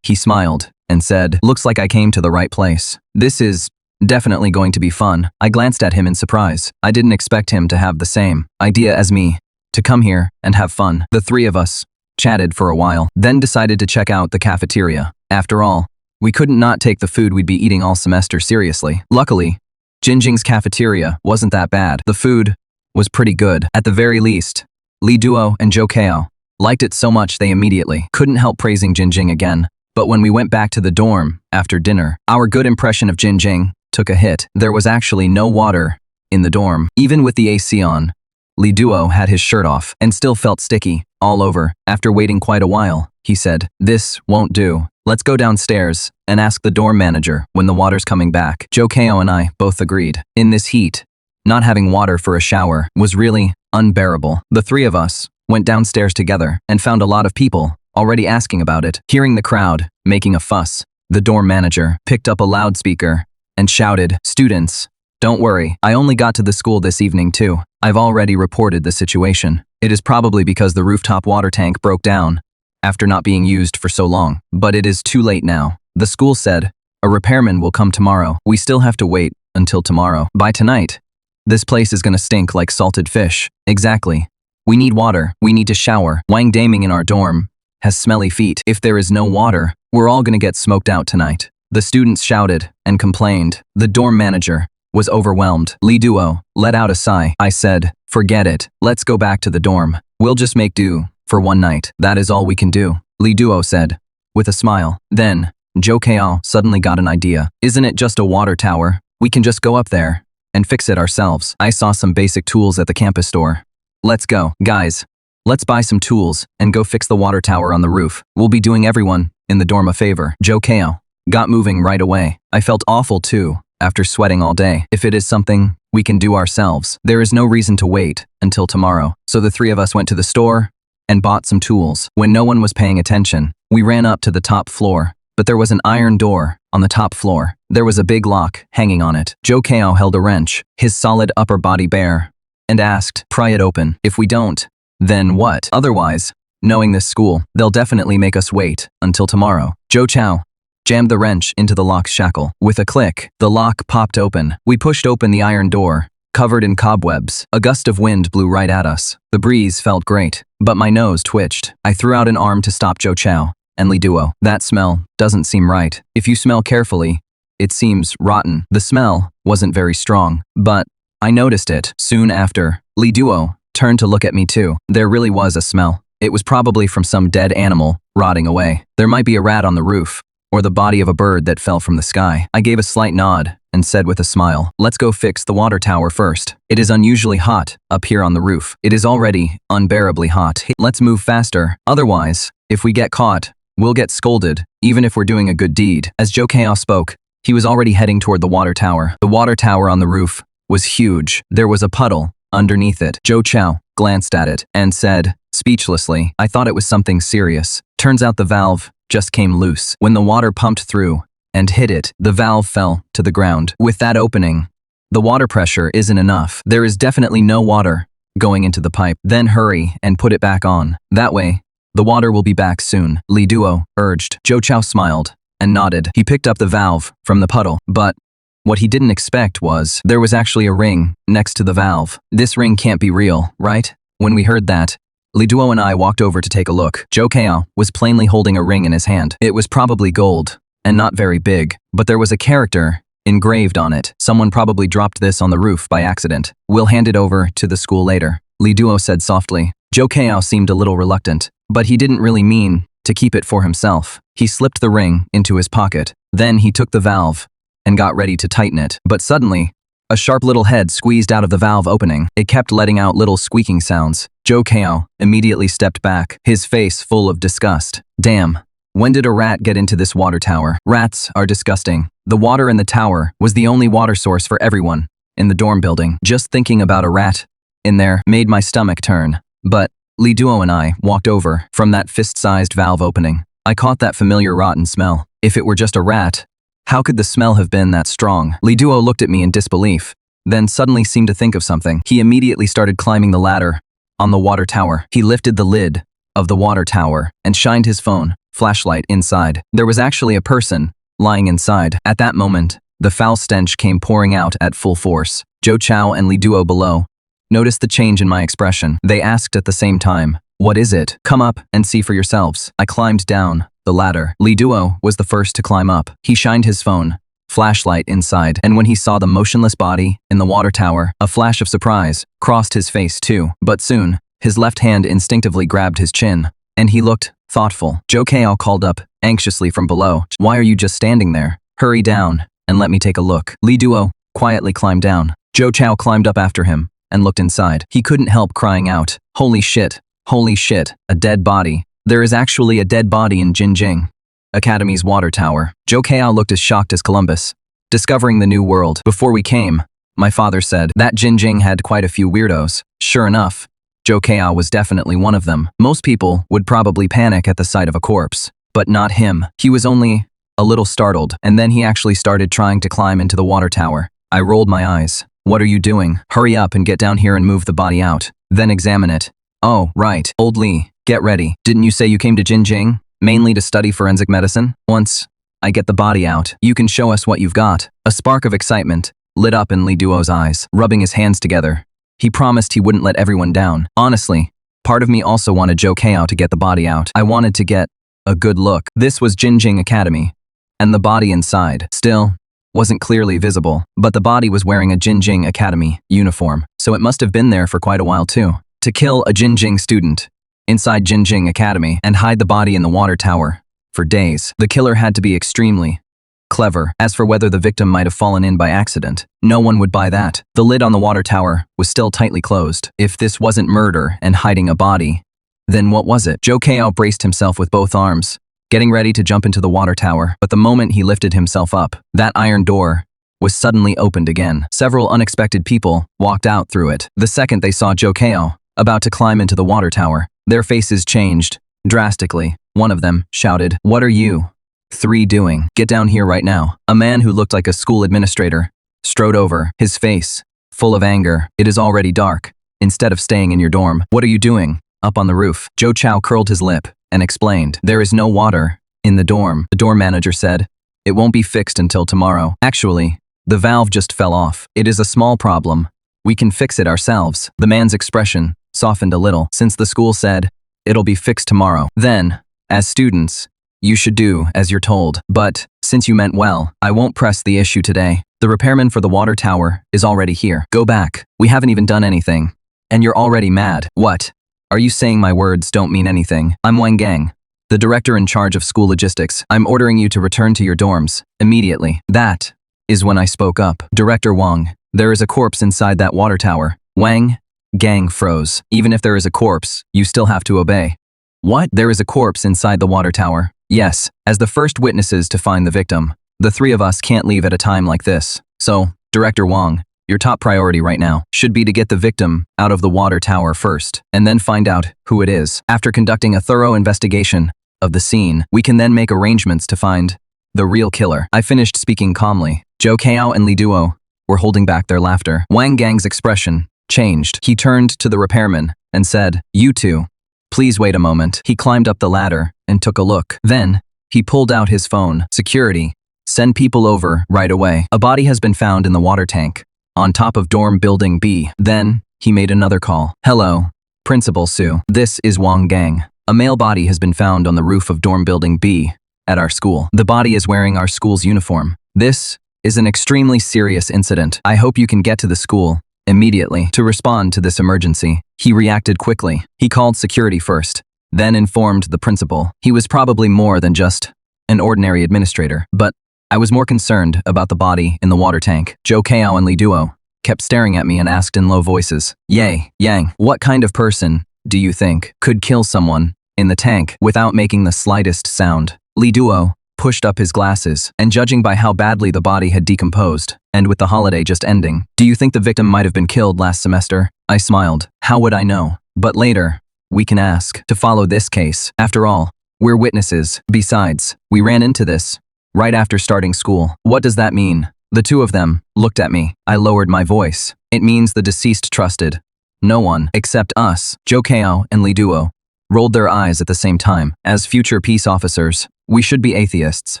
He smiled and said, "Looks like I came to the right place. This is definitely going to be fun." I glanced at him in surprise. I didn't expect him to have the same idea as me, to come here and have fun. The 3 of us chatted for a while, then decided to check out the cafeteria. After all, we couldn't not take the food we'd be eating all semester seriously. Luckily, Jinjing's cafeteria wasn't that bad. The food was pretty good. At the very least, Li Duo and Joe Cao liked it so much they immediately couldn't help praising Jinjing again. But when we went back to the dorm after dinner, our good impression of Jinjing took a hit. There was actually no water in the dorm. Even with the AC on, Li Duo had his shirt off and still felt sticky all over. After waiting quite a while, he said, "This won't do. Let's go downstairs and ask the dorm manager when the water's coming back." Joe Cao and I both agreed. In this heat, not having water for a shower was really unbearable. The 3 of us went downstairs together and found a lot of people already asking about it. Hearing the crowd making a fuss, the dorm manager picked up a loudspeaker and shouted, "Students, don't worry. I only got to the school this evening too. I've already reported the situation. It is probably because the rooftop water tank broke down after not being used for so long. But it is too late now. The school said a repairman will come tomorrow. We still have to wait until tomorrow. By tonight, this place is gonna stink like salted fish." "Exactly. We need water. We need to shower. Wang Daming in our dorm has smelly feet. If there is no water, we're all gonna get smoked out tonight." The students shouted and complained. The dorm manager was overwhelmed. Li Duo let out a sigh. I said, "Forget it. Let's go back to the dorm. We'll just make do for one night. That is all we can do," Li Duo said, with a smile. Then, Joe Cao suddenly got an idea. "Isn't it just a water tower? We can just go up there and fix it ourselves." I saw some basic tools at the campus store. "Let's go. Guys, let's buy some tools and go fix the water tower on the roof. We'll be doing everyone in the dorm a favor." Joe Cao got moving right away. I felt awful too, after sweating all day. If it is something we can do ourselves, there is no reason to wait until tomorrow. So the 3 of us went to the store and bought some tools. When no one was paying attention, we ran up to the top floor, but there was an iron door on the top floor. There was a big lock hanging on it. Joe Cao held a wrench, his solid upper body bare, and asked, "Pry it open. If we don't, then what? Otherwise, knowing this school, they'll definitely make us wait until tomorrow." Joe Cao jammed the wrench into the lock's shackle. With a click, the lock popped open. We pushed open the iron door covered in cobwebs. A gust of wind blew right at us. The breeze felt great, but my nose twitched. I threw out an arm to stop Joe Chow and Li Duo. That smell doesn't seem right. If you smell carefully, it seems rotten. The smell wasn't very strong, but I noticed it. Soon after, Li Duo turned to look at me too. There really was a smell. It was probably from some dead animal rotting away. There might be a rat on the roof, or the body of a bird that fell from the sky. I gave a slight nod and said with a smile, "Let's go fix the water tower first. It is unusually hot up here on the roof. It is already unbearably hot. Let's move faster. Otherwise, if we get caught, we'll get scolded, even if we're doing a good deed." As Joe Chow spoke, he was already heading toward the water tower. The water tower on the roof was huge. There was a puddle underneath it. Joe Chow glanced at it and said, speechlessly, "I thought it was something serious. Turns out the valve just came loose. When the water pumped through and hit it, the valve fell to the ground. With that opening, the water pressure isn't enough. There is definitely no water going into the pipe. Then hurry and put it back on. That way, the water will be back soon," Li Duo urged. Joe Chow smiled and nodded. He picked up the valve from the puddle, but what he didn't expect was there was actually a ring next to the valve. "This ring can't be real, right?" When we heard that, Li Duo and I walked over to take a look. Joe Chow was plainly holding a ring in his hand. It was probably gold and not very big, but there was a character engraved on it. Someone probably dropped this on the roof by accident. "We'll hand it over to the school later," Li Duo said softly. Joe Chow seemed a little reluctant, but he didn't really mean to keep it for himself. He slipped the ring into his pocket. Then he took the valve and got ready to tighten it. But suddenly, a sharp little head squeezed out of the valve opening. It kept letting out little squeaking sounds. Joe Chow immediately stepped back, his face full of disgust. "Damn, when did a rat get into this water tower? Rats are disgusting." The water in the tower was the only water source for everyone in the dorm building. Just thinking about a rat in there made my stomach turn. But Li Duo and I walked over from that fist-sized valve opening. I caught that familiar rotten smell. If it were just a rat, how could the smell have been that strong? Li Duo looked at me in disbelief, then suddenly seemed to think of something. He immediately started climbing the ladder on the water tower. He lifted the lid of the water tower and shined his phone flashlight inside. There was actually a person lying inside. At that moment, the foul stench came pouring out at full force. Joe Chow and Li Duo below noticed the change in my expression. They asked at the same time, "What is it? Come up and see for yourselves." I climbed down the ladder. Li Duo was the first to climb up. He shined his phone flashlight inside, and when he saw the motionless body in the water tower, a flash of surprise crossed his face too. But soon, his left hand instinctively grabbed his chin, and he looked thoughtful. Joe Chow called up anxiously from below, "Why are you just standing there? Hurry down and let me take a look." Li Duo quietly climbed down. Joe Chow climbed up after him and looked inside. He couldn't help crying out, "Holy shit, a dead body. There is actually a dead body in Jinjing Academy's water tower." Joe Chow looked as shocked as Columbus, discovering the new world. "Before we came," my father said, "that Jinjing had quite a few weirdos." Sure enough, Joe Chow was definitely one of them. Most people would probably panic at the sight of a corpse, but not him. He was only a little startled, and then he actually started trying to climb into the water tower. I rolled my eyes. "What are you doing? Hurry up and get down here and move the body out. Then examine it." "Oh, right. Old Li, get ready. Didn't you say you came to Jinjing mainly to study forensic medicine? Once I get the body out, you can show us what you've got." A spark of excitement lit up in Li Duo's eyes. Rubbing his hands together, he promised he wouldn't let everyone down. Honestly, part of me also wanted Joe Chow to get the body out. I wanted to get a good look. This was Jinjing Academy, and the body inside still wasn't clearly visible, but the body was wearing a Jinjing Academy uniform, so it must have been there for quite a while too. To kill a Jinjing student inside Jinjing Academy and hide the body in the water tower for days, the killer had to be extremely clever. As for whether the victim might have fallen in by accident, no one would buy that. The lid on the water tower was still tightly closed. If this wasn't murder and hiding a body, then what was it? Joe Chow braced himself with both arms, getting ready to jump into the water tower. But the moment he lifted himself up, that iron door was suddenly opened again. Several unexpected people walked out through it. The second they saw Joe Chow about to climb into the water tower, their faces changed drastically. One of them shouted, "What are you three doing? Get down here right now." A man who looked like a school administrator strode over, his face full of anger. "It is already dark. Instead of staying in your dorm, what are you doing up on the roof?" Joe Chow curled his lip and explained, "There is no water in the dorm." The dorm manager said, "It won't be fixed until tomorrow. Actually, the valve just fell off. It is a small problem, We can fix it ourselves. The man's expression softened a little since the school said, it'll be fixed tomorrow. Then, as students, you should do as you're told. But, since you meant well, I won't press the issue today. The repairman for the water tower is already here. Go back. We haven't even done anything. And you're already mad. What? Are you saying my words don't mean anything? I'm Wang Gang, the director in charge of school logistics. I'm ordering you to return to your dorms immediately. That is when I spoke up. Director Wang, there is a corpse inside that water tower. Wang Gang froze. Even if there is a corpse, you still have to obey. What? There is a corpse inside the water tower. Yes, as the first witnesses to find the victim, the three of us can't leave at a time like this. So, Director Wang, your top priority right now should be to get the victim out of the water tower first, and then find out who it is. After conducting a thorough investigation of the scene, we can then make arrangements to find the real killer. I finished speaking calmly. Zhou Kao and Li Duo were holding back their laughter. Wang Gang's expression changed. He turned to the repairman and said, "You two, please wait a moment." He climbed up the ladder and took a look. Then, he pulled out his phone. Security, send people over right away. A body has been found in the water tank, on top of dorm building B. Then, he made another call. Hello, Principal Su. This is Wang Gang. A male body has been found on the roof of dorm building B at our school. The body is wearing our school's uniform. This is an extremely serious incident. I hope you can get to the school immediately to respond to this emergency. He reacted quickly. He called security first, then informed the principal. He was probably more than just an ordinary administrator, but I was more concerned about the body in the water tank. Zhou Kao and Li Duo kept staring at me and asked in low voices, Yang, what kind of person do you think could kill someone in the tank without making the slightest sound? Li Duo pushed up his glasses, and judging by how badly the body had decomposed, and with the holiday just ending, do you think the victim might have been killed last semester? I smiled. How would I know? But later, we can ask to follow this case. After all, we're witnesses. Besides, we ran into this right after starting school. What does that mean? The two of them looked at me. I lowered my voice. It means the deceased trusted no one except us. Zhou Kao and Li Duo rolled their eyes at the same time. As future peace officers, we should be atheists.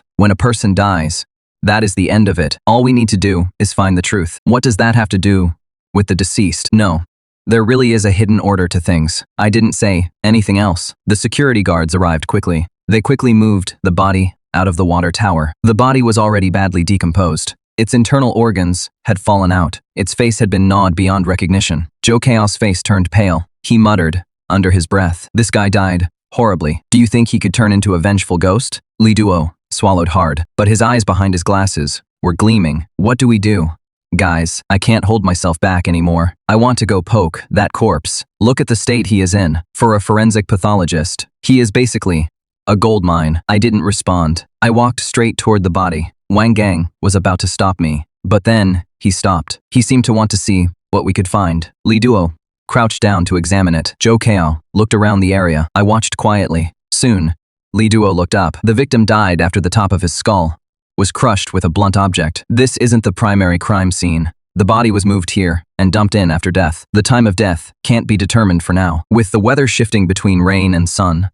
When a person dies, that is the end of it. All we need to do is find the truth. What does that have to do with the deceased? No. There really is a hidden order to things. I didn't say anything else. The security guards arrived quickly. They quickly moved the body out of the water tower. The body was already badly decomposed. Its internal organs had fallen out. Its face had been gnawed beyond recognition. Zhou Kao's face turned pale. He muttered under his breath, "This guy died horribly. Do you think he could turn into a vengeful ghost?" Li Duo swallowed hard, but his eyes behind his glasses were gleaming. What do we do? Guys, I can't hold myself back anymore. I want to go poke that corpse. Look at the state he is in. For a forensic pathologist, he is basically a gold mine. I didn't respond. I walked straight toward the body. Wang Gang was about to stop me, but then he stopped. He seemed to want to see what we could find. Li Duo crouched down to examine it. Zhou Kao looked around the area. I watched quietly. Soon, Li Duo looked up. The victim died after the top of his skull was crushed with a blunt object. This isn't the primary crime scene. The body was moved here and dumped in after death. The time of death can't be determined for now. With the weather shifting between rain and sun,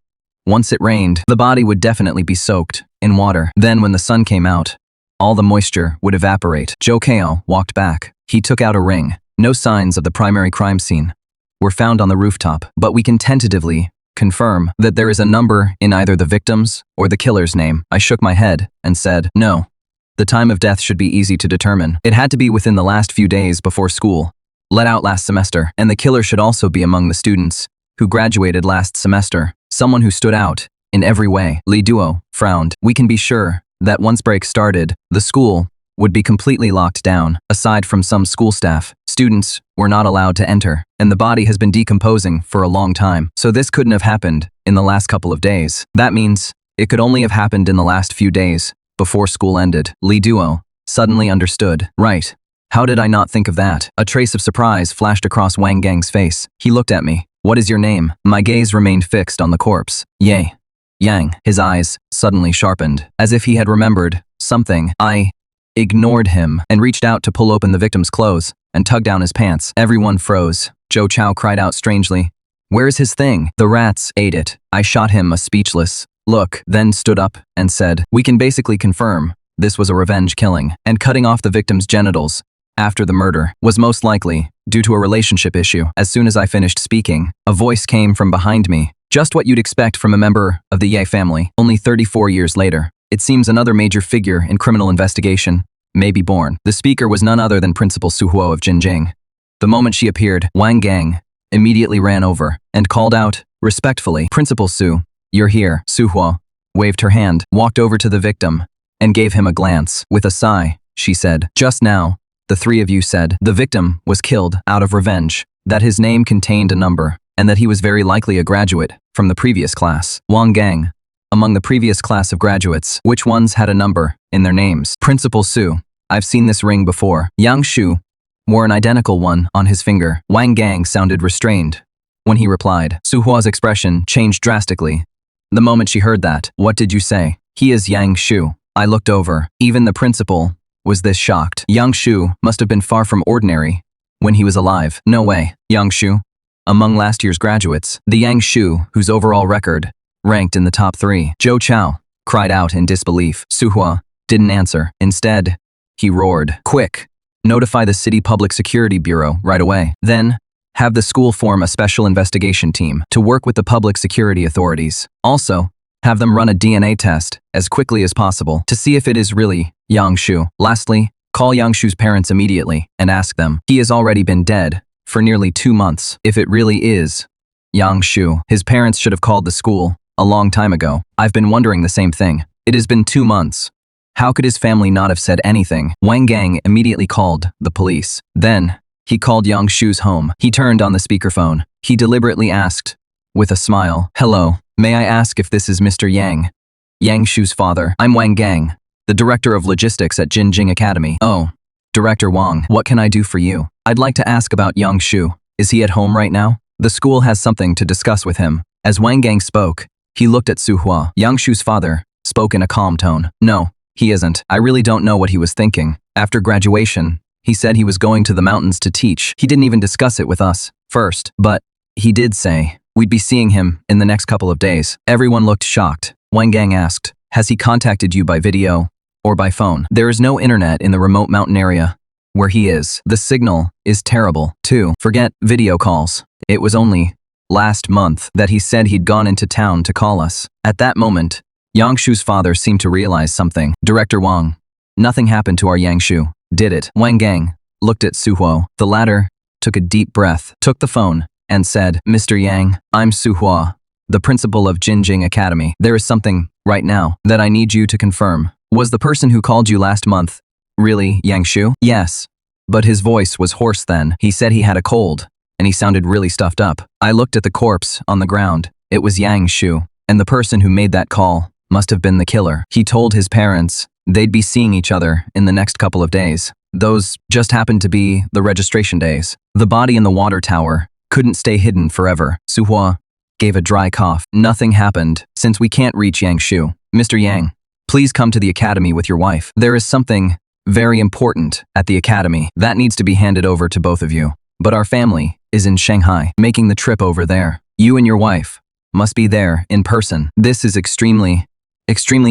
once it rained, the body would definitely be soaked in water. Then when the sun came out, all the moisture would evaporate. Zhou Kao walked back. He took out a ring. No signs of the primary crime scene were found on the rooftop, but we can tentatively confirm that there is a number in either the victim's or the killer's name. I shook my head and said, no. The time of death should be easy to determine. It had to be within the last few days before school let out last semester, and the killer should also be among the students who graduated last semester, someone who stood out in every way. Li Duo frowned. We can be sure that once break started, the school would be completely locked down. Aside from some school staff, students were not allowed to enter, and the body has been decomposing for a long time. So this couldn't have happened in the last couple of days. That means it could only have happened in the last few days before school ended. Li Duo suddenly understood. Right. How did I not think of that? A trace of surprise flashed across Wang Gang's face. He looked at me. What is your name? My gaze remained fixed on the corpse. Yang. His eyes suddenly sharpened, as if he had remembered something. I ignored him and reached out to pull open the victim's clothes and tug down his pants. Everyone froze. Zhou Chao cried out strangely, "Where's his thing?" The rats ate it. I shot him a speechless look, then stood up and said, "We can basically confirm this was a revenge killing," and cutting off the victim's genitals after the murder was most likely due to a relationship issue. As soon as I finished speaking, a voice came from behind me. Just what you'd expect from a member of the Ye family. Only 34 years later, it seems another major figure in criminal investigation may be born. The speaker was none other than Principal Su Huo of Jinjing. The moment she appeared, Wang Gang immediately ran over and called out, respectfully, "Principal Su, you're here." Su Huo waved her hand, walked over to the victim, and gave him a glance. With a sigh, she said, "Just now, the three of you said the victim was killed out of revenge, that his name contained a number, and that he was very likely a graduate from the previous class." Wang Gang, among the previous class of graduates, which ones had a number in their names? Principal Su, I've seen this ring before. Yang Shu wore an identical one on his finger. Wang Gang sounded restrained when he replied. Su Hua's expression changed drastically the moment she heard that. "What did you say?" "He is Yang Shu." I looked over. Even the principal was this shocked. Yang Shu must have been far from ordinary when he was alive. No way. Yang Shu? Among last year's graduates, the Yang Shu, whose overall record ranked in the top 3. Zhou Chao cried out in disbelief. Su Hua didn't answer. Instead, he roared, "Quick! Notify the City Public Security Bureau right away. Then, have the school form a special investigation team to work with the public security authorities. Also, have them run a DNA test as quickly as possible to see if it is really Yang Shu. Lastly, call Yang Shu's parents immediately and ask them. He has already been dead for nearly 2 months. If it really is Yang Shu, his parents should have called the school a long time ago. I've been wondering the same thing. It has been 2 months. How could his family not have said anything?" Wang Gang immediately called the police. Then, he called Yang Shu's home. He turned on the speakerphone. He deliberately asked, with a smile, "Hello, may I ask if this is Mr. Yang? Yang Shu's father. I'm Wang Gang, the director of logistics at Jinjing Academy." "Oh, Director Wang, what can I do for you?" "I'd like to ask about Yang Shu. Is he at home right now? The school has something to discuss with him." As Wang Gang spoke, he looked at Su Hua. Yang Shu's father spoke in a calm tone. "No, he isn't. I really don't know what he was thinking. After graduation, he said he was going to the mountains to teach. He didn't even discuss it with us first, but he did say we'd be seeing him in the next couple of days." Everyone looked shocked. Wang Gang asked, "Has he contacted you by video or by phone?" "There is no internet in the remote mountain area where he is. The signal is terrible, too. Forget video calls. It was only last month that he said he'd gone into town to call us." At that moment, Yang Shu's father seemed to realize something. "Director Wang, nothing happened to our Yang Shu, did it?" Wang Gang looked at Su Huo. The latter took a deep breath, took the phone, and said, "Mr. Yang, I'm Su Hua, the principal of Jinjing Academy. There is something right now that I need you to confirm. Was the person who called you last month really Yang Shu?" "Yes, but his voice was hoarse then. He said he had a cold, and he sounded really stuffed up." I looked at the corpse on the ground. It was Yang Shu, and the person who made that call must have been the killer. He told his parents they'd be seeing each other in the next couple of days. Those just happened to be the registration days. The body in the water tower couldn't stay hidden forever. Su Hua gave a dry cough. "Nothing happened since we can't reach Yang Shu. Mr. Yang, please come to the academy with your wife. There is something very important at the academy that needs to be handed over to both of you. But our family is in Shanghai, making the trip over there. You and your wife must be there in person. This is extremely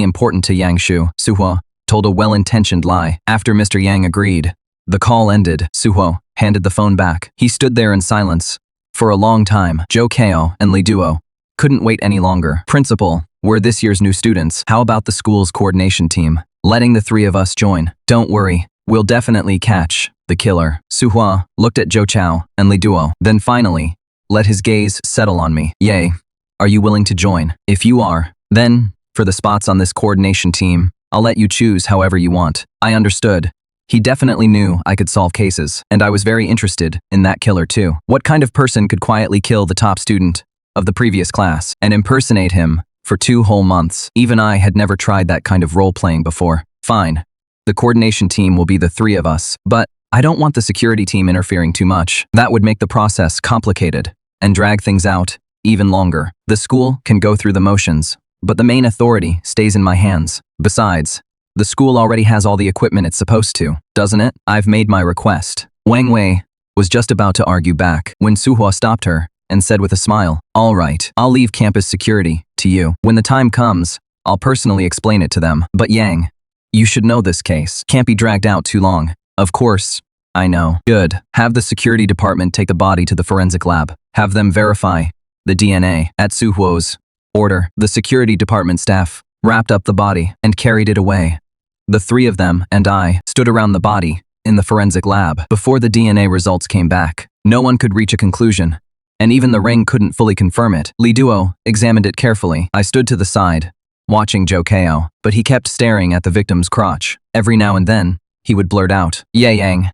important to Yang Shu." Su Hua told a well-intentioned lie. After Mr. Yang agreed, the call ended. Su Hua handed the phone back. He stood there in silence for a long time. Zhou Kao and Li Duo couldn't wait any longer. "Principal, we're this year's new students. How about the school's coordination team? Letting the 3 of us join. Don't worry, we'll definitely catch the killer." Su Hua looked at Zhou Chao and Li Duo, then finally let his gaze settle on me. "Yay, are you willing to join? If you are, then, for the spots on this coordination team, I'll let you choose however you want." I understood. He definitely knew I could solve cases, and I was very interested in that killer too. What kind of person could quietly kill the top student of the previous class and impersonate him for 2 whole months? Even I had never tried that kind of role-playing before. Fine. The coordination team will be the 3 of us, but I don't want the security team interfering too much. That would make the process complicated and drag things out even longer. The school can go through the motions, but the main authority stays in my hands. Besides, the school already has all the equipment it's supposed to, doesn't it? I've made my request. Wang Wei was just about to argue back when Su Hua stopped her and said with a smile, "All right, I'll leave campus security to you. When the time comes, I'll personally explain it to them. But Yang, you should know this case can't be dragged out too long." Of course, I know. Good. Have the security department take the body to the forensic lab. Have them verify the DNA. At Su Huo's order, the security department staff wrapped up the body and carried it away. The three of them and I stood around the body in the forensic lab. Before the DNA results came back, no one could reach a conclusion, and even the ring couldn't fully confirm it. Li Duo examined it carefully. I stood to the side, watching Zhou Kao, but he kept staring at the victim's crotch. Every now and then, he would blurt out, "Ye Yang,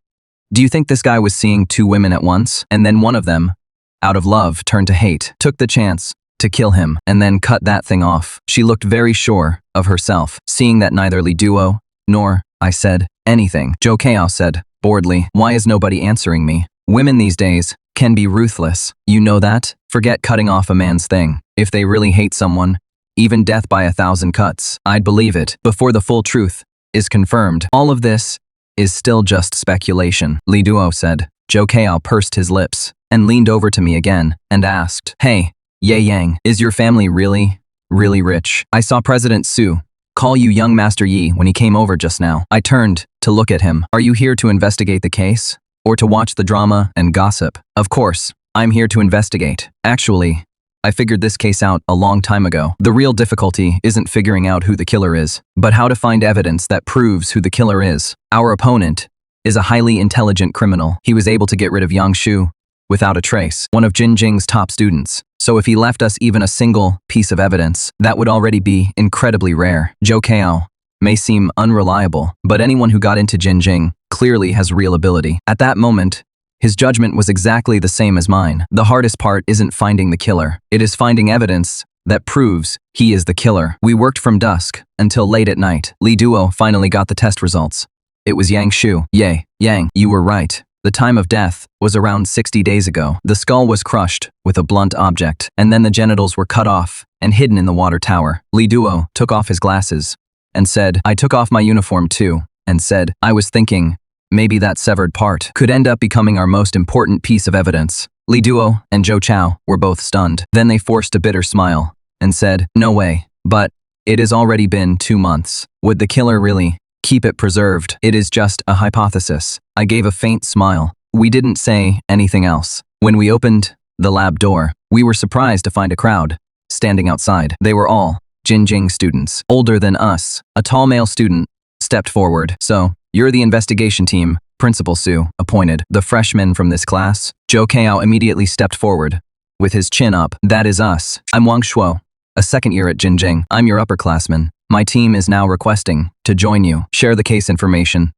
do you think this guy was seeing two women at once?" And then one of them, out of love, turned to hate, took the chance to kill him, and then cut that thing off. She looked very sure of herself, seeing that neither Li Duo nor I said anything. Zhou Kao said, boredly, "Why is nobody answering me? Women these days can be ruthless. You know that? Forget cutting off a man's thing. If they really hate someone, even death by 1,000 cuts, I'd believe it before the full truth is confirmed. All of this is still just speculation," Li Duo said. Zhou Kao pursed his lips and leaned over to me again and asked, "Hey, Ye Yang, is your family really rich? I saw President Su call you young Master Yi when he came over just now." I turned to look at him. "Are you here to investigate the case? Or to watch the drama and gossip?" "Of course, I'm here to investigate. Actually, I figured this case out a long time ago. The real difficulty isn't figuring out who the killer is, but how to find evidence that proves who the killer is. Our opponent is a highly intelligent criminal. He was able to get rid of Yang Shu without a trace, one of Jinjing's top students. So if he left us even a single piece of evidence, that would already be incredibly rare. Zhou Kao may seem unreliable, but anyone who got into Jinjing clearly has real ability." At that moment, his judgment was exactly the same as mine. The hardest part isn't finding the killer. It is finding evidence that proves he is the killer. We worked from dusk until late at night. Li Duo finally got the test results. It was Yang Shu. "Yay, Yang, you were right. The time of death was around 60 days ago. The skull was crushed with a blunt object, and then the genitals were cut off and hidden in the water tower." Li Duo took off his glasses and said, "I took off my uniform too," and said, "I was thinking maybe that severed part could end up becoming our most important piece of evidence." Li Duo and Zhou Chao were both stunned. Then they forced a bitter smile and said, "No way. But it has already been 2 months. Would the killer really keep it preserved? It is just a hypothesis." I gave a faint smile. We didn't say anything else. When we opened the lab door, we were surprised to find a crowd standing outside. They were all Jinjing students, older than us. A tall male student stepped forward. "So, you're the investigation team Principal Su appointed the freshman from this class?" Zhou Kao immediately stepped forward with his chin up. "That is us. I'm Wang Shuo, a second year at Jinjing. I'm your upperclassman. My team is now requesting to join you. Share the case information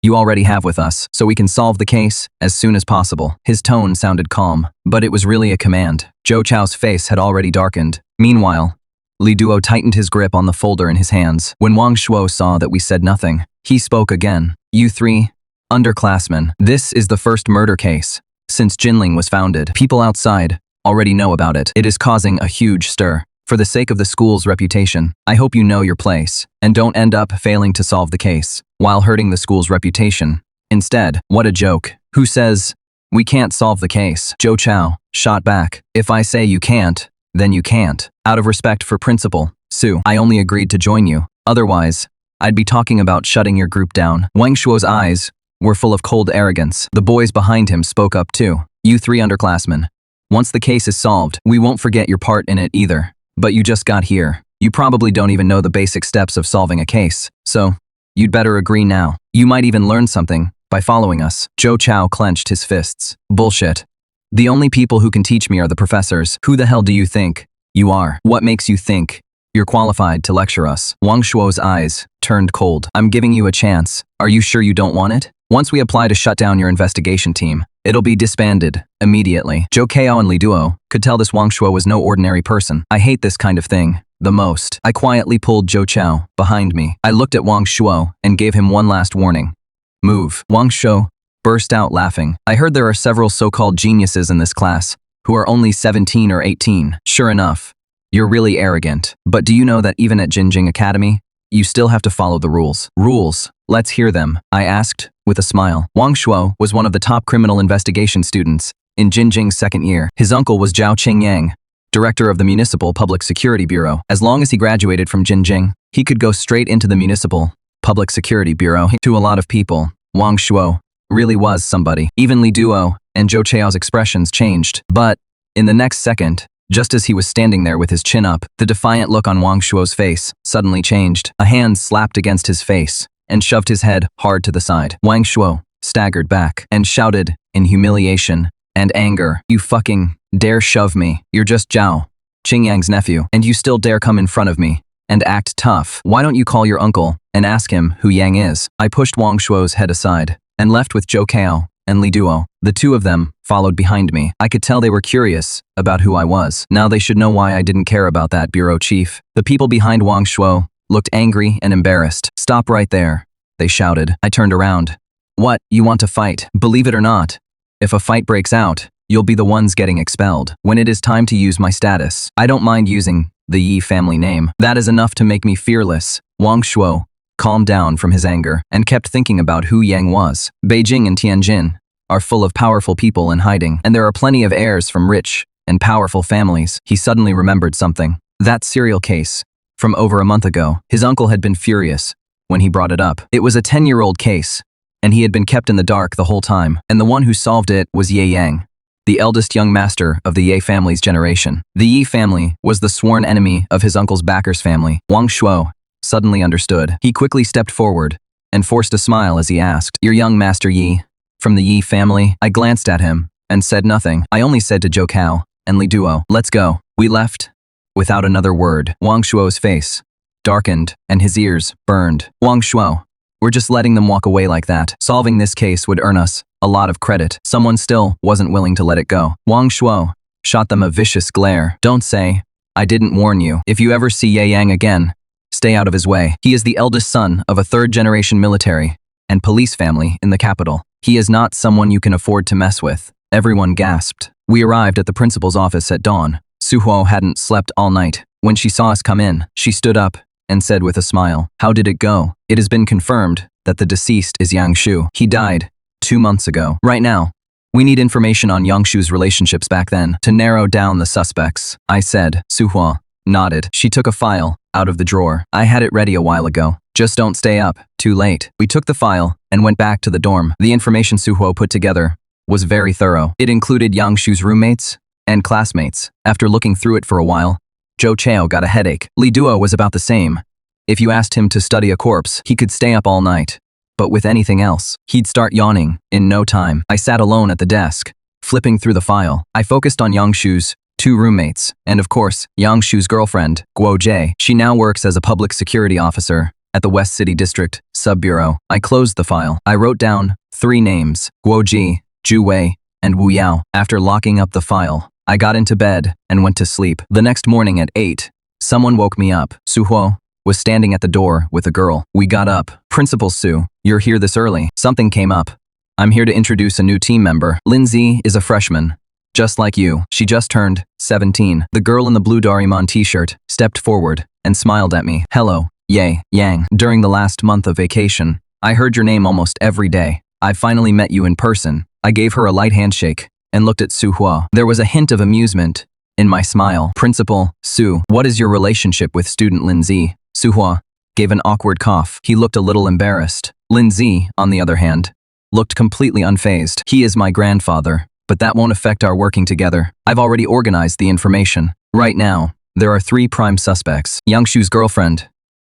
you already have with us, so we can solve the case as soon as possible." His tone sounded calm, but it was really a command. Zhou Chao's face had already darkened. Meanwhile, Li Duo tightened his grip on the folder in his hands. When Wang Shuo saw that we said nothing, he spoke again. "You three underclassmen, this is the first murder case since Jinling was founded. People outside already know about it. It is causing a huge stir. For the sake of the school's reputation, I hope you know your place and don't end up failing to solve the case while hurting the school's reputation. Instead, what a joke. Who says we can't solve the case?" Zhou Chao shot back. "If I say you can't, then you can't. Out of respect for Principal Su, I only agreed to join you. Otherwise, I'd be talking about shutting your group down." Wang Shuo's eyes were full of cold arrogance. The boys behind him spoke up too. "You three underclassmen, once the case is solved, we won't forget your part in it either. But you just got here. You probably don't even know the basic steps of solving a case. So, you'd better agree now. You might even learn something by following us." Zhou Chao clenched his fists. "Bullshit. The only people who can teach me are the professors. Who the hell do you think you are? What makes you think you're qualified to lecture us?" Wang Shuo's eyes turned cold. "I'm giving you a chance. Are you sure you don't want it? Once we apply to shut down your investigation team, it'll be disbanded immediately." Zhou Kao and Li Duo could tell this Wang Shuo was no ordinary person. "I hate this kind of thing the most." I quietly pulled Zhou Chao behind me. I looked at Wang Shuo and gave him one last warning. "Move." Wang Shuo burst out laughing. "I heard there are several so-called geniuses in this class who are only 17 or 18. Sure enough, you're really arrogant. But do you know that even at Jinjing Academy, you still have to follow the rules?" "Rules? Let's hear them," I asked with a smile. Wang Shuo was one of the top criminal investigation students in Jinjing's second year. His uncle was Zhao Qingyang, director of the Municipal Public Security Bureau. As long as he graduated from Jinjing, he could go straight into the Municipal Public Security Bureau. To a lot of people, Wang Shuo really was somebody. Even Li Duo and Zhou Chao's expressions changed. But, in the next second, just as he was standing there with his chin up, the defiant look on Wang Shuo's face suddenly changed. A hand slapped against his face and shoved his head hard to the side. Wang Shuo staggered back and shouted in humiliation and anger, "You fucking dare shove me. You're just Zhao, Qingyang's nephew, and you still dare come in front of me and act tough. Why don't you call your uncle and ask him who Yang is?" I pushed Wang Shuo's head aside and left with Zhou Cao and Li Duo. The two of them followed behind me. I could tell they were curious about who I was. Now they should know why I didn't care about that bureau chief. The people behind Wang Shuo looked angry and embarrassed. "Stop right there," they shouted. I turned around. "What, you want to fight? Believe it or not, if a fight breaks out, you'll be the ones getting expelled. When it is time to use my status, I don't mind using the Yi family name. That is enough to make me fearless." Wang Shuo calmed down from his anger and kept thinking about who Yang was. Beijing and Tianjin are full of powerful people in hiding, and there are plenty of heirs from rich and powerful families. He suddenly remembered something. That serial case from over a month ago. His uncle had been furious when he brought it up. It was a 10-year-old case, and he had been kept in the dark the whole time, and the one who solved it was Ye Yang, the eldest young master of the Ye family's generation. The Yi family was the sworn enemy of his uncle's backers family. Wang Shuo suddenly understood. He quickly stepped forward and forced a smile as he asked, "Your young master Yi from the Yi family?" I glanced at him and said nothing. I only said to Zhou Cao and Li Duo, "Let's go." We left without another word. Wang Shuo's face darkened and his ears burned. "Wang Shuo, we're just letting them walk away like that. Solving this case would earn us a lot of credit." Someone still wasn't willing to let it go. Wang Shuo shot them a vicious glare. "Don't say I didn't warn you. If you ever see Ye Yang again, stay out of his way. He is the eldest son of a third-generation military and police family in the capital. He is not someone you can afford to mess with." Everyone gasped. We arrived at the principal's office at dawn. Su Huo hadn't slept all night. When she saw us come in, she stood up and said with a smile, "How did it go?" "It has been confirmed that the deceased is Yang Shu. He died 2 months ago. Right now, we need information on Yang Shu's relationships back then to narrow down the suspects," I said. Su Huo nodded. She took a file out of the drawer. "I had it ready a while ago. Just don't stay up too late." We took the file and went back to the dorm. The information Su Huo put together was very thorough. It included Yang Shu's roommates and classmates. After looking through it for a while, Zhou Chao got a headache. Li Duo was about the same. If you asked him to study a corpse, he could stay up all night. But with anything else, he'd start yawning in no time. I sat alone at the desk, flipping through the file. I focused on Yang Shu's 2 roommates, and of course, Yang Shu's girlfriend, Guo Jie. She now works as a public security officer at the West City District Sub-Bureau. I closed the file. I wrote down 3 names, Guo Ji, Zhu Wei, and Wu Yao. After locking up the file, I got into bed and went to sleep. The next morning at 8, someone woke me up. Su Huo was standing at the door with a girl. We got up. "Principal Su, you're here this early." "Something came up. I'm here to introduce a new team member. Lindsay is a freshman, just like you. She just turned 17. The girl in the blue Darimon t-shirt stepped forward and smiled at me. "Hello, Ye Yang. During the last month of vacation, I heard your name almost every day. I finally met you in person." I gave her a light handshake and looked at Su Huo. There was a hint of amusement in my smile. "Principal Su, what is your relationship with student Lindsay?" Su Huo gave an awkward cough. He looked a little embarrassed. Lindsay, on the other hand, looked completely unfazed. "He is my grandfather, but that won't affect our working together. I've already organized the information. Right now, there are 3 prime suspects: Yang Shu's girlfriend,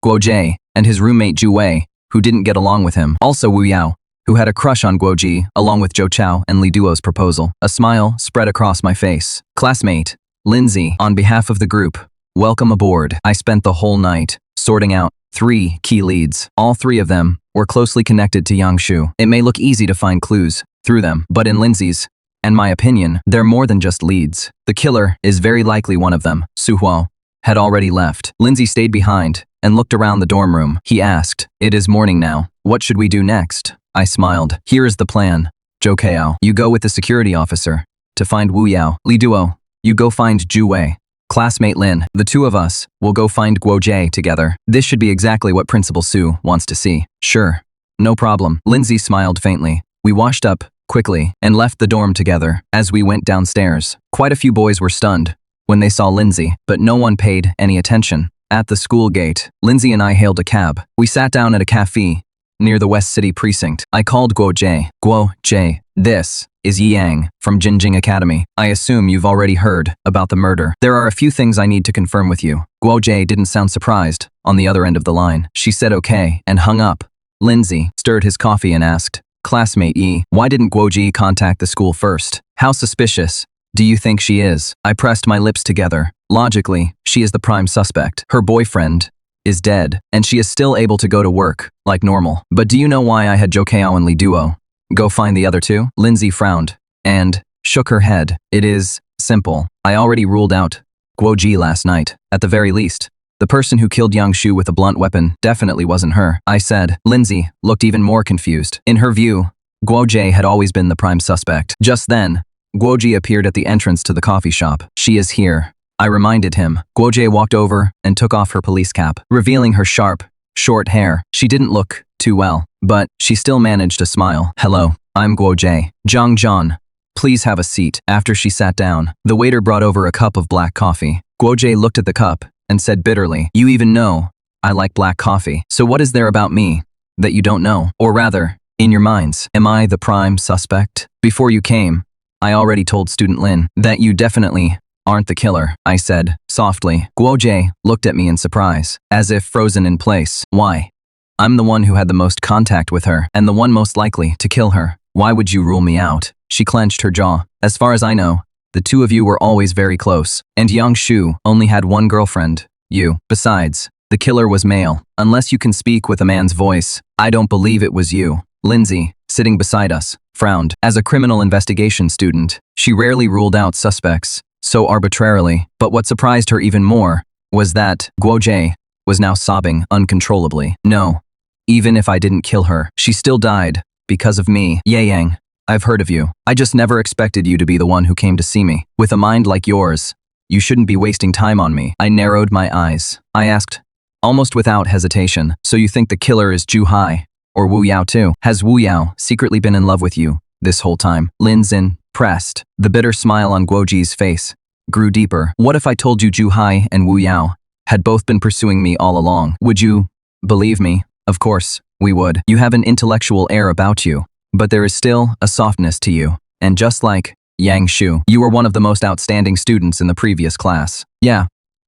Guo Jie, and his roommate Zhu Wei, who didn't get along with him. Also Wu Yao, who had a crush on Guo Ji, along with Zhou Chao and Li Duo's proposal." A smile spread across my face. "Classmate Lindsay, on behalf of the group, welcome aboard." I spent the whole night sorting out 3 key leads. All 3 of them were closely connected to Yang Shu. It may look easy to find clues through them, but in Lindsay's and my opinion, they're more than just leads. The killer is very likely one of them. Su Huo had already left. Lindsay stayed behind and looked around the dorm room. He asked, "It is morning now. What should we do next?" I smiled. "Here is the plan. Zhou Kao, you go with the security officer to find Wu Yao. Li Duo, you go find Zhu Wei. Classmate Lin, the 2 of us will go find Guo Jie together. This should be exactly what Principal Su wants to see." "Sure. No problem." Lindsay smiled faintly. We washed up quickly and left the dorm together. As we went downstairs, quite a few boys were stunned when they saw Lindsay, but no one paid any attention. At the school gate, Lindsay and I hailed a cab. We sat down at a cafe near the West City precinct. I called Guo Jie. Guo Jie, this is Yi Yang from Jinjing Academy. I assume you've already heard about the murder. There are a few things I need to confirm with you. Guo Jie didn't sound surprised on the other end of the line. She said okay and hung up. Lindsay stirred his coffee and asked, "Classmate Yi, why didn't Guo Jie contact the school first? How suspicious do you think she is?" I pressed my lips together. Logically, she is the prime suspect. Her boyfriend is dead, and she is still able to go to work like normal. But do you know why I had Zhou Kao and Li Duo go find the other two? Lindsay frowned and shook her head. It is simple. I already ruled out Guo Jie last night. At the very least, the person who killed Yang Shu with a blunt weapon definitely wasn't her, I said. Lindsay looked even more confused. In her view, Guo Jie had always been the prime suspect. Just then, Guo Jie appeared at the entrance to the coffee shop. She is here, I reminded him. Guo Jie walked over and took off her police cap, revealing her sharp, short hair. She didn't look too well, but she still managed to smile. "Hello, I'm Guo Jie. Zhang Zhan, please have a seat." After she sat down, the waiter brought over a cup of black coffee. Guo Jie looked at the cup and said bitterly, "You even know I like black coffee. So what is there about me that you don't know? Or rather, in your minds, am I the prime suspect? Before you came, I already told Student Lin that you definitely aren't the killer," I said softly. Guo Jie looked at me in surprise, as if frozen in place. "Why? I'm the one who had the most contact with her, and the one most likely to kill her. Why would you rule me out?" She clenched her jaw. "As far as I know, the two of you were always very close, and Yang Shu only had one girlfriend, you. Besides, the killer was male. Unless you can speak with a man's voice, I don't believe it was you." Lindsay, sitting beside us, frowned. As a criminal investigation student, she rarely ruled out suspects so arbitrarily, but what surprised her even more was that Guo Jie was now sobbing uncontrollably. "No, even if I didn't kill her, she still died because of me. Ye Yang, I've heard of you. I just never expected you to be the one who came to see me. With a mind like yours, you shouldn't be wasting time on me." I narrowed my eyes. I asked, almost without hesitation, "So you think the killer is Zhu Hai, or Wu Yao too? Has Wu Yao secretly been in love with you this whole time?" Lin Xin pressed. The bitter smile on Guo Jie's face grew deeper. "What if I told you Zhu Hai and Wu Yao had both been pursuing me all along? Would you believe me?" "Of course, we would. You have an intellectual air about you, but there is still a softness to you. And just like Yang Shu, you were one of the most outstanding students in the previous class." "Yeah,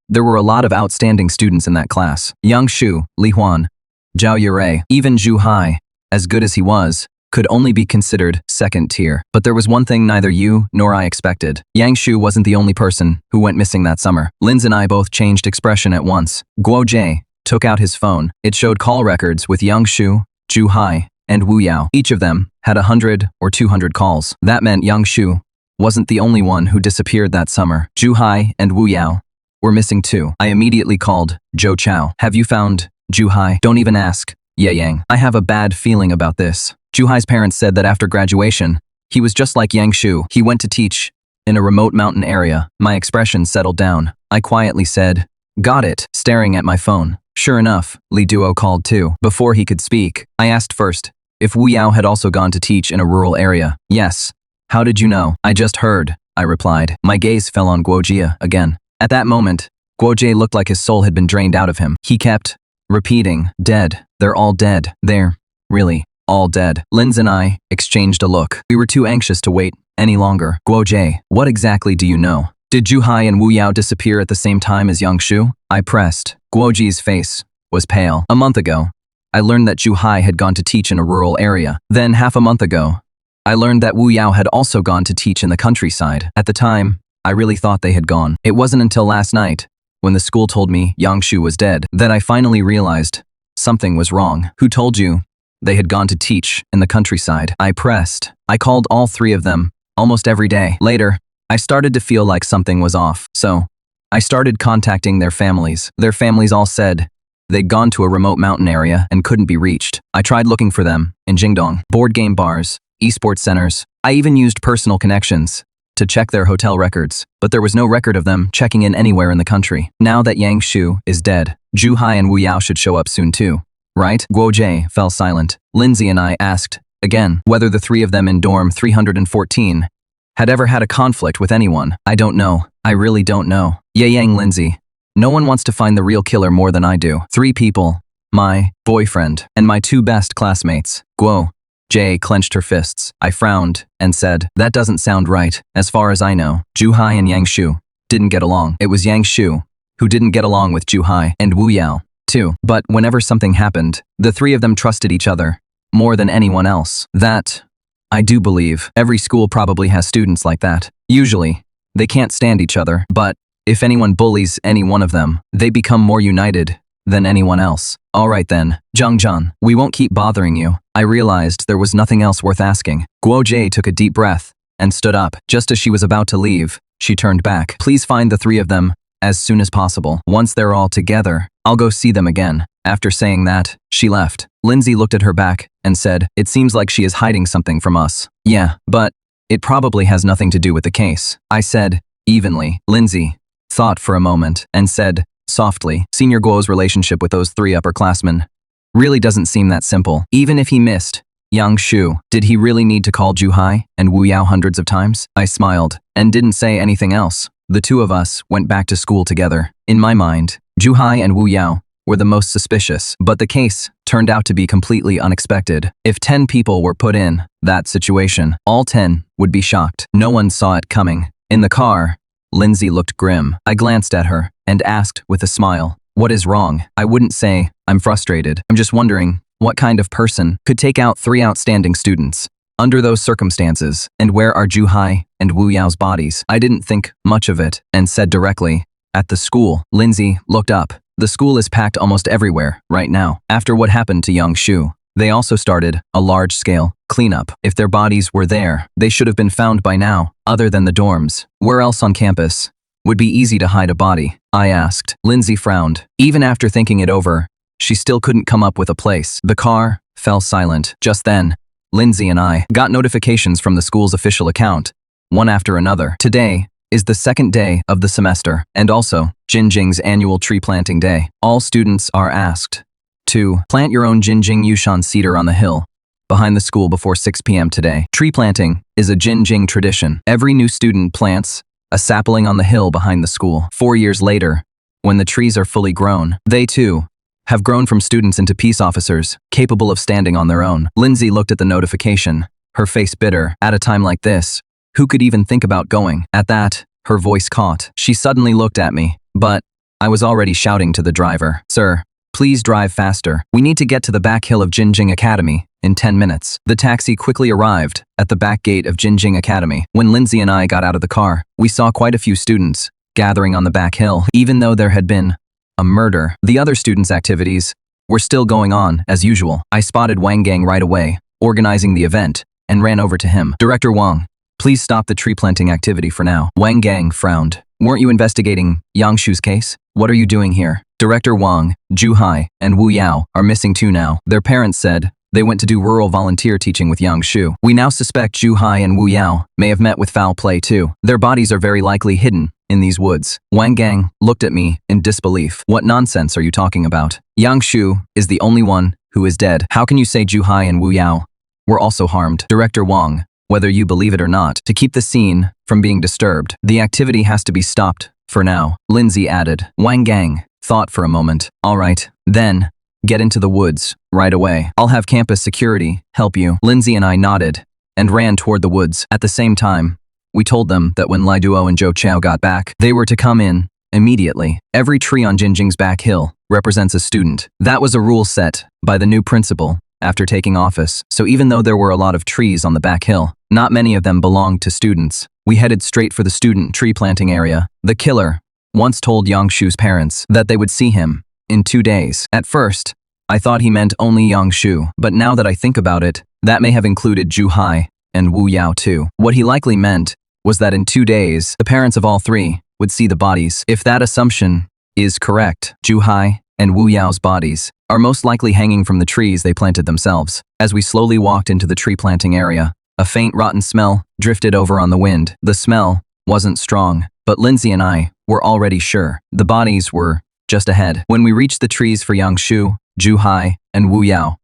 there were a lot of outstanding students in that class. Yang Shu, Li Huan, Zhao Yurei, even Zhu Hai, as good as he was, could only be considered second tier. But there was one thing neither you nor I expected. Yang Shu wasn't the only person who went missing that summer." Linz and I both changed expression at once. Guo Jie took out his phone. It showed call records with Yang Shu, Zhu Hai, and Wu Yao. Each of them had 100 or 200 calls. That meant Yang Shu wasn't the only one who disappeared that summer. Zhu Hai and Wu Yao were missing too. I immediately called Zhou Chao. "Have you found Zhu Hai?" "Don't even ask, Ye Yang. I have a bad feeling about this." Zhu Hai's parents said that after graduation, he was just like Yang Shu. He went to teach in a remote mountain area. My expression settled down. I quietly said, "Got it," staring at my phone. Sure enough, Li Duo called too. Before he could speak, I asked first if Wu Yao had also gone to teach in a rural area. "Yes." "How did you know?" "I just heard," I replied. My gaze fell on Guo Jie again. At that moment, Guo Jie looked like his soul had been drained out of him. He kept repeating, "Dead. They're all dead. They're really all dead." Linz and I exchanged a look. We were too anxious to wait any longer. "Guo Jie, what exactly do you know? Did Zhu Hai and Wu Yao disappear at the same time as Yang Shu?" I pressed. Guo Jie's face was pale. "A month ago, I learned that Zhu Hai had gone to teach in a rural area. Then half a month ago, I learned that Wu Yao had also gone to teach in the countryside. At the time, I really thought they had gone. It wasn't until last night, when the school told me Yang Shu was dead, that I finally realized something was wrong." "Who told you they had gone to teach in the countryside?" I pressed. "I called all three of them almost every day. Later, I started to feel like something was off. So, I started contacting their families. Their families all said they'd gone to a remote mountain area and couldn't be reached. I tried looking for them in Jingdong, board game bars, esports centers. I even used personal connections to check their hotel records, but there was no record of them checking in anywhere in the country. Now that Yang Shu is dead, Zhu Hai and Wu Yao should show up soon too, right?" Guo Jie fell silent. Lindsay and I asked, again, whether the three of them in dorm 314 had ever had a conflict with anyone. "I don't know. I really don't know. Ye Yang, Lindsay. No one wants to find the real killer more than I do. 3 people my boyfriend, and my two best classmates. Guo. Jay clenched her fists. I frowned and said, that doesn't sound right. As far as I know, Juhai and Yang Shu didn't get along. It was Yang Shu who didn't get along with Juhai and Wu Yao, too. But whenever something happened, the three of them trusted each other more than anyone else. That, I do believe. Every school probably has students like that. Usually, they can't stand each other, but if anyone bullies any one of them, they become more united than anyone else. All right then, Zhang, we won't keep bothering you. I realized there was nothing else worth asking. Guo Jie took a deep breath and stood up. Just as she was about to leave, she turned back. Please find the three of them as soon as possible. Once they're all together, I'll go see them again. After saying that, she left. Lindsay looked at her back and said, it seems like she is hiding something from us. Yeah, but it probably has nothing to do with the case. I said, evenly. Lindsay thought for a moment and said, softly, Senior Guo's relationship with those three upperclassmen really doesn't seem that simple. Even if he missed Yang Shu, did he really need to call Juhai and Wu Yao hundreds of times? I smiled and didn't say anything else. The two of us went back to school together. In my mind, Juhai and Wu Yao were the most suspicious, but the case turned out to be completely unexpected. If 10 people were put in that situation, all 10 would be shocked. No one saw it coming. In the car, Lindsay looked grim. I glanced at her and asked with a smile, what is wrong? I wouldn't say I'm frustrated. I'm just wondering what kind of person could take out 3 outstanding students under those circumstances, and where are Juhai and Wu Yao's bodies? I didn't think much of it and said directly, at the school. Lindsay looked up. The school is packed almost everywhere right now. After what happened to Yang Shu, they also started a large-scale cleanup. If their bodies were there, they should have been found by now, other than the dorms. Where else on campus would be easy to hide a body? I asked. Lindsay frowned. Even after thinking it over, she still couldn't come up with a place. The car fell silent. Just then, Lindsay and I got notifications from the school's official account, one after another. Today is the second day of the semester, and also Jinjing's annual tree planting day. All students are asked to plant your own Jinjing Yushan cedar on the hill behind the school before 6 p.m. today. Tree planting is a Jinjing tradition. Every new student plants a sapling on the hill behind the school. 4 years later, when the trees are fully grown, they too have grown from students into peace officers, capable of standing on their own. Lindsay looked at the notification, her face bitter. At a time like this, who could even think about going? At that, her voice caught. She suddenly looked at me, but I was already shouting to the driver, Sir, please drive faster. We need to get to the back hill of Jinjing Academy in 10 minutes. The taxi quickly arrived at the back gate of Jinjing Academy. When Lindsay and I got out of the car, we saw quite a few students gathering on the back hill. Even though there had been a murder, the other students' activities were still going on as usual. I spotted Wang Gang right away, organizing the event, and ran over to him. Director Wang, please stop the tree planting activity for now. Wang Gang frowned. Weren't you investigating Yang Shu's case? What are you doing here? Director Wang, Juhai, and Wu Yao are missing too now. Their parents said they went to do rural volunteer teaching with Yang Shu. We now suspect Juhai and Wu Yao may have met with foul play too. Their bodies are very likely hidden in these woods. Wang Gang looked at me in disbelief. What nonsense are you talking about? Yang Shu is the only one who is dead. How can you say Juhai and Wu Yao were also harmed? Director Wang, whether you believe it or not, to keep the scene from being disturbed, the activity has to be stopped for now, Lindsay added. Wang Gang thought for a moment. All right, then, get into the woods right away. I'll have campus security help you. Lindsay and I nodded and ran toward the woods. At the same time, we told them that when Lai Duo and Zhou Chao got back, they were to come in immediately. Every tree on Jinjing's back hill represents a student. That was a rule set by the new principal after taking office, so even though there were a lot of trees on the back hill, not many of them belonged to students. We headed straight for the student tree planting area. The killer once told Yang Shu's parents that they would see him in 2 days. At first, I thought he meant only Yang Shu, but now that I think about it, that may have included Juhai and Wu Yao too. What he likely meant was that in 2 days, the parents of all three would see the bodies. If that assumption is correct, Juhai and Wu Yao's bodies are most likely hanging from the trees they planted themselves. As we slowly walked into the tree planting area, a faint rotten smell drifted over on the wind. The smell wasn't strong, but Lindsay and I were already sure the bodies were just ahead. When we reached the trees for Yang Shu, Juhai, and Wu Yao,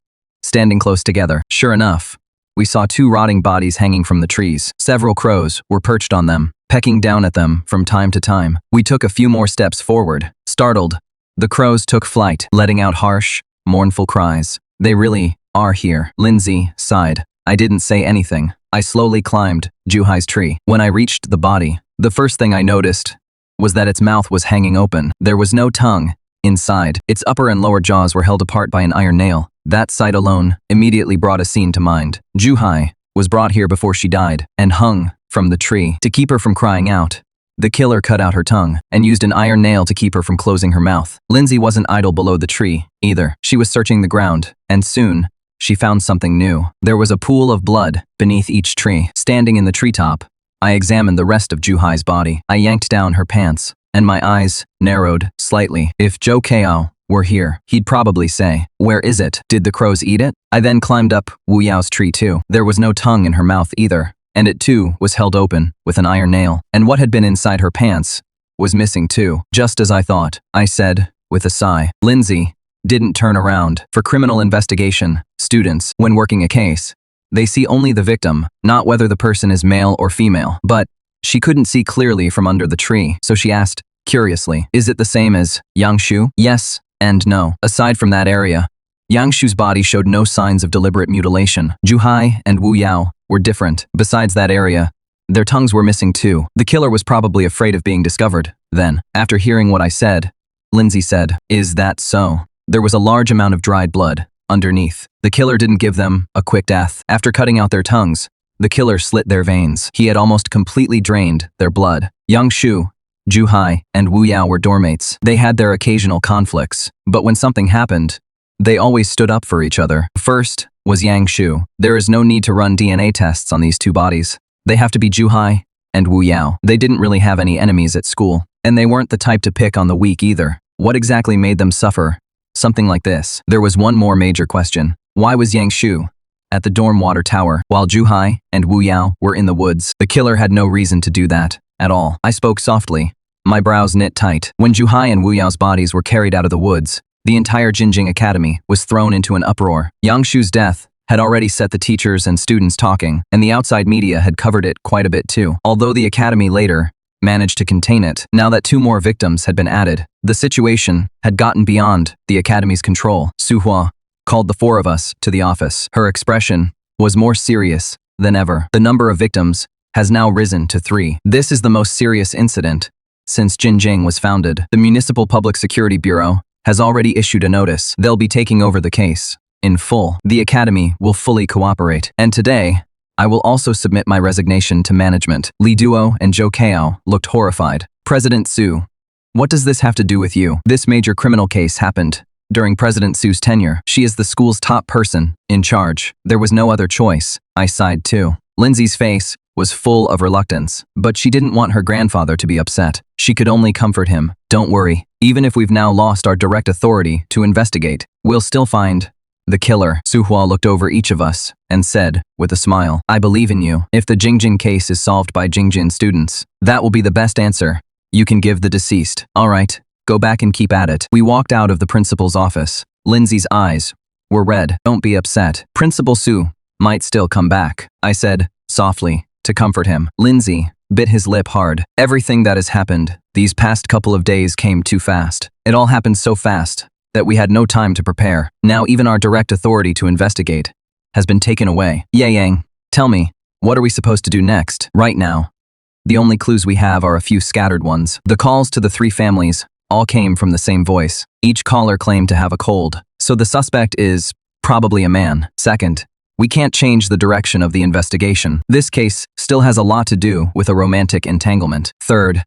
standing close together, sure enough, we saw 2 rotting bodies hanging from the trees. Several crows were perched on them, pecking down at them from time to time. We took a few more steps forward. Startled, the crows took flight, letting out harsh, mournful cries. They really are here. Lindsay sighed. I didn't say anything. I slowly climbed Juhai's tree. When I reached the body, the first thing I noticed was that its mouth was hanging open. There was no tongue inside. Its upper and lower jaws were held apart by an iron nail. That sight alone immediately brought a scene to mind. Juhai was brought here before she died and hung from the tree. To keep her from crying out, the killer cut out her tongue and used an iron nail to keep her from closing her mouth. Lindsay wasn't idle below the tree either. She was searching the ground, and soon she found something new. There was a pool of blood beneath each tree. Standing in the treetop, I examined the rest of Juhai's body. I yanked down her pants, and my eyes narrowed slightly. If Joe Kao were here, he'd probably say, "Where is it? Did the crows eat it?" I then climbed up Wu Yao's tree too. There was no tongue in her mouth either, and it too was held open with an iron nail. And what had been inside her pants was missing too. Just as I thought, I said, with a sigh. Lindsay didn't turn around. For criminal investigation, students, when working a case, they see only the victim, not whether the person is male or female. But she couldn't see clearly from under the tree, so she asked, curiously, "Is it the same as Yang Shu?" Yes and no. Aside from that area, Yang Shu's body showed no signs of deliberate mutilation. Juhai and Wu Yao were different. Besides that area, their tongues were missing too. The killer was probably afraid of being discovered. Then, after hearing what I said, Lindsay said, "Is that so?" There was a large amount of dried blood underneath. The killer didn't give them a quick death. After cutting out their tongues, the killer slit their veins. He had almost completely drained their blood. Yang Shu, Juhai, and Wu Yao were doormates. They had their occasional conflicts, but when something happened, they always stood up for each other. First was Yang Shu. There is no need to run DNA tests on these two bodies. They have to be Juhai and Wu Yao. They didn't really have any enemies at school, and they weren't the type to pick on the weak either. What exactly made them suffer something like this? There was one more major question. Why was Yang Shu at the dorm water tower while Juhai and Wu Yao were in the woods? The killer had no reason to do that at all. I spoke softly, my brows knit tight. When Juhai and Wu Yao's bodies were carried out of the woods, the entire Jinjing Academy was thrown into an uproar. Yang Shu's death had already set the teachers and students talking, and the outside media had covered it quite a bit too. Although the academy later managed to contain it, now that two more victims had been added, the situation had gotten beyond the academy's control. Su Hua called the four of us to the office. Her expression was more serious than ever. The number of victims has now risen to 3. This is the most serious incident since Jinjing was founded. The Municipal Public Security Bureau has already issued a notice. They'll be taking over the case in full. The academy will fully cooperate. And today, I will also submit my resignation to management. Li Duo and Zhou Kao looked horrified. President Su, what does this have to do with you? This major criminal case happened during President Su's tenure. She is the school's top person in charge. There was no other choice. I sighed too. Lindsay's face was full of reluctance, but she didn't want her grandfather to be upset. She could only comfort him. Don't worry, even if we've now lost our direct authority to investigate, we'll still find the killer. Su Hua looked over each of us and said, with a smile, I believe in you. If the Jingjin case is solved by Jingjin students, that will be the best answer you can give the deceased. All right, go back and keep at it. We walked out of the principal's office. Lindsay's eyes were red. Don't be upset. Principal Su might still come back, I said softly to comfort him. Lindsay bit his lip hard. Everything that has happened these past couple of days came too fast. It all happened so fast that we had no time to prepare. Now even our direct authority to investigate has been taken away. Ye Yang, tell me, what are we supposed to do next? Right now, the only clues we have are a few scattered ones. The calls to the 3 families all came from the same voice. Each caller claimed to have a cold, so the suspect is probably a man. Second, we can't change the direction of the investigation. This case still has a lot to do with a romantic entanglement. Third,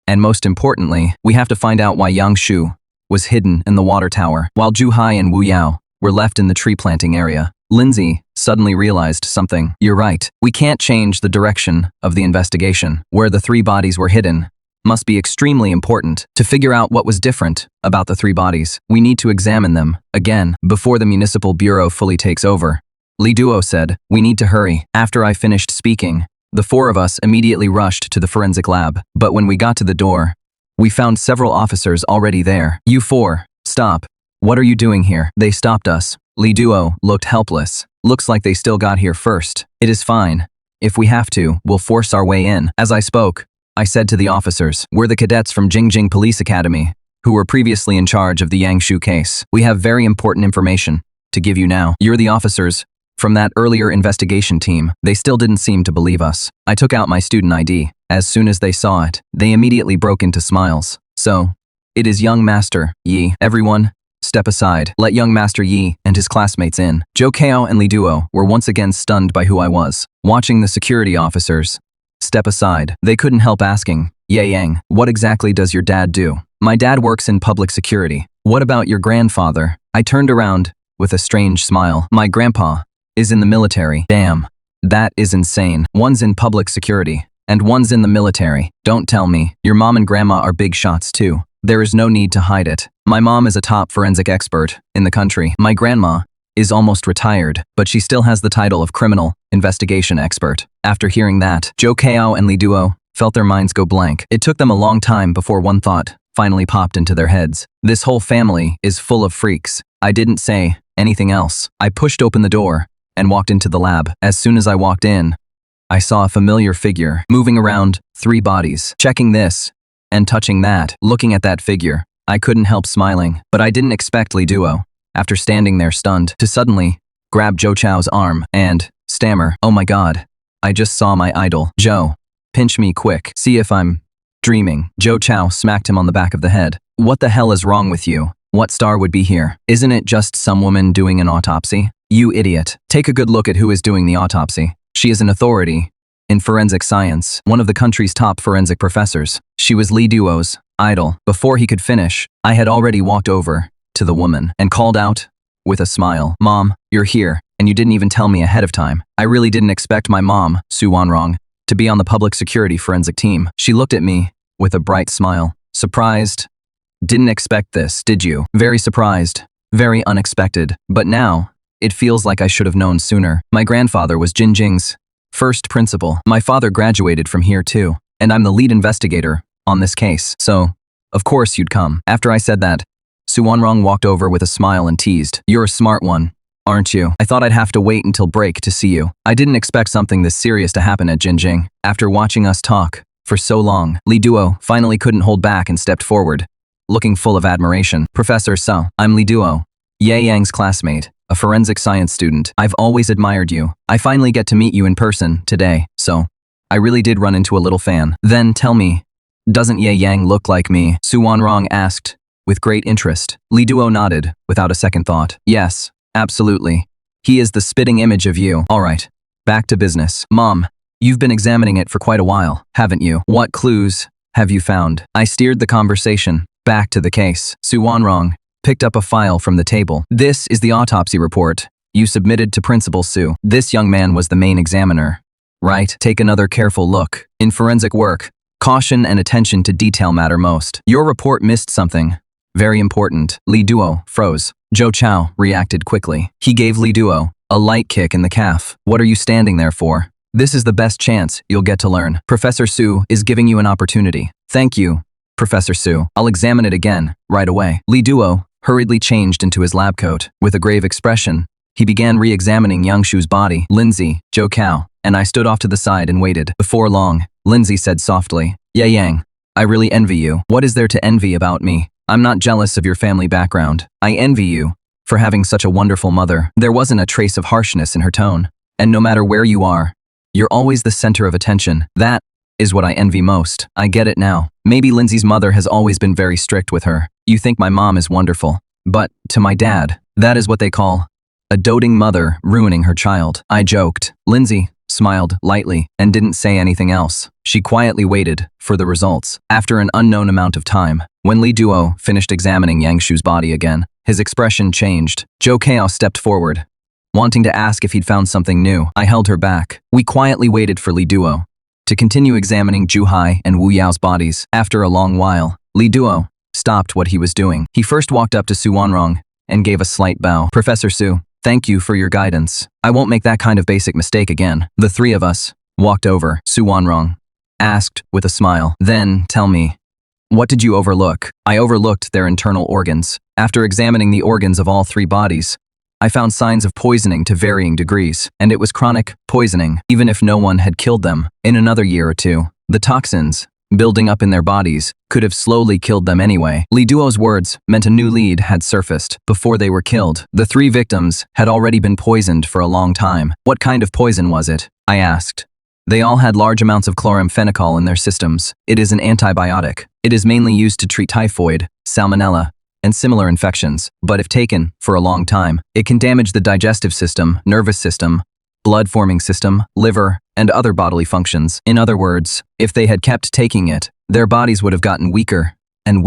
and most importantly, we have to find out why Yang Shu was hidden in the water tower, while Juhai and Wu Yao were left in the tree planting area. Lindsay suddenly realized something. You're right. We can't change the direction of the investigation. Where the 3 bodies were hidden must be extremely important. To figure out what was different about the 3 bodies, we need to examine them again before the municipal bureau fully takes over. Li Duo said, we need to hurry. After I finished speaking, the 4 of us immediately rushed to the forensic lab. But when we got to the door, we found several officers already there. You 4, stop. What are you doing here? They stopped us. Li Duo looked helpless. Looks like they still got here first. It is fine. If we have to, we'll force our way in. As I spoke, I said to the officers, we're the cadets from Jingjing Police Academy. who were previously in charge of the Yangshu case. We have very important information to give you now. You're the officers from that earlier investigation team. They still didn't seem to believe us. I took out my student ID. As soon as they saw it, they immediately broke into smiles. So, it is young Master Yi. Everyone, step aside. Let young Master Yi and his classmates in. Zhou Kao and Li Duo were once again stunned by who I was. Watching the security officers step aside, they couldn't help asking, Ye Yang, what exactly does your dad do? My dad works in public security. What about your grandfather? I turned around with a strange smile. My grandpa is in the military. Damn, that is insane. One's in public security, and one's in the military. Don't tell me. Your mom and grandma are big shots too. There is no need to hide it. My mom is a top forensic expert in the country. My grandma is almost retired, but she still has the title of criminal investigation expert. After hearing that, Zhou Kao and Li Duo felt their minds go blank. It took them a long time before one thought finally popped into their heads. This whole family is full of freaks. I didn't say anything else. I pushed open the door and walked into the lab. As soon as I walked in, I saw a familiar figure moving around 3 bodies, checking this and touching that. Looking at that figure, I couldn't help smiling, but I didn't expect Li Duo, after standing there stunned, to suddenly grab Zhou Chao's arm and stammer, "Oh my god, I just saw my idol. Zhou, pinch me quick, see if I'm dreaming." Zhou Chao smacked him on the back of the head. "What the hell is wrong with you? What star would be here? Isn't it just some woman doing an autopsy? You idiot. Take a good look at who is doing the autopsy. She is an authority in forensic science, one of the country's top forensic professors. She was Li Duo's idol." Before he could finish, I had already walked over to the woman and called out with a smile, "Mom, you're here, and you didn't even tell me ahead of time." I really didn't expect my mom, Su Wanrong, to be on the public security forensic team. She looked at me with a bright smile. "Surprised? Didn't expect this, did you?" "Very surprised. Very unexpected. But now, it feels like I should have known sooner. My grandfather was Jinjing's first principal. My father graduated from here too, and I'm the lead investigator on this case. So, of course you'd come." After I said that, Su Wanrong walked over with a smile and teased, "You're a smart one, aren't you? I thought I'd have to wait until break to see you." I didn't expect something this serious to happen at Jinjing. After watching us talk for so long, Li Duo finally couldn't hold back and stepped forward, looking full of admiration. "Professor Su, I'm Li Duo, Ye Yang's classmate, a forensic science student. I've always admired you. I finally get to meet you in person today, so I really did run into a little fan." "Then tell me, doesn't Ye Yang look like me?" Su Wanrong asked with great interest. Li Duo nodded without a second thought. "Yes, absolutely. He is the spitting image of you." "All right, back to business. Mom, you've been examining it for quite a while, haven't you? What clues have you found?" I steered the conversation back to the case. Su Wanrong picked up a file from the table. "This is the autopsy report you submitted to Principal Su. This young man was the main examiner, right? Take another careful look. In forensic work, caution and attention to detail matter most. Your report missed something very important." Li Duo froze. Zhou Chao reacted quickly. He gave Li Duo a light kick in the calf. "What are you standing there for? This is the best chance you'll get to learn. Professor Su is giving you an opportunity." "Thank you, Professor Su. I'll examine it again, right away." Li Duo hurriedly changed into his lab coat. With a grave expression, he began re-examining Yangshu's body. Lindsay, Zhou Kao, and I stood off to the side and waited. Before long, Lindsay said softly, "Ye Yang, I really envy you." "What is there to envy about me? I'm not jealous of your family background. I envy you for having such a wonderful mother." There wasn't a trace of harshness in her tone. "And no matter where you are, you're always the center of attention. That is what I envy most." I get it now. Maybe Lindsay's mother has always been very strict with her. You think my mom is wonderful. But, to my dad, that is what they call a doting mother ruining her child. I joked. Lindsay smiled lightly and didn't say anything else. She quietly waited for the results. After an unknown amount of time, when Li Duo finished examining Yangshu's body again, his expression changed. Zhou Kao stepped forward, wanting to ask if he'd found something new. I held her back. We quietly waited for Li Duo to continue examining Zhu Hai and Wu Yao's bodies. After a long while, Li Duo stopped what he was doing. He first walked up to Su Wanrong and gave a slight bow. "Professor Su, thank you for your guidance. I won't make that kind of basic mistake again." The 3 of us walked over. Su Wanrong asked with a smile, "Then, tell me, what did you overlook?" I overlooked their internal organs. After examining the organs of all 3 bodies, I found signs of poisoning to varying degrees, and it was chronic poisoning, even if no one had killed them. In another year or two, the toxins building up in their bodies, could have slowly killed them anyway. Li Duo's words meant a new lead had surfaced. Before they were killed, the 3 victims had already been poisoned for a long time. What kind of poison was it? I asked. They all had large amounts of chloramphenicol in their systems. It is an antibiotic. It is mainly used to treat typhoid, salmonella, and similar infections, but if taken for a long time, it can damage the digestive system, nervous system, blood-forming system, liver, and other bodily functions. In other words, if they had kept taking it, their bodies would have gotten weaker, and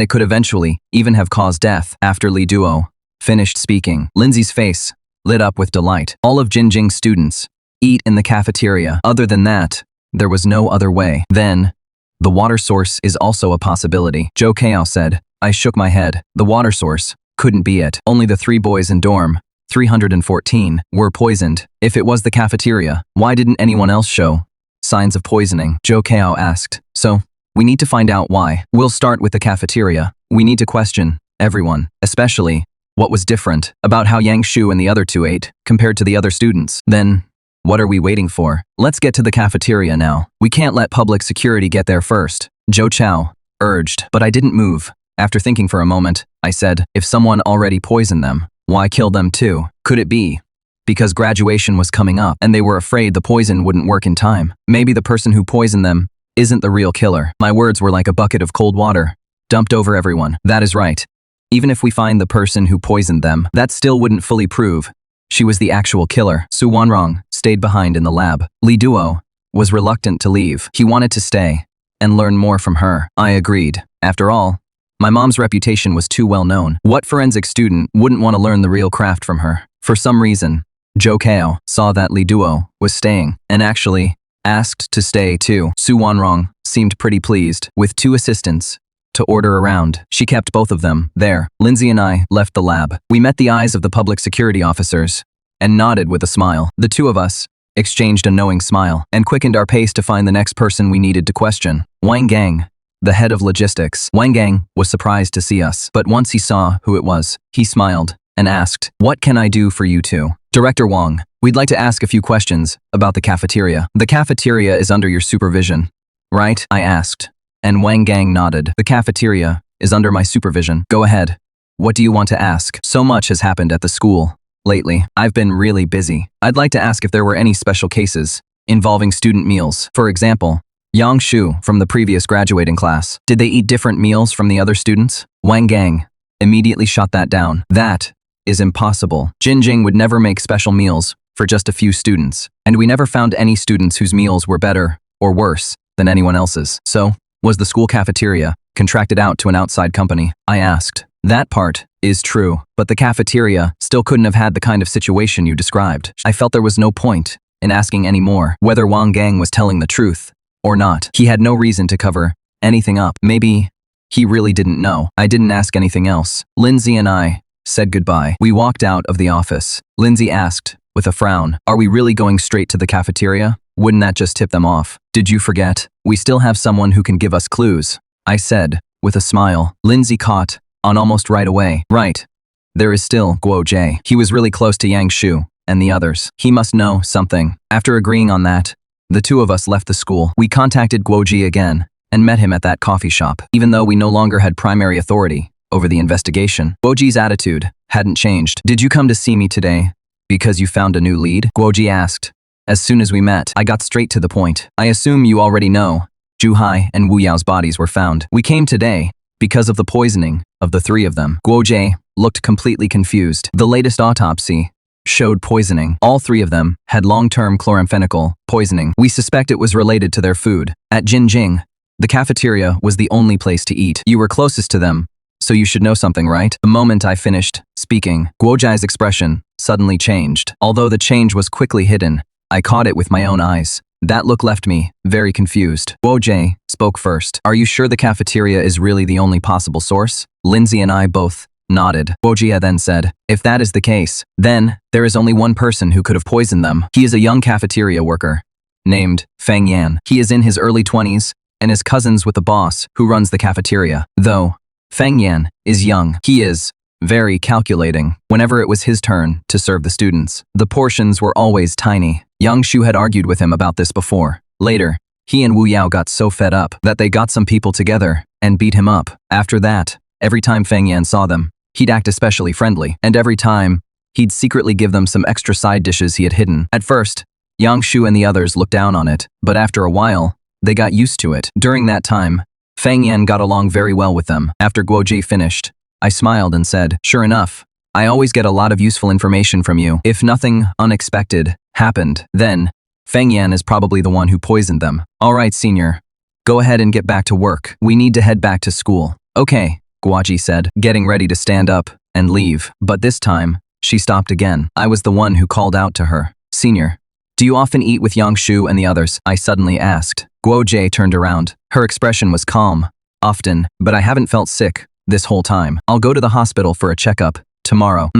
it could eventually even have caused death. After Li Duo finished speaking, Lindsay's face lit up with delight. All of Jinjing's students eat in the cafeteria. Other than that, there was no other way. Then, the water source is also a possibility, Zhou Kao said. I shook my head. The water source couldn't be it. Only the 3 boys in dorm 314 were poisoned. If it was the cafeteria, why didn't anyone else show signs of poisoning? Zhou Kao asked. So, we need to find out why. We'll start with the cafeteria. We need to question everyone, especially what was different about how Yang Shu and the other 2 ate compared to the other students. Then, what are we waiting for? Let's get to the cafeteria now. We can't let public security get there first, Zhou Chao urged, but I didn't move. After thinking for a moment, I said, if someone already poisoned them, why kill them too? Could it be because graduation was coming up and they were afraid the poison wouldn't work in time? Maybe the person who poisoned them isn't the real killer. My words were like a bucket of cold water, dumped over everyone. That is right. Even if we find the person who poisoned them, that still wouldn't fully prove she was the actual killer. Su Wanrong stayed behind in the lab. Li Duo was reluctant to leave. He wanted to stay and learn more from her. I agreed. After all, my mom's reputation was too well known. What forensic student wouldn't want to learn the real craft from her? For some reason, Zhou Kao saw that Li Duo was staying and actually asked to stay too. Su Wanrong seemed pretty pleased with 2 assistants to order around. She kept both of them there. Lindsay and I left the lab. We met the eyes of the public security officers and nodded with a smile. The 2 of us exchanged a knowing smile and quickened our pace to find the next person we needed to question. Wang Gang, the head of logistics. Wang Gang was surprised to see us, but once he saw who it was, he smiled and asked, "What can I do for you 2? Director Wang, we'd like to ask a few questions about the cafeteria. The cafeteria is under your supervision, right?" I asked, and Wang Gang nodded. The cafeteria is under my supervision. Go ahead. What do you want to ask? So much has happened at the school lately. I've been really busy. I'd like to ask if there were any special cases involving student meals. For example, Yang Shu from the previous graduating class. Did they eat different meals from the other students? Wang Gang immediately shot that down. That is impossible. Jinjing would never make special meals for just a few students, and we never found any students whose meals were better or worse than anyone else's. So, was the school cafeteria contracted out to an outside company? I asked. That part is true, but the cafeteria still couldn't have had the kind of situation you described. I felt there was no point in asking any more whether Wang Gang was telling the truth or not. He had no reason to cover anything up. Maybe he really didn't know. I didn't ask anything else. Lindsay and I said goodbye. We walked out of the office. Lindsay asked, with a frown, "Are we really going straight to the cafeteria? Wouldn't that just tip them off? Did you forget? We still have someone who can give us clues," I said, with a smile. Lindsay caught on almost right away. Right. There is still Guo Jie. He was really close to Yang Shu and the others. He must know something. After agreeing on that, the 2 of us left the school. We contacted Guo Jie again and met him at that coffee shop. Even though we no longer had primary authority over the investigation, Guo Jie's attitude hadn't changed. "Did you come to see me today because you found a new lead?" Guo Jie asked. As soon as we met, I got straight to the point. "I assume you already know Zhu Hai and Wu Yao's bodies were found. We came today because of the poisoning of the 3 of them." Guo Jie looked completely confused. The latest autopsy showed poisoning. All 3 of them had long-term chloramphenicol poisoning. We suspect it was related to their food. At Jinjing, the cafeteria was the only place to eat. You were closest to them, so you should know something, right? The moment I finished speaking, Guo Jie's expression suddenly changed. Although the change was quickly hidden, I caught it with my own eyes. That look left me very confused. Guo Jie spoke first. "Are you sure the cafeteria is really the only possible source?" Lindsay and I both nodded. Guo Jie then said, "If that is the case, then there is only one person who could have poisoned them. He is a young cafeteria worker named Feng Yan. He is in his early 20s and is cousins with the boss who runs the cafeteria. Though Feng Yan is young, he is very calculating. Whenever it was his turn to serve the students, the portions were always tiny. Yang Shu had argued with him about this before. Later, He and Wu Yao got so fed up that they got some people together and beat him up. After that, every time Feng Yan saw them, he'd act especially friendly, and every time, he'd secretly give them some extra side dishes he had hidden. At first, Yang Shu and the others looked down on it, but after a while, they got used to it. During that time, Feng Yan got along very well with them. After Guoji finished, I smiled and said, "Sure enough, I always get a lot of useful information from you. If nothing unexpected happened, then Feng Yan is probably the one who poisoned them." "All right, senior. Go ahead and get back to work. We need to head back to school." "Okay," Guoji said, getting ready to stand up and leave. But this time, she stopped again. I was the one who called out to her. "Senior, do you often eat with Yang Shu and the others?" I suddenly asked. Guo turned around. Her expression was calm. "Often, but I haven't felt sick this whole time. I'll go to the hospital for a checkup tomorrow."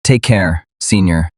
Take care, senior."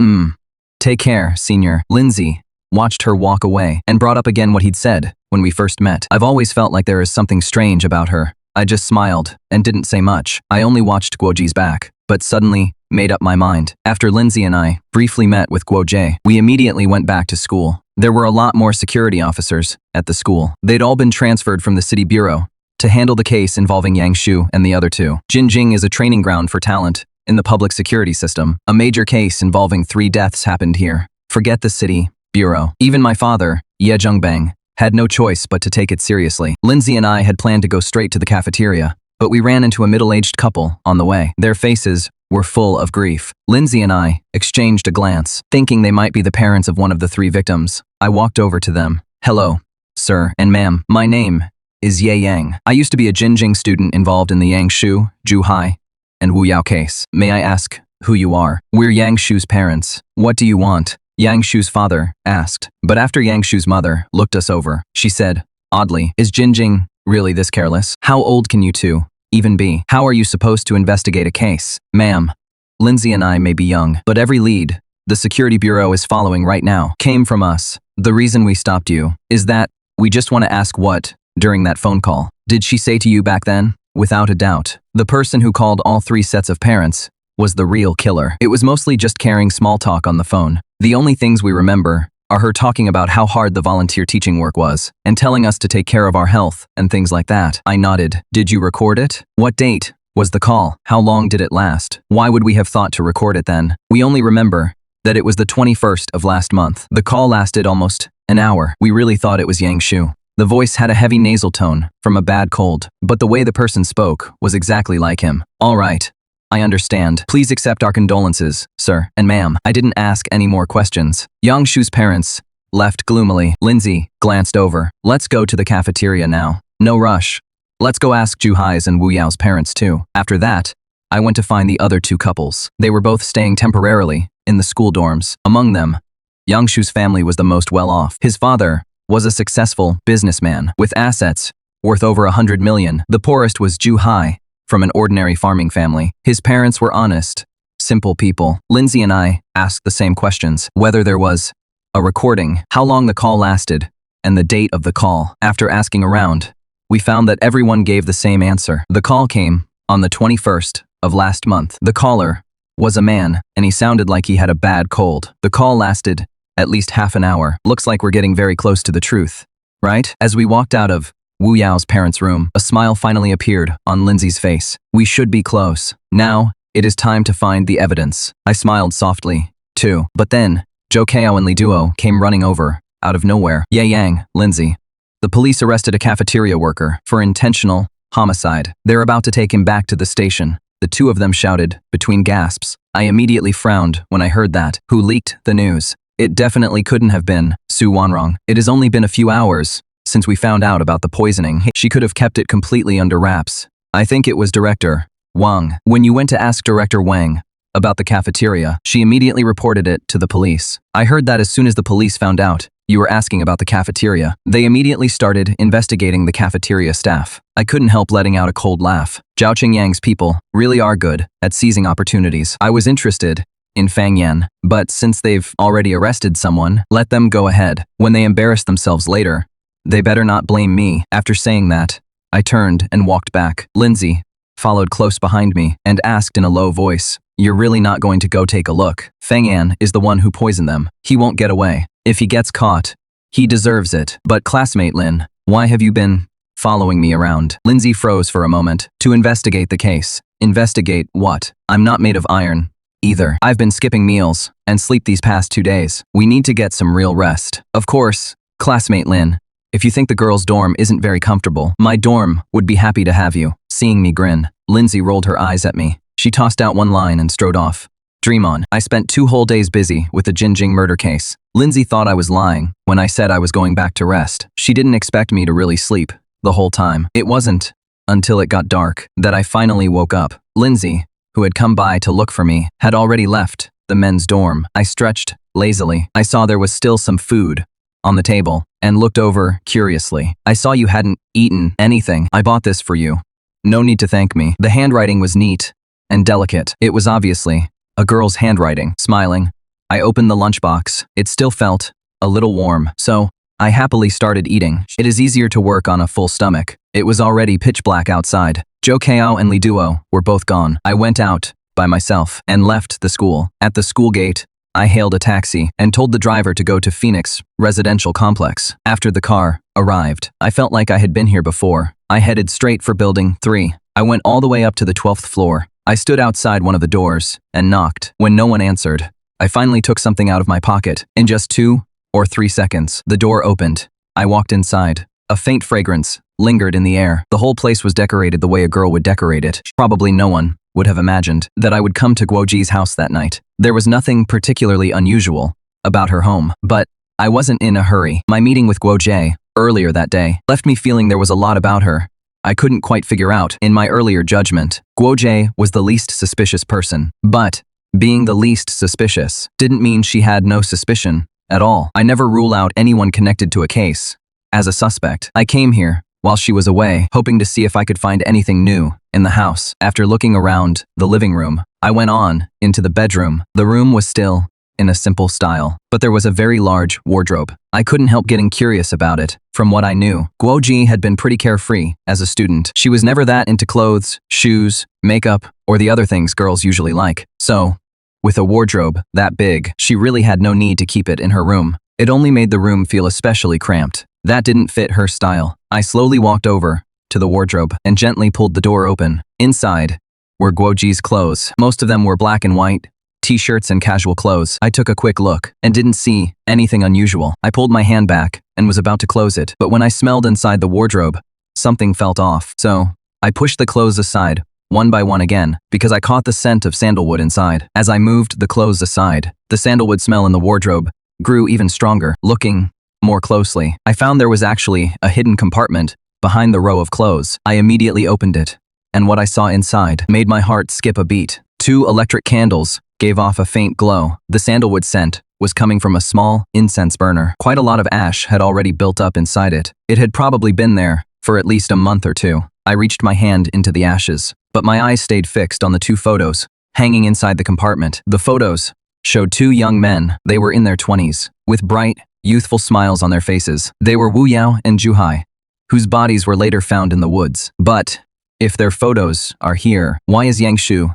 Take care, senior." Lindsay watched her walk away and brought up again what he'd said when we first met. I've always felt like there is something strange about her. I just smiled and didn't say much. I only watched Guoji's back, but suddenly made up my mind. After Lindsay and I briefly met with Guo, we immediately went back to school. There were a lot more security officers at the school. They'd all been transferred from the city bureau to handle the case involving Yang Shu and the other two. Jinjing is a training ground for talent in the public security system. A major case involving 3 deaths happened here. Forget the city bureau. Even my father, Ye Zhengbang, had no choice but to take it seriously. Lindsay and I had planned to go straight to the cafeteria, but we ran into a middle-aged couple on the way. Their faces were full of grief. Lindsay and I exchanged a glance, thinking they might be the parents of one of the 3 victims. I walked over to them. "Hello, sir and ma'am. My name is Ye Yang. I used to be a Jinjing student involved in the Yang Shu, Zhu Hai, and Wu Yao case. May I ask who you are?" "We're Yang Shu's parents. What do you want?" Yang Shu's father asked. But after Yang Shu's mother looked us over, she said, oddly, "Is Jinjing really this careless? How old can you two even be? How are you supposed to investigate a case?" "Ma'am, Lindsay and I may be young, but every lead the security bureau is following right now came from us. The reason we stopped you is that we just want to ask what, during that phone call, did she say to you back then?" Without a doubt, the person who called all 3 sets of parents was the real killer. It was mostly just carrying small talk on the phone. The only things we remember are her talking about how hard the volunteer teaching work was, and telling us to take care of our health and things like that. I nodded. "Did you record it? What date was the call? How long did it last? Why would we have thought to record it then? We only remember that it was the 21st of last month. The call lasted almost an hour. We really thought it was Yang Shu." The voice had a heavy nasal tone from a bad cold, but the way the person spoke was exactly like him. "All right. I understand. Please accept our condolences, sir and ma'am." I didn't ask any more questions. Yang Shu's parents left gloomily. Lindsay glanced over. "Let's go to the cafeteria now. No rush. Let's go ask Zhu Hai's and Wu Yao's parents too." After that, I went to find the other 2 couples. They were both staying temporarily in the school dorms. Among them, Yang Shu's family was the most well-off. His father was a successful businessman with assets worth over 100 million. The poorest was Zhu Hai, from an ordinary farming family. His parents were honest, simple people. Lindsay and I asked the same questions: whether there was a recording, how long the call lasted, and the date of the call. After asking around, we found that everyone gave the same answer. The call came on the 21st of last month. The caller was a man, and he sounded like he had a bad cold. The call lasted at least half an hour. Looks like we're getting very close to the truth, right? As we walked out of Wu Yao's parents' room, a smile finally appeared on Lindsay's face. "We should be close. Now, it is time to find the evidence." I smiled softly, too. But then, Zhou Kao and Li Duo came running over, out of nowhere. "Ye Yang, Lindsay. The police arrested a cafeteria worker for intentional homicide. They're about to take him back to the station." The 2 of them shouted, between gasps. I immediately frowned when I heard that. Who leaked the news? It definitely couldn't have been Su Wanrong. It has only been a few hours since we found out about the poisoning. She could have kept it completely under wraps. I think it was Director Wang. When you went to ask Director Wang about the cafeteria, she immediately reported it to the police. I heard that as soon as the police found out you were asking about the cafeteria, they immediately started investigating the cafeteria staff. I couldn't help letting out a cold laugh. Zhao Qingyang's people really are good at seizing opportunities. I was interested in Feng Yan, but since they've already arrested someone, let them go ahead. When they embarrass themselves later, they better not blame me. After saying that, I turned and walked back. Lindsay followed close behind me and asked in a low voice, "You're really not going to go take a look? Feng Yan is the one who poisoned them. He won't get away. If he gets caught, He deserves it. But classmate Lin, why have you been following me around? Lindsay froze for a moment. To investigate the case. Investigate what? I'm not made of iron. Either. I've been skipping meals and sleep these past 2 days. We need to get some real rest. Of course, classmate Lin. If you think the girls' dorm isn't very comfortable, my dorm would be happy to have you. Seeing me grin, Lindsay rolled her eyes at me. She tossed out one line and strode off. Dream on. I spent 2 whole days busy with the Jinjing murder case. Lindsay thought I was lying when I said I was going back to rest. She didn't expect me to really sleep the whole time. It wasn't until it got dark that I finally woke up. Lindsay, who had come by to look for me, had already left the men's dorm. I stretched lazily. I saw there was still some food on the table and looked over curiously. I saw you hadn't eaten anything. I bought this for you. No need to thank me. The handwriting was neat and delicate. It was obviously a girl's handwriting. Smiling, I opened the lunchbox. It still felt a little warm, so I happily started eating. It is easier to work on a full stomach. It was already pitch black outside. Zhou Kao and Li Duo were both gone. I went out by myself and left the school. At the school gate, I hailed a taxi and told the driver to go to Phoenix Residential Complex. After the car arrived, I felt like I had been here before. I headed straight for Building 3. I went all the way up to the 12th floor. I stood outside one of the doors and knocked. When no one answered, I finally took something out of my pocket. In just 2 or 3 seconds, the door opened. I walked inside. A faint fragrance lingered in the air. The whole place was decorated the way a girl would decorate it. Probably no one would have imagined that I would come to Guoji's house that night. There was nothing particularly unusual about her home, but I wasn't in a hurry. My meeting with Guoji earlier that day left me feeling there was a lot about her I couldn't quite figure out. In my earlier judgment, Guoji was the least suspicious person, but being the least suspicious didn't mean she had no suspicion at all. I never rule out anyone connected to a case as a suspect. I came here while she was away, hoping to see if I could find anything new in the house. After looking around the living room, I went on into the bedroom. The room was still in a simple style, but there was a very large wardrobe. I couldn't help getting curious about it. From what I knew, Guoji had been pretty carefree as a student. She was never that into clothes, shoes, makeup, or the other things girls usually like. So, with a wardrobe that big, she really had no need to keep it in her room. It only made the room feel especially cramped. That didn't fit her style. I slowly walked over to the wardrobe and gently pulled the door open. Inside were Guoji's clothes. Most of them were black and white, t-shirts and casual clothes. I took a quick look and didn't see anything unusual. I pulled my hand back and was about to close it, but when I smelled inside the wardrobe, something felt off. So, I pushed the clothes aside, one by one again, because I caught the scent of sandalwood inside. As I moved the clothes aside, the sandalwood smell in the wardrobe grew even stronger. Looking more closely, I found there was actually a hidden compartment behind the row of clothes. I immediately opened it, and what I saw inside made my heart skip a beat. 2 electric candles gave off a faint glow. The sandalwood scent was coming from a small incense burner. Quite a lot of ash had already built up inside it. It had probably been there for at least a month or 2. I reached my hand into the ashes, but my eyes stayed fixed on the 2 photos hanging inside the compartment. The photos showed 2 young men. They were in their 20s, with bright, youthful smiles on their faces. They were Wu Yao and Zhu Hai, whose bodies were later found in the woods. But if their photos are here, why is Yang Shu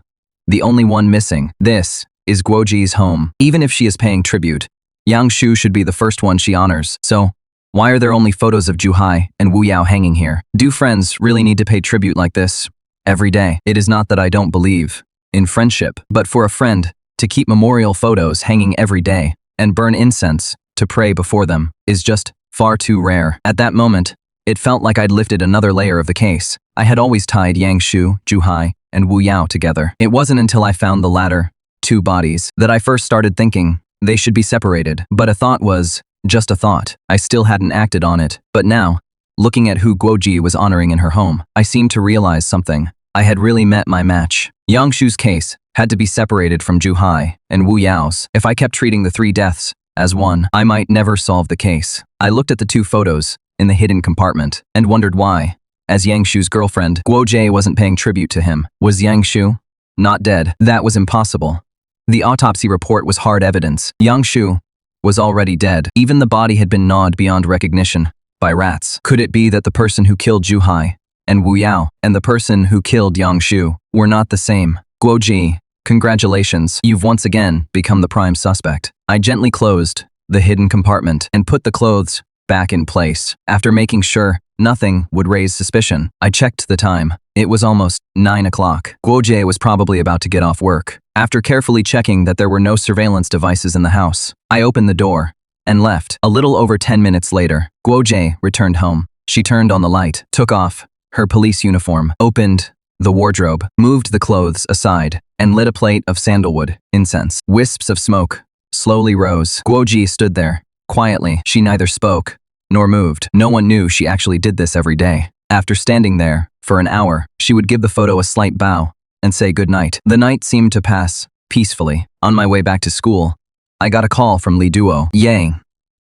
the only one missing? This is Guoji's home. Even if she is paying tribute, Yang Shu should be the first one she honors. So, why are there only photos of Zhu Hai and Wu Yao hanging here? Do friends really need to pay tribute like this every day? It is not that I don't believe in friendship, but for a friend to keep memorial photos hanging every day and burn incense to pray before them is just far too rare. At that moment, it felt like I'd lifted another layer of the case. I had always tied Yang Shu, Zhu Hai, and Wu Yao together. It wasn't until I found the latter 2 bodies that I first started thinking they should be separated. But a thought was just a thought. I still hadn't acted on it. But now, looking at who Guoji was honoring in her home, I seemed to realize something. I had really met my match. Yang Shu's case had to be separated from Zhu Hai and Wu Yao's. If I kept treating the 3 deaths as one, I might never solve the case. I looked at the 2 photos in the hidden compartment and wondered why. As Yang Shu's girlfriend, Guoji wasn't paying tribute to him. Was Yang Shu not dead? That was impossible. The autopsy report was hard evidence. Yang Shu was already dead. Even the body had been gnawed beyond recognition by rats. Could it be that the person who killed Zhu Hai and Wu Yao and the person who killed Yang Shu were not the same? Guoji, congratulations. You've once again become the prime suspect. I gently closed the hidden compartment and put the clothes back in place. After making sure nothing would raise suspicion, I checked the time. It was almost 9 o'clock. Guo was probably about to get off work. After carefully checking that there were no surveillance devices in the house, I opened the door and left. A little over 10 minutes later, Guo returned home. She turned on the light, took off her police uniform, opened the wardrobe, moved the clothes aside, and lit a plate of sandalwood incense. Wisps of smoke slowly rose. Guo stood there, quietly. She neither spoke nor moved. No one knew she actually did this every day. After standing there for an hour, she would give the photo a slight bow and say goodnight. The night seemed to pass peacefully. On my way back to school, I got a call from Li Duo. Yang,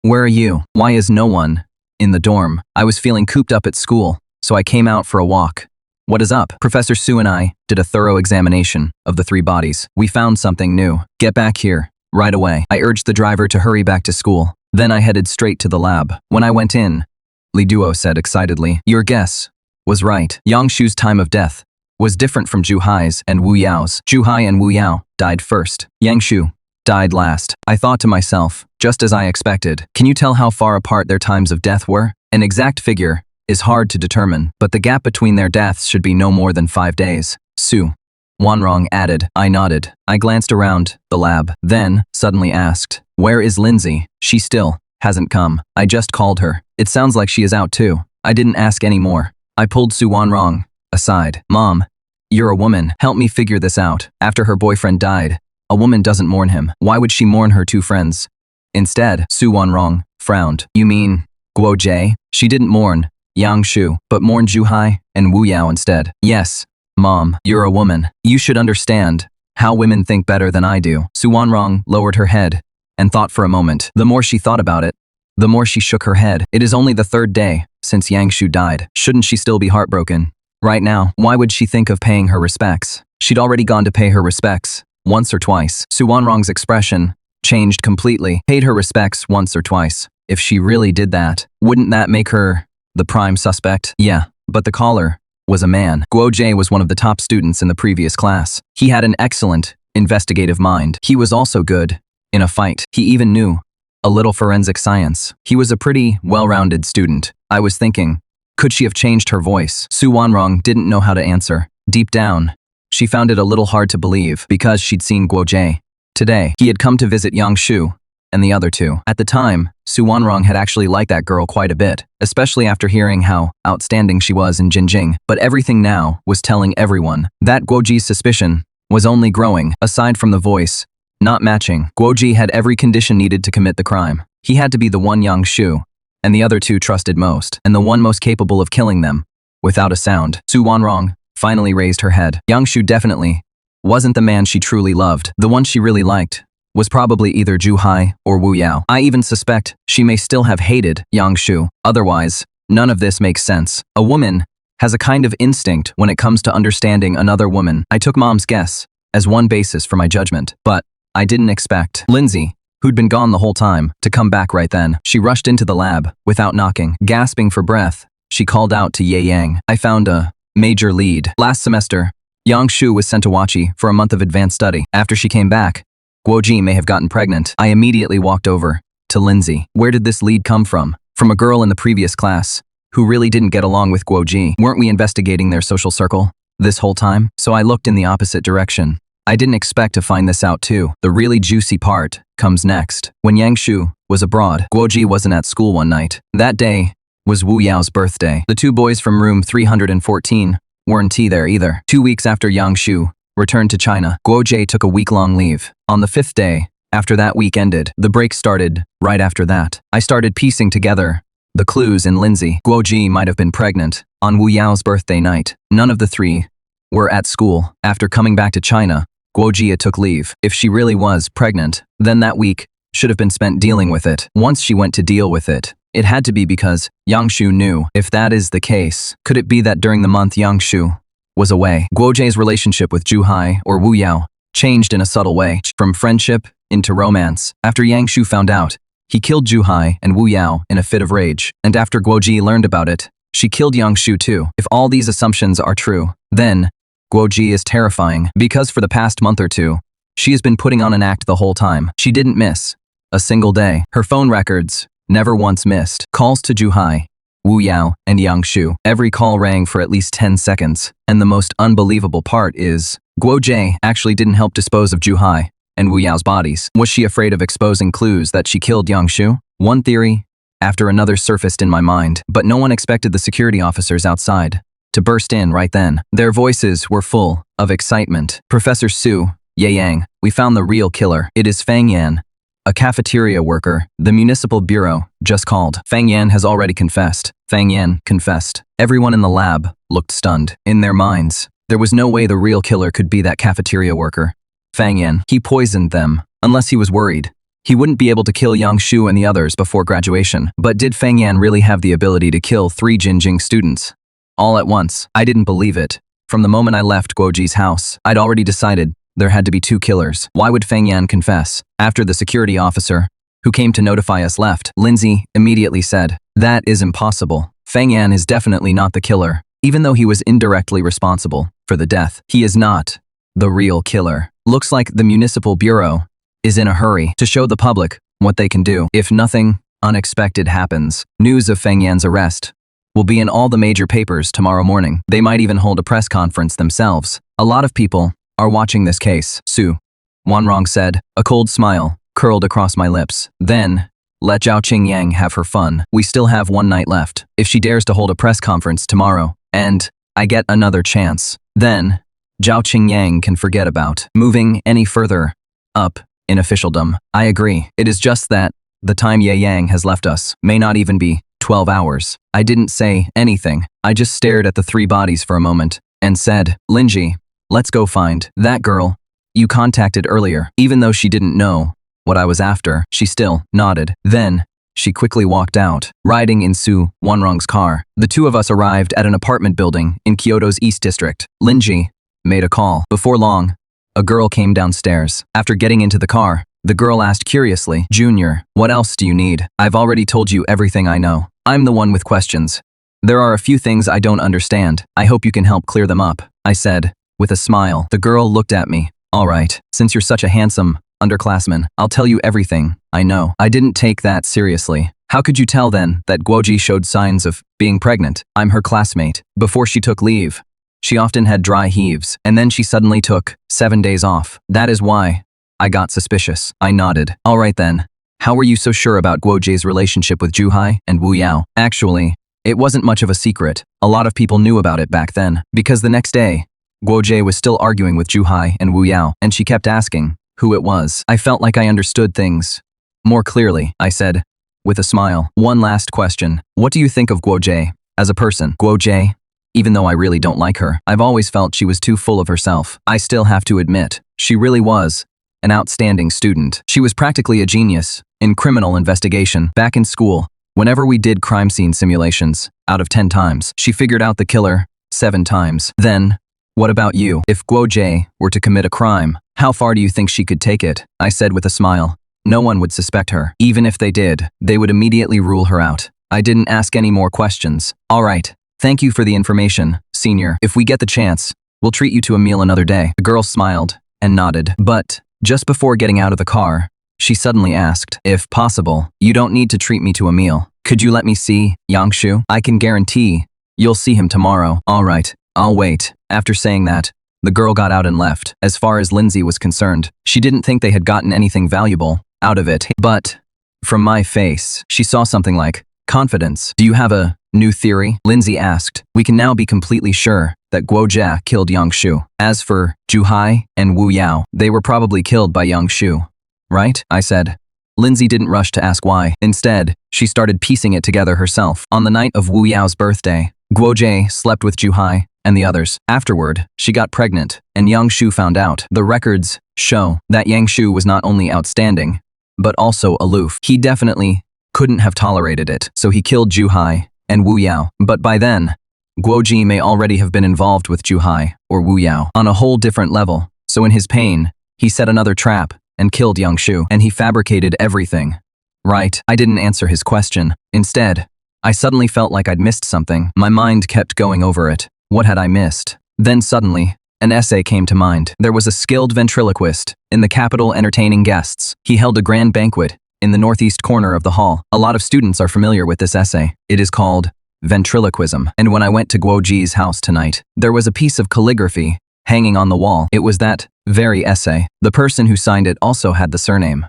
where are you? Why is no one in the dorm? I was feeling cooped up at school, so I came out for a walk. What is up? Professor Su and I did a thorough examination of the 3 bodies. We found something new. Get back here right away. I urged the driver to hurry back to school. Then I headed straight to the lab. When I went in, Li Duo said excitedly, your guess was right. Yang Shu's time of death was different from Zhu Hai's and Wu Yao's. Zhu Hai and Wu Yao died first. Yang Shu died last. I thought to myself, just as I expected, can you tell how far apart their times of death were? An exact figure is hard to determine, but the gap between their deaths should be no more than 5 days. Su Wanrong added. I nodded. I glanced around the lab, then suddenly asked, where is Lindsay? She still hasn't come. I just called her. It sounds like she is out too. I didn't ask any more. I pulled Su Wanrong aside. Mom, you're a woman. Help me figure this out. After her boyfriend died, a woman doesn't mourn him. Why would she mourn her 2 friends? Instead, Su Wanrong frowned. You mean Guo? She didn't mourn Yang Shu, but mourned Zhu Hai and Wu Yao instead. Yes, Mom, you're a woman. You should understand how women think better than I do. Su Wanrong lowered her head and thought for a moment. The more she thought about it, the more she shook her head. It is only the 3rd day since Yang Shu died. Shouldn't she still be heartbroken? Right now, why would she think of paying her respects? She'd already gone to pay her respects once or twice. Su Wanrong's expression changed completely. Paid her respects once or twice. If she really did that, wouldn't that make her the prime suspect? Yeah, but the caller was a man. Guo was one of the top students in the previous class. He had an excellent, investigative mind. He was also good in a fight. He even knew a little forensic science. He was a pretty well-rounded student. I was thinking, could she have changed her voice? Su Wanrong didn't know how to answer. Deep down, she found it a little hard to believe because she'd seen Guo. Today, he had come to visit Yang Shu and the other 2. At the time, Su Wanrong had actually liked that girl quite a bit, especially after hearing how outstanding she was in Jinjing. But everything now was telling everyone that Guo's suspicion was only growing. Aside from the voice not matching, Guo had every condition needed to commit the crime. He had to be the one Yang Shu and the other 2 trusted most, and the one most capable of killing them without a sound. Su Wanrong finally raised her head. Yang Shu definitely wasn't the man she truly loved. The one she really liked was probably either Zhu Hai or Wu Yao. I even suspect she may still have hated Yang Shu. Otherwise, none of this makes sense. A woman has a kind of instinct when it comes to understanding another woman. I took Mom's guess as one basis for my judgment, but I didn't expect Lindsay, who'd been gone the whole time, to come back right then. She rushed into the lab without knocking. Gasping for breath, she called out to Ye Yang. I found a major lead. Last semester, Yang Shu was sent to Wachi for a month of advanced study. After she came back, Guo may have gotten pregnant. I immediately walked over to Lindsay. Where did this lead come from? From a girl in the previous class who really didn't get along with Guo. Weren't we investigating their social circle this whole time? So I looked in the opposite direction. I didn't expect to find this out too. The really juicy part comes next. When Yang Shu was abroad, Guo wasn't at school one night. That day was Wu Yao's birthday. The 2 boys from room 314 weren't there either. 2 weeks after Yang Shu returned to China, Guo took a week-long leave. On the 5th day, after that week ended, the break started right after that. I started piecing together the clues in Lindsay. Guo might have been pregnant on Wu Yao's birthday night. None of the 3 were at school. After coming back to China, Guo took leave. If she really was pregnant, then that week should have been spent dealing with it. Once she went to deal with it, it had to be because Yang Shu knew. If that is the case, could it be that during the month Yang Shu was away, Guo's relationship with Zhu Hai or Wu Yao changed in a subtle way, from friendship into romance? After Yang Shu found out, he killed Zhu Hai and Wu Yao in a fit of rage. And after Guo learned about it, she killed Yang Shu too. If all these assumptions are true, then Guo is terrifying, because for the past month or 2, she has been putting on an act the whole time. She didn't miss a single day. Her phone records never once missed. Calls to Zhuhai, Wu Yao, and Yang Shu. Every call rang for at least 10 seconds. And the most unbelievable part is, Guo Jie actually didn't help dispose of Zhuhai and Wu Yao's bodies. Was she afraid of exposing clues that she killed Yang Shu? One theory after another surfaced in my mind, but no one expected the security officers outside to burst in right then. Their voices were full of excitement. Professor Su, Ye Yang, we found the real killer. It is Fang Yan, a cafeteria worker. The municipal bureau just called. Fang Yan has already confessed. Fang Yan confessed. Everyone in the lab looked stunned. In their minds, there was no way the real killer could be that cafeteria worker. Fang Yan, he poisoned them. Unless he was worried he wouldn't be able to kill Yang Shu and the others before graduation. But did Fang Yan really have the ability to kill 3 Jinjing students all at once? I didn't believe it. From the moment I left Guoji's house, I'd already decided there had to be 2 killers. Why would Fang Yan confess? After the security officer who came to notify us left, Lindsay immediately said, "That is impossible. Fang Yan is definitely not the killer. Even though he was indirectly responsible for the death, he is not the real killer." Looks like the municipal bureau is in a hurry to show the public what they can do. If nothing unexpected happens, news of Fang Yan's arrest will be in all the major papers tomorrow morning. They might even hold a press conference themselves. A lot of people are watching this case. Su Wanrong said, a cold smile curled across my lips. Then, let Zhao Qingyang have her fun. We still have 1 night left. If she dares to hold a press conference tomorrow, and I get another chance, then Zhao Qingyang can forget about moving any further up in officialdom. I agree. It is just that the time Ye Yang has left us may not even be 12 hours. I didn't say anything. I just stared at the 3 bodies for a moment and said, Linji, let's go find that girl you contacted earlier. Even though she didn't know what I was after, she still nodded. Then, she quickly walked out, riding in Su Wanrong's car. The 2 of us arrived at an apartment building in Kyoto's East District. Linji made a call. Before long, a girl came downstairs. After getting into the car, the girl asked curiously, Junior, what else do you need? I've already told you everything I know. I'm the one with questions. There are a few things I don't understand. I hope you can help clear them up, I said, with a smile. The girl looked at me. All right, since you're such a handsome underclassman, I'll tell you everything I know. I didn't take that seriously. How could you tell then that Guoji showed signs of being pregnant? I'm her classmate. Before she took leave, she often had dry heaves, and then she suddenly took 7 days off. That is why I got suspicious. I nodded. All right then. How were you so sure about Guoji's relationship with Zhuhai and Wu Yao? Actually, it wasn't much of a secret. A lot of people knew about it back then, because the next day, Guojie was still arguing with Zhuhai and Wu Yao, and she kept asking who it was. I felt like I understood things more clearly, I said, with a smile. One last question. What do you think of Guojie as a person? Guojie? Even though I really don't like her, I've always felt she was too full of herself. I still have to admit, she really was an outstanding student. She was practically a genius in criminal investigation. Back in school, whenever we did crime scene simulations, out of 10 times, she figured out the killer 7 times. Then, what about you? If Guojie were to commit a crime, how far do you think she could take it? I said with a smile. No one would suspect her. Even if they did, they would immediately rule her out. I didn't ask any more questions. All right. Thank you for the information, senior. If we get the chance, we'll treat you to a meal another day. The girl smiled and nodded. But, just before getting out of the car, she suddenly asked, if possible, you don't need to treat me to a meal. Could you let me see Yang Shu? I can guarantee you'll see him tomorrow. All right, I'll wait. After saying that, the girl got out and left. As far as Lindsay was concerned, she didn't think they had gotten anything valuable out of it. But, from my face, she saw something like confidence. Do you have a new theory? Lindsay asked. We can now be completely sure that Guo Jia killed Yang Shu. As for Zhuhai and Wu Yao, they were probably killed by Yang Shu. Right? I said. Lindsay didn't rush to ask why. Instead, she started piecing it together herself. On the night of Wu Yao's birthday, Guo Jie slept with Zhuhai and the others. Afterward, she got pregnant, and Yang Shu found out. The records show that Yang Shu was not only outstanding, but also aloof. He definitely couldn't have tolerated it, so he killed Zhuhai and Wu Yao. But by then, Guoji may already have been involved with Zhuhai or Wu Yao on a whole different level. So in his pain, he set another trap and killed Yang Shu, and he fabricated everything. Right, I didn't answer his question. Instead, I suddenly felt like I'd missed something. My mind kept going over it. What had I missed? Then suddenly, an essay came to mind. There was a skilled ventriloquist in the capital entertaining guests. He held a grand banquet in the northeast corner of the hall. A lot of students are familiar with this essay. It is called ventriloquism. And when I went to Guoji's house tonight, there was a piece of calligraphy hanging on the wall. It was that very essay. The person who signed it also had the surname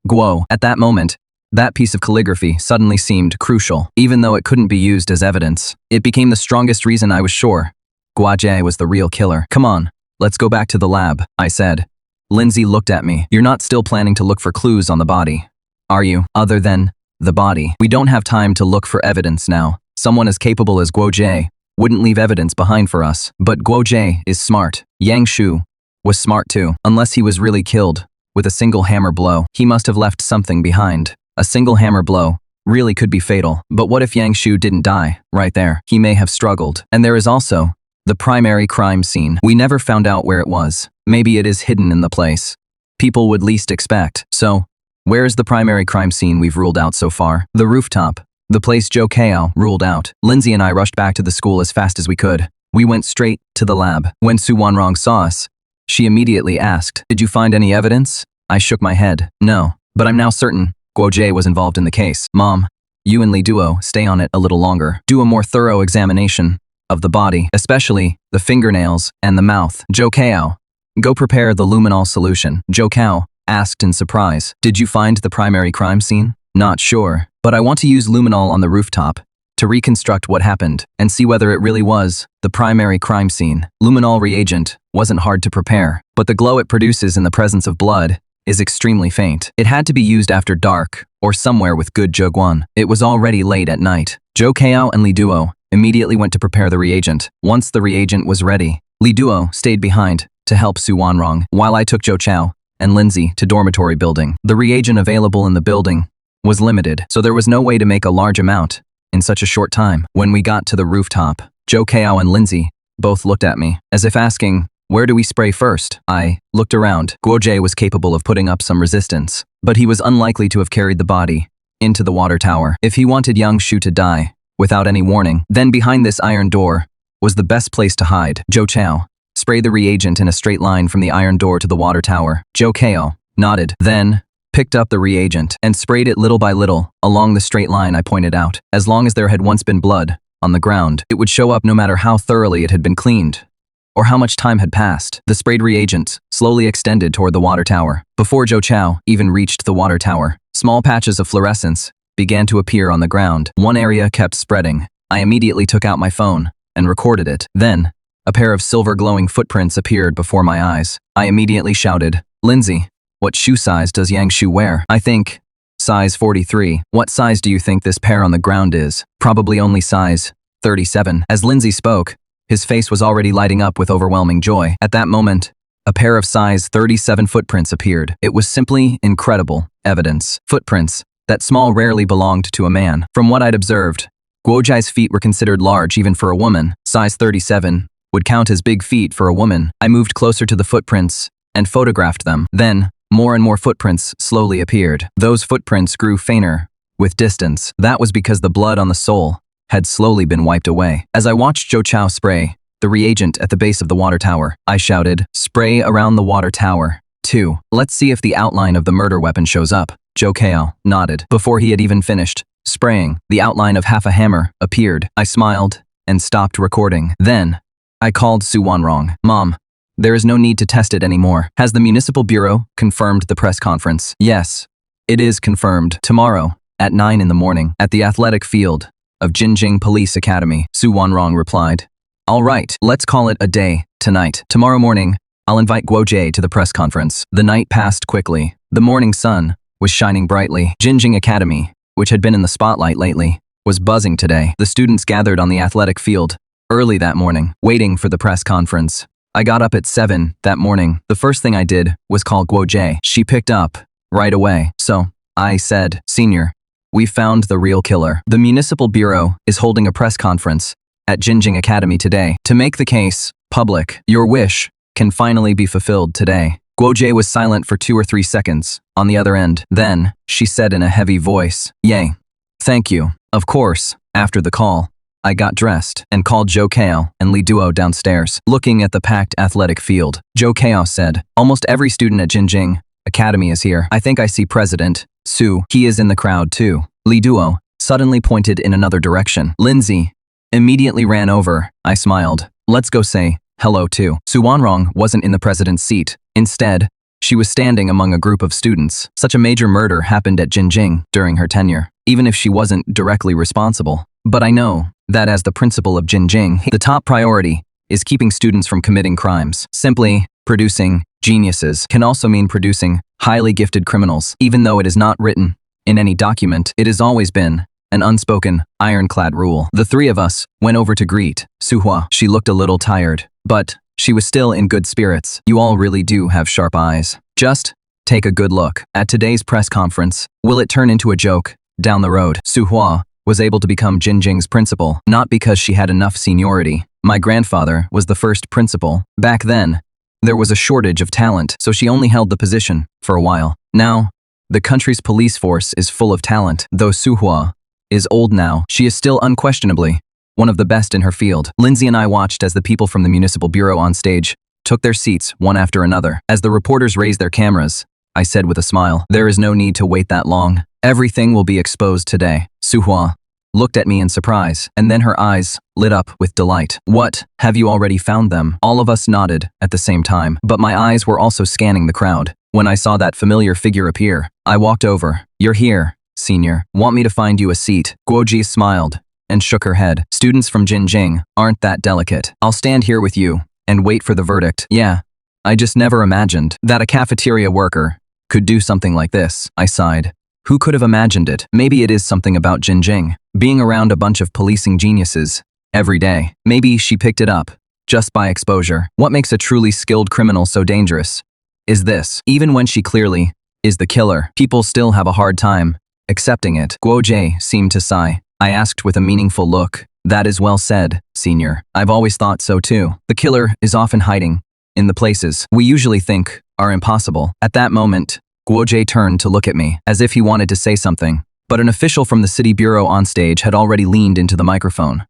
Guo. At that moment, that piece of calligraphy suddenly seemed crucial. Even though it couldn't be used as evidence, it became the strongest reason I was sure Guojie was the real killer. Come on, let's go back to the lab, I said. Lindsay looked at me. You're not still planning to look for clues on the body, are you? Other than the body. We don't have time to look for evidence now. Someone as capable as Guojie wouldn't leave evidence behind for us. But Guojie is smart. Yang Shu was smart too. Unless he was really killed with a single hammer blow, he must have left something behind. A single hammer blow really could be fatal. But what if Yang Shu didn't die right there? He may have struggled. And there is also the primary crime scene. We never found out where it was. Maybe it is hidden in the place people would least expect. So, where is the primary crime scene we've ruled out so far? The rooftop. The place Zhou Kao ruled out. Lindsay and I rushed back to the school as fast as we could. We went straight to the lab. When Su Wanrong saw us, she immediately asked, "Did you find any evidence?" I shook my head. No, but I'm now certain Guojie was involved in the case. Mom, you and Li Duo stay on it a little longer. Do a more thorough examination of the body, especially the fingernails and the mouth. Zhou Kao, go prepare the luminol solution. Zhou Kao asked in surprise, "Did you find the primary crime scene?" Not sure, but I want to use luminol on the rooftop to reconstruct what happened and see whether it really was the primary crime scene. Luminol reagent wasn't hard to prepare, but the glow it produces in the presence of blood is extremely faint. It had to be used after dark or somewhere with good zheguan. It was already late at night. Zhou Kao and Li Duo immediately went to prepare the reagent. Once the reagent was ready, Li Duo stayed behind to help Su Wanrong, while I took Zhou Chao and Lindsay to dormitory building. The reagent available in the building was limited, so there was no way to make a large amount in such a short time. When we got to the rooftop, Zhou Kao and Lindsay both looked at me, as if asking, "Where do we spray first?" I looked around. Guojie was capable of putting up some resistance, but he was unlikely to have carried the body into the water tower. If he wanted Yang Shu to die without any warning, then behind this iron door was the best place to hide. Zhou Chao sprayed the reagent in a straight line from the iron door to the water tower. Zhou Kao nodded, then picked up the reagent and sprayed it little by little along the straight line I pointed out. As long as there had once been blood on the ground, it would show up no matter how thoroughly it had been cleaned or how much time had passed. The sprayed reagent slowly extended toward the water tower. Before Zhou Chao even reached the water tower, small patches of fluorescence began to appear on the ground. One area kept spreading. I immediately took out my phone and recorded it. Then, a pair of silver glowing footprints appeared before my eyes. I immediately shouted, "Lindsay, what shoe size does Yang Shu wear?" "I think size 43. What size do you think this pair on the ground is?" "Probably only size 37. As Lindsay spoke, his face was already lighting up with overwhelming joy. At that moment, a pair of size 37 footprints appeared. It was simply incredible evidence. Footprints that small rarely belonged to a man. From what I'd observed, Guojai's feet were considered large even for a woman. Size 37 would count as big feet for a woman. I moved closer to the footprints and photographed them. Then, more and more footprints slowly appeared. Those footprints grew fainter with distance. That was because the blood on the sole had slowly been wiped away. As I watched Zhou Chao spray the reagent at the base of the water tower, I shouted, "Spray around the water tower, too. Let's see if the outline of the murder weapon shows up." Zhou Kao nodded. Before he had even finished spraying, the outline of half a hammer appeared. I smiled and stopped recording. Then, I called Su Wanrong. "Mom, there is no need to test it anymore. Has the municipal bureau confirmed the press conference?" "Yes, it is confirmed. Tomorrow, at 9 in the morning, at the athletic field of Jinjing Police Academy," Su Wanrong replied. "All right, let's call it a day tonight. Tomorrow morning, I'll invite Guojie to the press conference." The night passed quickly. The morning sun was shining brightly. Jinjing Academy, which had been in the spotlight lately, was buzzing today. The students gathered on the athletic field early that morning, waiting for the press conference. I got up at 7 that morning. The first thing I did was call Guojie. She picked up right away. "So," I said, "Senior, we found the real killer. The municipal bureau is holding a press conference at Jinjing Academy today to make the case public. Your wish can finally be fulfilled today." Guojie was silent for 2 or 3 seconds on the other end. Then, she said in a heavy voice, "Yay. Thank you." Of course, after the call, I got dressed and called Zhou Kao and Li Duo downstairs. Looking at the packed athletic field, Zhou Kao said, "Almost every student at Jinjing Academy is here. I think I see President Sue, he is in the crowd too. Li Duo suddenly pointed in another direction. Lindsay immediately ran over. I smiled. Let's go say hello too. Su Wanrong wasn't in the president's seat. Instead, she was standing among a group of students. Such a major murder happened at Jinjing during her tenure, even if she wasn't directly responsible. But I know that as the principal of Jinjing, the top priority is keeping students from committing crimes. Simply producing geniuses can also mean producing highly gifted criminals. Even though it is not written in any document, it has always been an unspoken, ironclad rule. The three of us went over to greet Suhua. She looked a little tired, but she was still in good spirits. You all really do have sharp eyes. Just take a good look at today's press conference. Will it turn into a joke down the road? Suhua was able to become Jinjing's principal, not because she had enough seniority. My grandfather was the first principal. Back then, there was a shortage of talent, so she only held the position for a while. Now, the country's police force is full of talent. Though Suhua is old now, she is still unquestionably one of the best in her field. Lindsay and I watched as the people from the municipal bureau on stage took their seats one after another. As the reporters raised their cameras, I said with a smile, there is no need to wait that long. Everything will be exposed today. Suhua looked at me in surprise, and then her eyes lit up with delight. What, have you already found them? All of us nodded at the same time, but my eyes were also scanning the crowd. When I saw that familiar figure appear, I walked over. You're here, senior. Want me to find you a seat? Guoji smiled and shook her head. Students from Jinjing aren't that delicate. I'll stand here with you and wait for the verdict. Yeah, I just never imagined that a cafeteria worker could do something like this. I sighed. Who could have imagined it? Maybe it is something about Jinjing, being around a bunch of policing geniuses every day. Maybe she picked it up just by exposure. What makes a truly skilled criminal so dangerous is this. Even when she clearly is the killer, people still have a hard time accepting it. Guo Jie seemed to sigh. I asked with a meaningful look. That is well said, senior. I've always thought so too. The killer is often hiding in the places we usually think are impossible. At that moment, Guo Jie turned to look at me, as if he wanted to say something, but an official from the city bureau on stage had already leaned into the microphone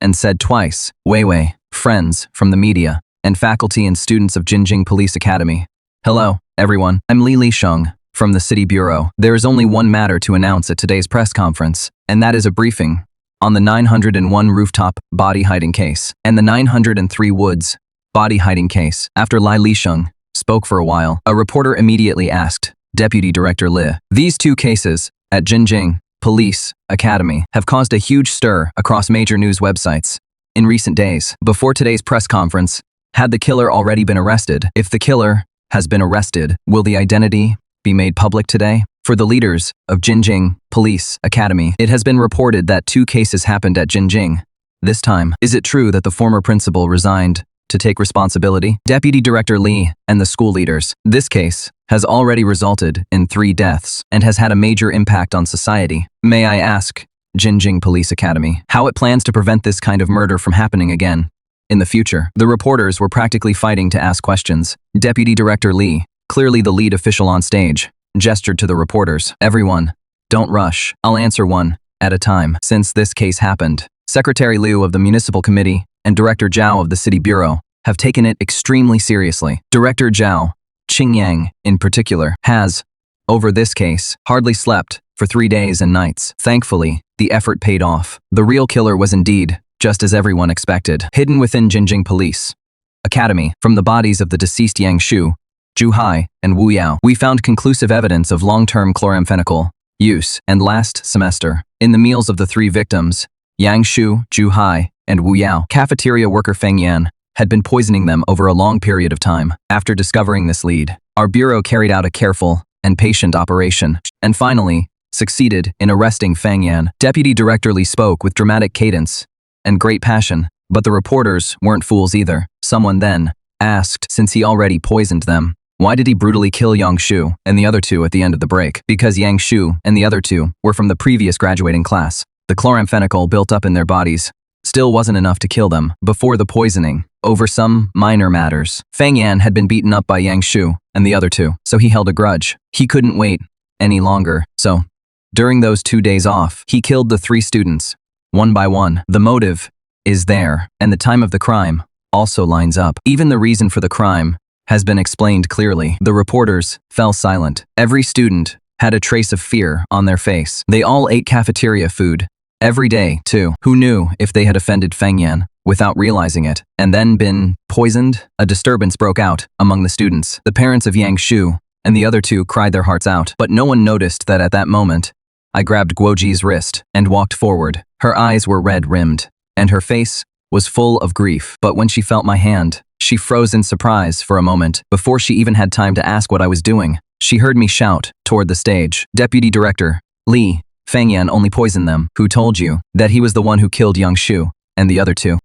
and said twice, Wei Wei, friends from the media, and faculty and students of Jinjing Police Academy. Hello, everyone. I'm Li Lisheng from the city bureau. There is only one matter to announce at today's press conference, and that is a briefing on the 901 rooftop body hiding case and the 903 woods body hiding case. After Li Lisheng spoke for a while, a reporter immediately asked Deputy Director Li. These two cases at Jinjing Police Academy have caused a huge stir across major news websites in recent days. Before today's press conference, had the killer already been arrested? If the killer has been arrested, will the identity be made public today? For the leaders of Jinjing Police Academy, it has been reported that two cases happened at Jinjing this time. Is it true that the former principal resigned to take responsibility? Deputy Director Li and the school leaders. This case has already resulted in 3 deaths and has had a major impact on society. May I ask Jinjing Police Academy how it plans to prevent this kind of murder from happening again in the future? The reporters were practically fighting to ask questions. Deputy Director Li, clearly the lead official on stage, gestured to the reporters. Everyone, don't rush. I'll answer one at a time. Since this case happened, Secretary Liu of the Municipal Committee and Director Zhao of the City Bureau have taken it extremely seriously. Director Zhao, Qing Yang in particular, has, over this case, hardly slept for 3 days and nights. Thankfully, the effort paid off. The real killer was indeed, just as everyone expected, hidden within Jinjing Police Academy. From the bodies of the deceased Yang Shu, Zhu Hai, and Wu Yao, we found conclusive evidence of long-term chloramphenicol use. And last semester, in the meals of the 3 victims, Yang Shu, Zhu Hai, and Wu Yao, cafeteria worker Feng Yan had been poisoning them over a long period of time. After discovering this lead, our bureau carried out a careful and patient operation, and finally succeeded in arresting Feng Yan. Deputy Director Li spoke with dramatic cadence and great passion, but the reporters weren't fools either. Someone then asked, since he already poisoned them, why did he brutally kill Yang Shu and the other 2 at the end of the break? Because Yang Shu and the other 2 were from the previous graduating class. The chloramphenicol built up in their bodies still wasn't enough to kill them before the poisoning. Over some minor matters, Feng Yan had been beaten up by Yang Shu and the other 2, so he held a grudge. He couldn't wait any longer, so during those 2 days off, he killed the 3 students, one by one. The motive is there, and the time of the crime also lines up. Even the reason for the crime has been explained clearly. The reporters fell silent. Every student had a trace of fear on their face. They all ate cafeteria food. Every day, too. Who knew if they had offended Feng Yan without realizing it, and then been poisoned? A disturbance broke out among the students. The parents of Yang Shu and the other two cried their hearts out, but no one noticed that at that moment, I grabbed Guoji's wrist and walked forward. Her eyes were red-rimmed, and her face was full of grief. But when she felt my hand, she froze in surprise for a moment. Before she even had time to ask what I was doing, she heard me shout toward the stage, "Deputy Director, Li, Feng Yan only poisoned them. Who told you that he was the one who killed Yang Shu and the other two?"